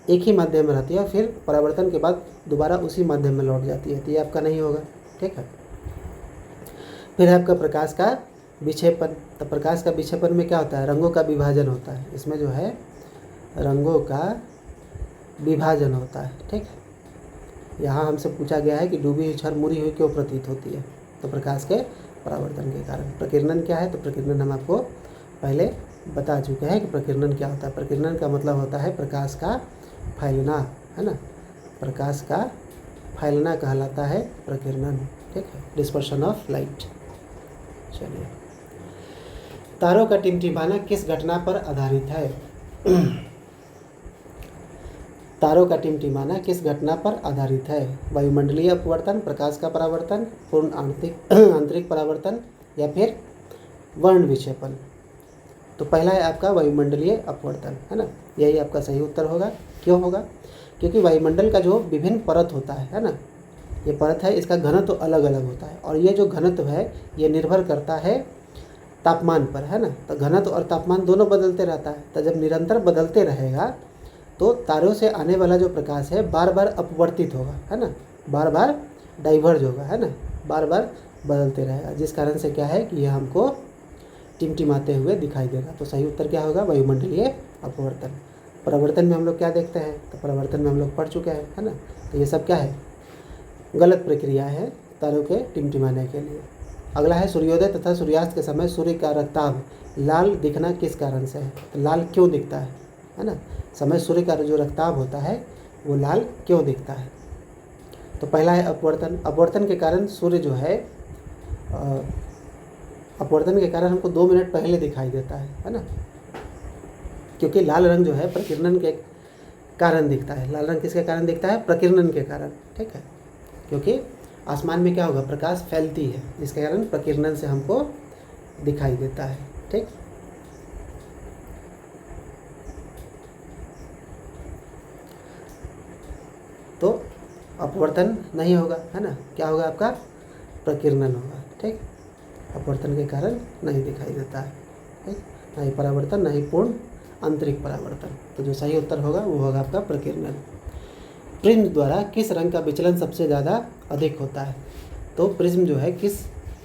एक ही माध्यम में रहती है, फिर परावर्तन के बाद दोबारा उसी माध्यम में लौट जाती है, तो ये आपका नहीं होगा, ठीक है। फिर आपका प्रकाश का विक्षेपन, तो प्रकाश का विक्षेपन में क्या होता है, रंगों का विभाजन होता है। इसमें जो है रंगों का विभाजन होता है, ठीक है। यहाँ हमसे पूछा गया है कि डूबी हुई छड़ मुड़ी हुई क्यों प्रतीत होती है, तो प्रकाश के परावर्तन के कारण। प्रकीर्णन क्या है, तो प्रकीर्णन हम आपको पहले बता चुके हैं कि प्रकीर्णन क्या होता है। प्रकीर्णन का मतलब होता है प्रकाश का फैलना, है ना। प्रकाश का फैलना कहलाता है प्रकीर्णन, ठीक है, डिस्पर्शन ऑफ लाइट। चलिए तारों का टिमटिमाना किस घटना पर आधारित है? तारों का टिमटिमाना किस घटना पर आधारित है? वायुमंडलीय अपवर्तन, प्रकाश का परावर्तन, पूर्ण आंतरिक परावर्तन या फिर वर्ण विक्षेपण? तो पहला है आपका वायुमंडलीय अपवर्तन, है ना। यही आपका सही उत्तर होगा। क्यों होगा? क्योंकि वायुमंडल का जो विभिन्न परत होता है ना, ये परत है, इसका घनत्व अलग अलग होता है, और ये जो घनत्व है ये निर्भर करता है तापमान पर, है ना। तो घनत्व और तापमान दोनों बदलते रहता है, तो जब निरंतर बदलते रहेगा तो तारों से आने वाला जो प्रकाश है बार बार अपवर्तित होगा, है ना, बार बार डाइवर्ज होगा, है ना, बार बार बदलते रहेगा, जिस कारण से क्या है कि यह हमको टिमटिमाते हुए दिखाई देगा। तो सही उत्तर क्या होगा? वायुमंडलीय अपवर्तन। परावर्तन में हम लोग क्या देखते हैं, तो परावर्तन में हम लोग पढ़ चुके हैं, है ना। तो ये सब क्या है, गलत प्रक्रिया है तारों के टिमटिमाने के लिए। अगला है सूर्योदय तथा सूर्यास्त के समय सूर्य का रक्ताभ लाल दिखना किस कारण से है? तो लाल क्यों दिखता है ना। समय सूर्य का जो रक्ताभ होता है वो लाल क्यों दिखता है? तो पहला है अपवर्तन। अपवर्तन के कारण सूर्य जो है अपवर्तन के कारण हमको 2 मिनट पहले दिखाई देता है ना, क्योंकि लाल रंग जो है प्रकीर्णन के कारण दिखता है। लाल रंग किसके कारण दिखता है? प्रकीर्णन के कारण, ठीक है। क्योंकि आसमान में क्या होगा, प्रकाश फैलती है, जिसके कारण प्रकीर्णन से हमको दिखाई देता है, ठीक। तो अपवर्तन नहीं होगा, है ना, क्या होगा आपका? प्रकीर्णन होगा, ठीक। अपवर्तन के कारण नहीं दिखाई देता है, ठीक। ना ही परावर्तन, ना ही पूर्ण आंतरिक परावर्तन। तो जो सही उत्तर होगा वो होगा आपका प्रकीर्णन। प्रिज्म द्वारा किस रंग का विचलन सबसे ज़्यादा अधिक होता है? तो प्रिज्म जो है, किस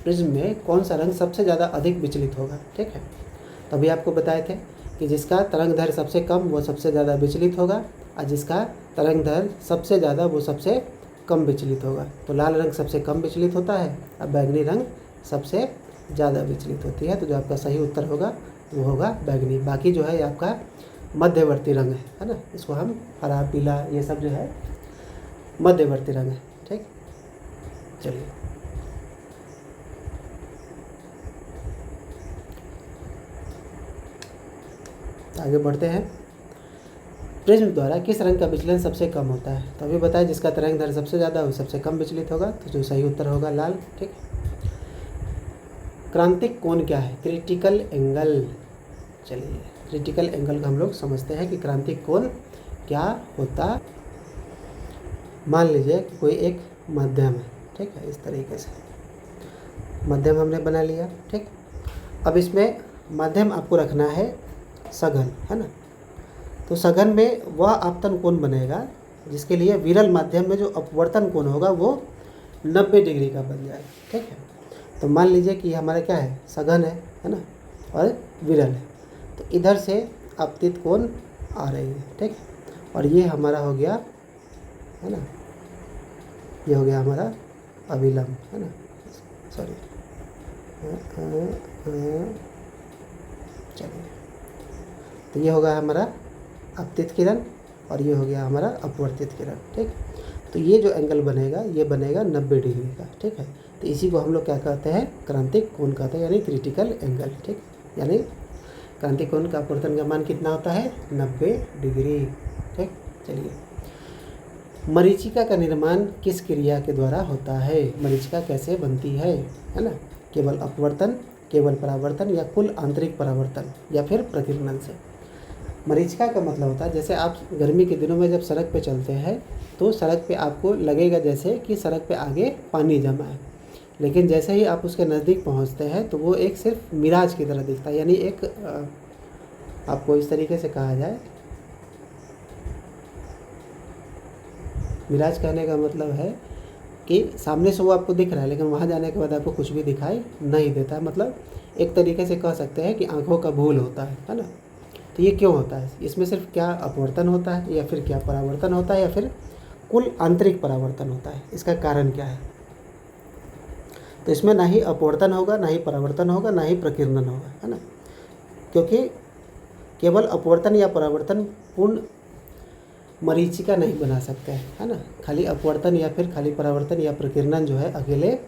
प्रिज्म में कौन सा रंग सबसे ज़्यादा अधिक विचलित होगा, ठीक है। तभी आपको बताए थे कि जिसका तरंग दैर्घ्य सबसे कम वो सबसे ज़्यादा विचलित होगा, और जिसका तरंग दैर्घ्य सबसे ज़्यादा वो सबसे कम विचलित होगा। तो लाल रंग सबसे कम विचलित होता है और बैगनी रंग सबसे ज़्यादा विचलित होती है। तो जो आपका सही उत्तर होगा वो होगा बैगनी। बाकी जो है ये आपका मध्यवर्ती रंग है ना, इसको हम हरा पीला ये सब जो है मध्यवर्ती रंग है, ठीक। चलिए आगे बढ़ते हैं। प्रिज्म द्वारा किस रंग का विचलन सबसे कम होता है? तो अभी बताया जिसका तरंग दैर्घ्य सबसे ज़्यादा हो सबसे कम विचलित होगा, तो जो सही उत्तर होगा लाल, ठीक। क्रांतिक कोण क्या है? Critical angle. चलिए क्रिटिकल एंगल का हम लोग समझते हैं कि क्रांतिक कोण क्या होता। मान लीजिए कि कोई एक माध्यम है, ठीक है, इस तरीके से माध्यम हमने बना लिया, ठीक। अब इसमें माध्यम आपको रखना है सघन, है ना। तो सघन में वह आपतन कोण बनेगा जिसके लिए विरल माध्यम में जो अपवर्तन कोण होगा वो 90 डिग्री का बन जाएगा। ठीक है, तो मान लीजिए कि हमारा क्या है, सघन है ना, और विरल है। तो इधर से अपतित कोण आ रही है। ठीक है, और ये हमारा हो गया है ना, ये हो गया हमारा अविलंब है ना, सॉरी चलिए, तो ये होगा हमारा अपतित किरण और ये हो गया हमारा अपवर्तित किरण। ठीक, तो ये जो एंगल बनेगा ये बनेगा 90 डिग्री का। ठीक है, तो इसी को हम लोग क्या कहते हैं, क्रांतिक कोण कहते हैं, यानी क्रिटिकल एंगल। ठीक, यानी क्रांतिक कोण का अपवर्तन का मान कितना होता है, 90 डिग्री। ठीक, चलिए, मरीचिका का निर्माण किस क्रिया के द्वारा होता है, मरीचिका कैसे बनती है ना, केवल अपवर्तन, केवल परावर्तन या कुल आंतरिक परावर्तन या फिर प्रकीर्णन से। मरीचिका का मतलब होता है, जैसे आप गर्मी के दिनों में जब सड़क पे चलते हैं तो सड़क पे आपको लगेगा जैसे कि सड़क पे आगे पानी जमा है, लेकिन जैसे ही आप उसके नज़दीक पहुंचते हैं तो वो एक सिर्फ मिराज की तरह दिखता है। यानी एक आपको इस तरीके से कहा जाए, मिराज कहने का मतलब है कि सामने से वो आपको दिख रहा है लेकिन वहाँ जाने के बाद आपको कुछ भी दिखाई नहीं देता। मतलब एक तरीके से कह सकते हैं कि आँखों का भूल होता है ना। तो ये क्यों होता है, इसमें सिर्फ क्या अपवर्तन होता है या फिर क्या परावर्तन होता है या फिर कुल आंतरिक परावर्तन होता है, इसका कारण क्या है। तो इसमें ना ही अपवर्तन होगा, ना ही परावर्तन होगा, ना ही प्रकीर्णन होगा, है ना, क्योंकि केवल अपवर्तन या परावर्तन पूर्ण मरीचिका नहीं बना सकते हैं, है ना। खाली अपवर्तन या फिर खाली परावर्तन या प्रकीर्णन जो है अकेले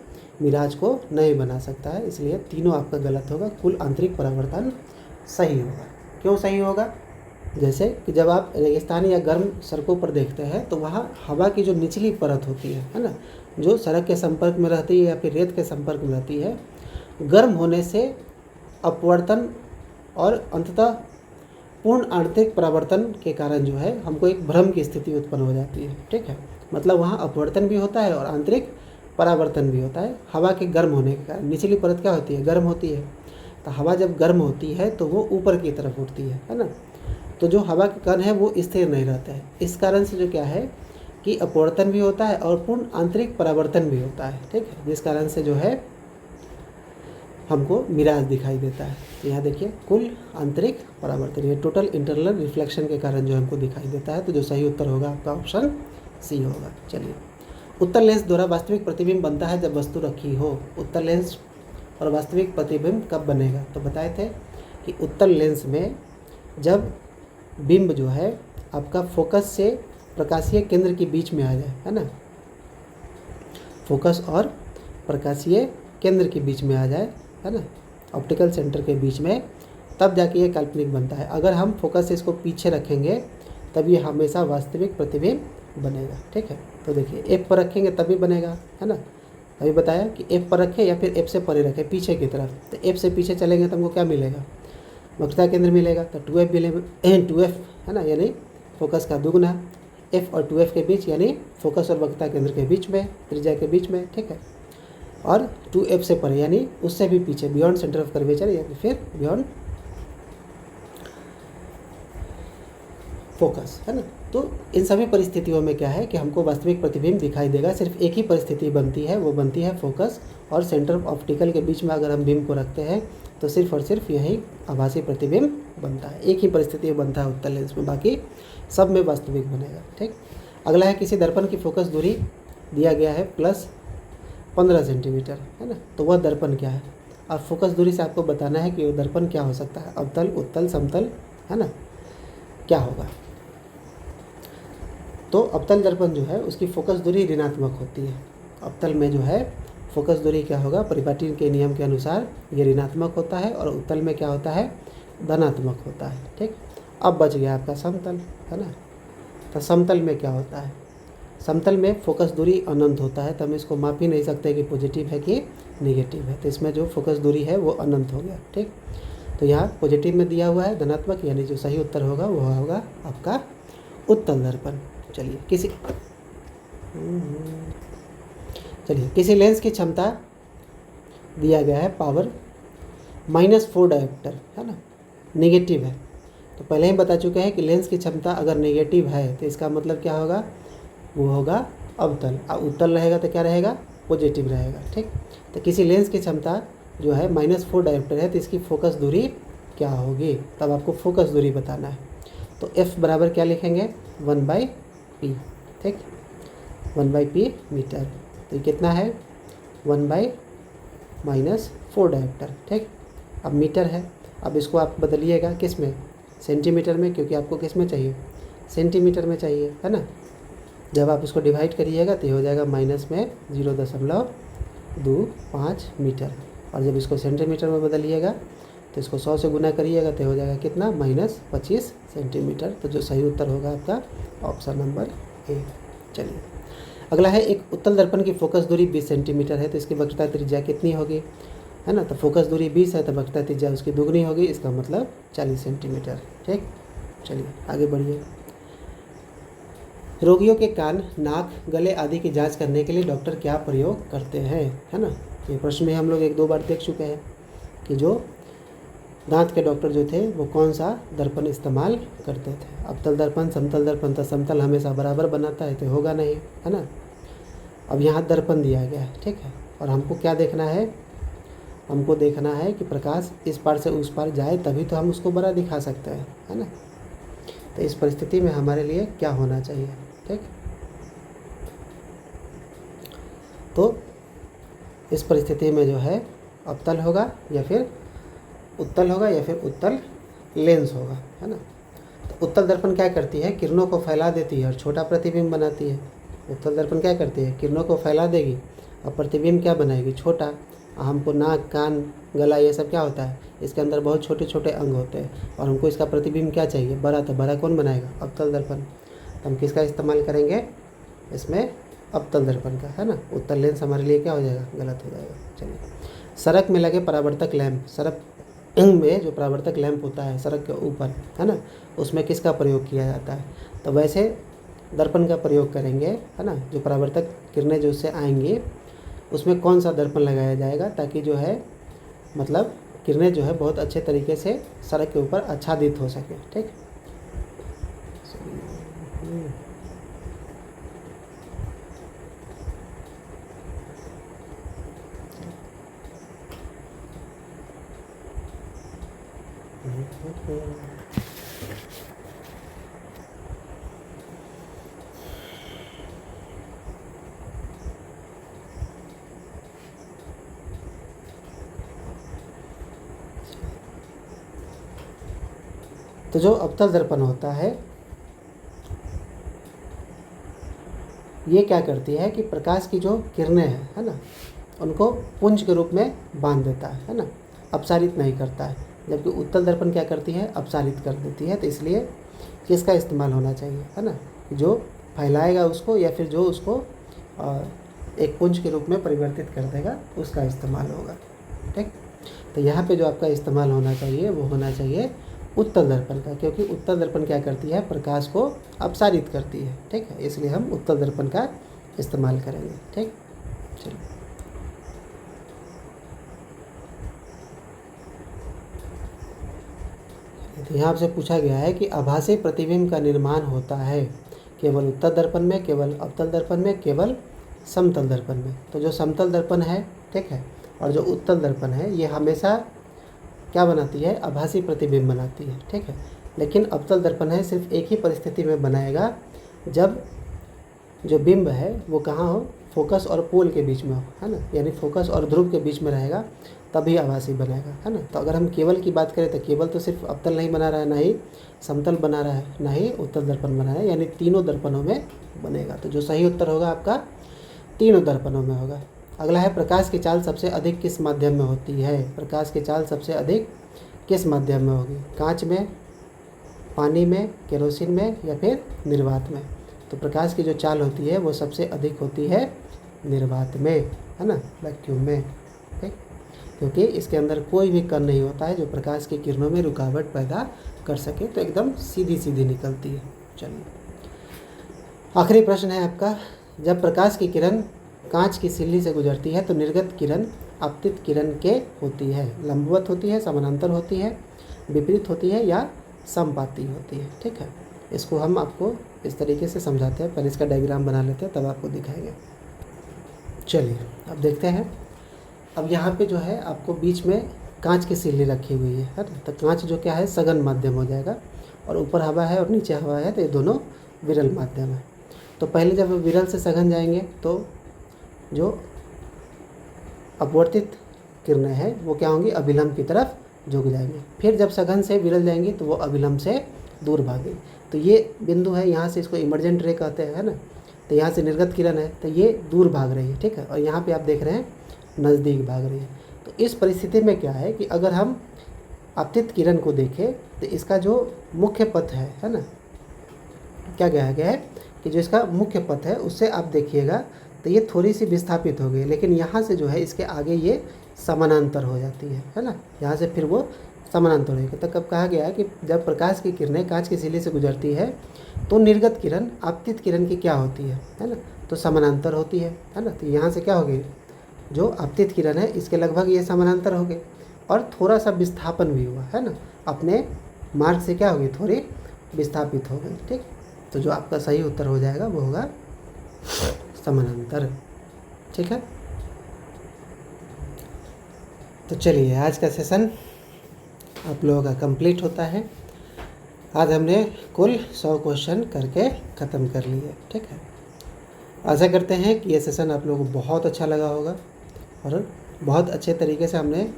मिराज को नहीं बना सकता है, इसलिए तीनों आपका गलत होगा। कुल आंतरिक परावर्तन सही होगा। क्यों सही होगा, जैसे कि जब आप रेगिस्तान या गर्म सड़कों पर देखते हैं तो वहाँ हवा की जो निचली परत होती है ना, जो सड़क के संपर्क में रहती है या फिर रेत के संपर्क में रहती है, गर्म होने से अपवर्तन और अंततः पूर्ण आंतरिक परावर्तन के कारण जो है हमको एक भ्रम की स्थिति उत्पन्न हो जाती है। ठीक है, मतलब वहाँ अपवर्तन भी होता है और आंतरिक परावर्तन भी होता है हवा के गर्म होने के कारण। निचली परत क्या होती है, गर्म होती है, तो हवा जब गर्म होती है तो वो ऊपर की तरफ उठती है ना। तो जो हवा के कण है वो स्थिर नहीं रहता है, इस कारण से जो क्या है कि अपवर्तन भी होता है और पूर्ण आंतरिक परावर्तन भी होता है। ठीक है, जिस कारण से जो है हमको मिराज दिखाई देता है। तो यहाँ देखिए, कुल आंतरिक परावर्तन, ये टोटल इंटरनल रिफ्लेक्शन के कारण जो हमको दिखाई देता है। तो जो सही उत्तर होगा आपका ऑप्शन सी होगा। चलिए, उत्तल लेंस द्वारा वास्तविक प्रतिबिंब बनता है जब वस्तु रखी हो। उत्तल लेंस और वास्तविक प्रतिबिंब कब बनेगा, तो बताए थे कि उत्तल लेंस में जब बिंब जो है आपका फोकस से प्रकाशीय केंद्र के बीच में आ जाए, है ना, फोकस और प्रकाशीय केंद्र के बीच में आ जाए, है ना, ऑप्टिकल सेंटर के बीच में, तब जाके ये काल्पनिक बनता है। अगर हम फोकस से इसको पीछे रखेंगे तब ये हमेशा वास्तविक प्रतिबिंब बनेगा। ठीक है, तो देखिए एफ पर रखेंगे तभी बनेगा, है ना। अभी बताया कि एफ पर रखें या फिर एफ से परे रखें पीछे की तरफ, तो एफ से पीछे चलेंगे तो हमको क्या मिलेगा, वक्रता केंद्र मिलेगा। तो 2f मिलेगा, 2f है ना, यानी फोकस का दुगुना, f और 2f के बीच, यानी फोकस और वक्रता केंद्र के बीच में, त्रिज्या के बीच में। ठीक है, और 2f से परे यानी उससे भी पीछे, बियॉन्ड सेंटर ऑफ कर्वेचर या फिर बियॉन्ड फोकस, है ना। तो इन सभी परिस्थितियों में क्या है कि हमको वास्तविक प्रतिबिंब दिखाई देगा। सिर्फ एक ही परिस्थिति बनती है, वो बनती है फोकस और सेंटर ऑफ ऑप्टिकल के बीच में अगर हम बिंब को रखते हैं तो सिर्फ और सिर्फ यही आभासी प्रतिबिंब बनता है। एक ही परिस्थिति में बनता है उत्तल लेंस में, बाकी सब में वास्तविक बनेगा। ठीक, अगला है, किसी दर्पण की फोकस दूरी दिया गया है +15 सेंटीमीटर, है ना, तो वह दर्पण क्या है। और फोकस दूरी से आपको बताना है कि वो दर्पण क्या हो सकता है, अवतल, उत्तल, समतल, है ना, क्या होगा। तो अवतल दर्पण जो है उसकी फोकस दूरी ऋणात्मक होती है। अवतल में जो है फोकस दूरी क्या होगा, परिपाटी के नियम के अनुसार ये ऋणात्मक होता है, और उत्तल में क्या होता है, धनात्मक होता है। ठीक, अब बच गया आपका समतल, है ना। तो समतल में क्या होता है, समतल में फोकस दूरी अनंत होता है, तो हम इसको माप ही नहीं सकते कि पॉजिटिव है कि नेगेटिव है। तो इसमें जो फोकस दूरी है वो अनंत हो गया। ठीक, तो यहाँ पॉजिटिव में दिया हुआ है धनात्मक, यानी जो सही उत्तर होगा वो होगा आपका उत्तल दर्पण। चलिए, किसी लेंस की क्षमता दिया गया है पावर -4 डायोप्टर, है ना, नेगेटिव है। तो पहले ही बता चुके हैं कि लेंस की क्षमता अगर नेगेटिव है तो इसका मतलब क्या होगा, वो होगा अवतल। उत्तल रहेगा तो क्या रहेगा, पॉजिटिव रहेगा। ठीक, तो किसी लेंस की क्षमता जो है -4 डायोप्टर है तो इसकी फोकस दूरी क्या होगी, तब आपको फोकस दूरी बताना है। तो F बराबर क्या लिखेंगे, 1/p। ठीक, 1/p मीटर। तो ये कितना है, 1/-4 डायोप्टर। ठीक, अब मीटर है, अब इसको आप बदलिएगा किस में, सेंटीमीटर में, क्योंकि आपको किस में चाहिए, सेंटीमीटर में चाहिए, है ना। जब आप इसको डिवाइड करिएगा तो ये हो जाएगा माइनस में 0.25 मीटर, और जब इसको सेंटीमीटर में बदलिएगा तो इसको 100 से गुना करिएगा तो हो जाएगा कितना, -25 सेंटीमीटर। तो जो सही उत्तर होगा आपका ऑप्शन नंबर ए। चलिए अगला है, एक उत्तल दर्पण की फोकस दूरी 20 सेंटीमीटर है तो इसकी वक्रता त्रिज्या कितनी होगी, है ना। तो फोकस दूरी 20 है तो वक्रता त्रिज्या उसकी दुगनी होगी, इसका मतलब 40 सेंटीमीटर। ठीक, चलिए आगे बढ़िए। रोगियों के कान, नाक, गले आदि की जांच करने के लिए डॉक्टर क्या प्रयोग करते हैं, है ना। ये प्रश्न में हम लोग 1-2 बार देख चुके हैं कि जो दांत के डॉक्टर जो थे वो कौन सा दर्पण इस्तेमाल करते थे। अवतल दर्पण, समतल दर्पण, तो समतल हमेशा बराबर बनाता है तो होगा नहीं, है ना। अब यहाँ दर्पण दिया गया है, ठीक है, और हमको क्या देखना है, हमको देखना है कि प्रकाश इस पार से उस पार जाए तभी तो हम उसको बड़ा दिखा सकते हैं, है ना। तो इस परिस्थिति में हमारे लिए क्या होना चाहिए, ठीक। तो इस परिस्थिति में जो है अवतल होगा या फिर उत्तल होगा या फिर उत्तल लेंस होगा, है ना। तो उत्तल दर्पण क्या करती है, किरणों को फैला देती है और छोटा प्रतिबिंब बनाती है। उत्तल दर्पण क्या करती है, किरणों को फैला देगी और प्रतिबिंब क्या बनाएगी, छोटा। हमको नाक, कान, गला ये सब क्या होता है, इसके अंदर बहुत छोटे छोटे अंग होते हैं और हमको इसका प्रतिबिंब क्या चाहिए, बड़ा। तो बड़ा कौन बनाएगा, अवतल दर्पण। तो हम किसका इस्तेमाल करेंगे इसमें, अवतल दर्पण का, है ना। उत्तल लेंस हमारे लिए क्या हो जाएगा, गलत हो जाएगा। चलिए, सड़क में लगे परावर्तक लैंप, सड़क में जो परावर्तक लैंप होता है सड़क के ऊपर, है ना, उसमें किसका प्रयोग किया जाता है। तो वैसे दर्पण का प्रयोग करेंगे, है ना। जो परावर्तक किरणें जो उससे आएंगी उसमें कौन सा दर्पण लगाया जाएगा, ताकि जो है मतलब किरणें जो है बहुत अच्छे तरीके से सड़क के ऊपर आच्छादित हो सके। ठीक, तो जो अवतल दर्पण होता है ये क्या करती है कि प्रकाश की जो किरणें हैं, है ना, उनको पुंज के रूप में बांध देता है ना, अपसारित नहीं करता है। जबकि उत्तल दर्पण क्या करती है, अपसारित कर देती है। तो इसलिए किसका इस्तेमाल होना चाहिए, है ना, जो फैलाएगा उसको या फिर जो उसको एक पुंज के रूप में परिवर्तित कर देगा उसका इस्तेमाल होगा। ठीक, तो यहाँ पे जो आपका इस्तेमाल होना चाहिए वो होना चाहिए उत्तल दर्पण का, क्योंकि उत्तल दर्पण क्या करती है, प्रकाश को अपसारित करती है। ठीक है, इसलिए हम उत्तल दर्पण का इस्तेमाल करेंगे। ठीक, चलिए तो यहाँ आपसे पूछा गया है कि आभासी प्रतिबिंब का निर्माण होता है केवल उत्तल दर्पण में, केवल अवतल दर्पण में, केवल समतल दर्पण में। तो जो समतल दर्पण है, ठीक है, और जो उत्तल दर्पण है ये हमेशा क्या बनाती है, आभासी प्रतिबिंब बनाती है। ठीक है, लेकिन अवतल दर्पण है सिर्फ एक ही परिस्थिति में बनाएगा जब जो बिंब है वो कहाँ हो, फोकस और पोल के बीच में हो, है ना, यानी फोकस और ध्रुव के बीच में रहेगा तभी आभासी बनेगा, है ना। तो अगर हम केवल की बात करें तो केवल तो सिर्फ अवतल नहीं बना रहा है, ना ही समतल बना रहा है, ना ही उत्तल दर्पण बना रहा है, यानी तीनों दर्पणों में बनेगा। तो जो सही उत्तर होगा आपका तीनों दर्पणों में होगा। अगला है, प्रकाश की चाल सबसे अधिक किस माध्यम में होती है। प्रकाश की चाल सबसे अधिक किस माध्यम में होगी, कांच में, पानी में, केरोसिन में या फिर निर्वात में। तो प्रकाश की जो चाल होती है वो सबसे अधिक होती है निर्वात में, है ना, वैक्यूम में। ठीक, क्योंकि इसके अंदर कोई भी कण नहीं होता है जो प्रकाश की किरणों में रुकावट पैदा कर सके, तो एकदम सीधी सीधी निकलती है। चलिए आखिरी प्रश्न है आपका, जब प्रकाश की किरण कांच की सिल्ली से गुजरती है तो निर्गत किरण आपतित किरण के होती है, लंबवत होती है, समानांतर होती है, विपरीत होती है या समपाती होती है। ठीक है, इसको हम आपको इस तरीके से समझाते हैं, पहले इसका डायग्राम बना लेते हैं तब आपको दिखाएंगे। चलिए अब देखते हैं। अब यहाँ पे जो है आपको बीच में कांच की सिल्ली रखी हुई है ना। तो कांच जो क्या है सघन माध्यम हो जाएगा, और ऊपर हवा है और नीचे हवा है, तो ये दोनों विरल माध्यम है। तो पहले जब विरल से सघन जाएंगे तो जो अपवर्तित किरणें हैं वो क्या होंगी, अभिलंब की तरफ झुक जाएंगे। फिर जब सघन से विरल जाएंगी तो वो अभिलंब से दूर भागेगी। तो ये बिंदु है, यहाँ से इसको इमर्जेंट रे कहते हैं, है ना। तो यहाँ से निर्गत किरण है तो ये दूर भाग रही है, ठीक है। और यहाँ पे आप देख रहे हैं नज़दीक भाग रही है। तो इस परिस्थिति में क्या है कि अगर हम आपतित किरण को देखें तो इसका जो मुख्य पथ है ना, क्या कहा गया है कि जो इसका मुख्य पथ है उससे आप देखिएगा तो ये थोड़ी सी विस्थापित हो गई, लेकिन यहाँ से जो है इसके आगे ये समानांतर हो जाती है ना। यहाँ से फिर वो समानांतर होगी। तो कब कहा गया है कि जब प्रकाश की किरणें कांच की सिल्ली से गुजरती है तो निर्गत किरण आपतित किरण की क्या होती है ना, तो समानांतर होती है ना। तो यहाँ से क्या हो गई, जो आपतित किरण है इसके लगभग ये समानांतर हो गए और थोड़ा सा विस्थापन भी हुआ है ना, अपने मार्ग से क्या होगी, थोड़ी विस्थापित हो गई, ठीक। तो जो आपका सही उत्तर हो जाएगा वो होगा समानांतर, ठीक है। तो चलिए आज का सेशन आप लोगों का कंप्लीट होता है। आज हमने कुल 100 क्वेश्चन करके ख़त्म कर लिए, ठीक है। आशा करते हैं कि ये सेशन आप लोगों को बहुत अच्छा लगा होगा और बहुत अच्छे तरीके से हमने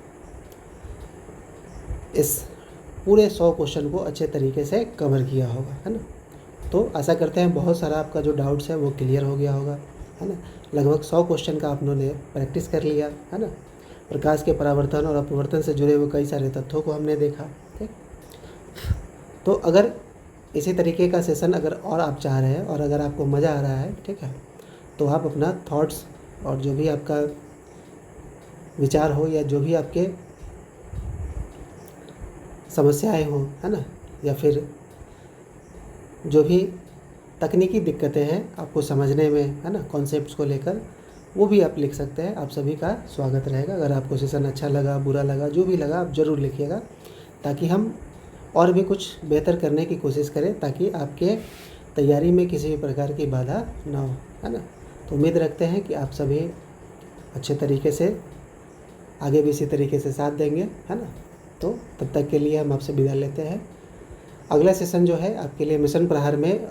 इस पूरे 100 क्वेश्चन को अच्छे तरीके से कवर किया होगा, है ना। तो आशा करते हैं बहुत सारा आपका जो डाउट्स है वो क्लियर हो गया होगा, है ना। लगभग 100 क्वेश्चन का आप लोगों ने प्रैक्टिस कर लिया, है ना। प्रकाश के परावर्तन और अपवर्तन से जुड़े हुए कई सारे तथ्यों को हमने देखा, ठीक। तो अगर इसी तरीके का सेशन अगर और आप चाह रहे हैं और अगर आपको मज़ा आ रहा है, ठीक है, तो आप अपना थॉट्स और जो भी आपका विचार हो या जो भी आपके समस्याएं हो, है ना, या फिर जो भी तकनीकी दिक्कतें हैं आपको समझने में, है ना, कॉन्सेप्ट्स को लेकर, वो भी आप लिख सकते हैं। आप सभी का स्वागत रहेगा। अगर आपको सेशन अच्छा लगा, बुरा लगा, जो भी लगा आप ज़रूर लिखिएगा, ताकि हम और भी कुछ बेहतर करने की कोशिश करें, ताकि आपके तैयारी में किसी भी प्रकार की बाधा ना हो, है ना। तो उम्मीद रखते हैं कि आप सभी अच्छे तरीके से आगे भी इसी तरीके से साथ देंगे, है ना। तो तब तक के लिए हम आपसे विदा लेते हैं। अगला सेशन जो है आपके लिए मिशन प्रहार में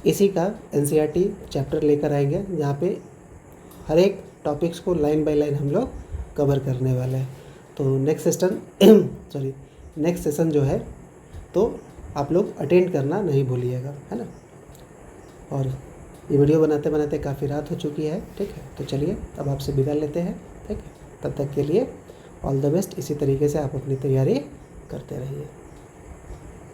इसी का NCERT चैप्टर लेकर आएंगे, जहाँ पे हर एक टॉपिक्स को लाइन बाय लाइन हम लोग कवर करने वाले हैं। तो नेक्स्ट सेशन जो है तो आप लोग अटेंड करना नहीं भूलिएगा, है ना। और ये वीडियो बनाते बनाते काफ़ी रात हो चुकी है, ठीक है। तो चलिए अब आपसे विदा लेते हैं, ठीक है। तब तक के लिए ऑल द बेस्ट। इसी तरीके से आप अपनी तैयारी करते रहिए।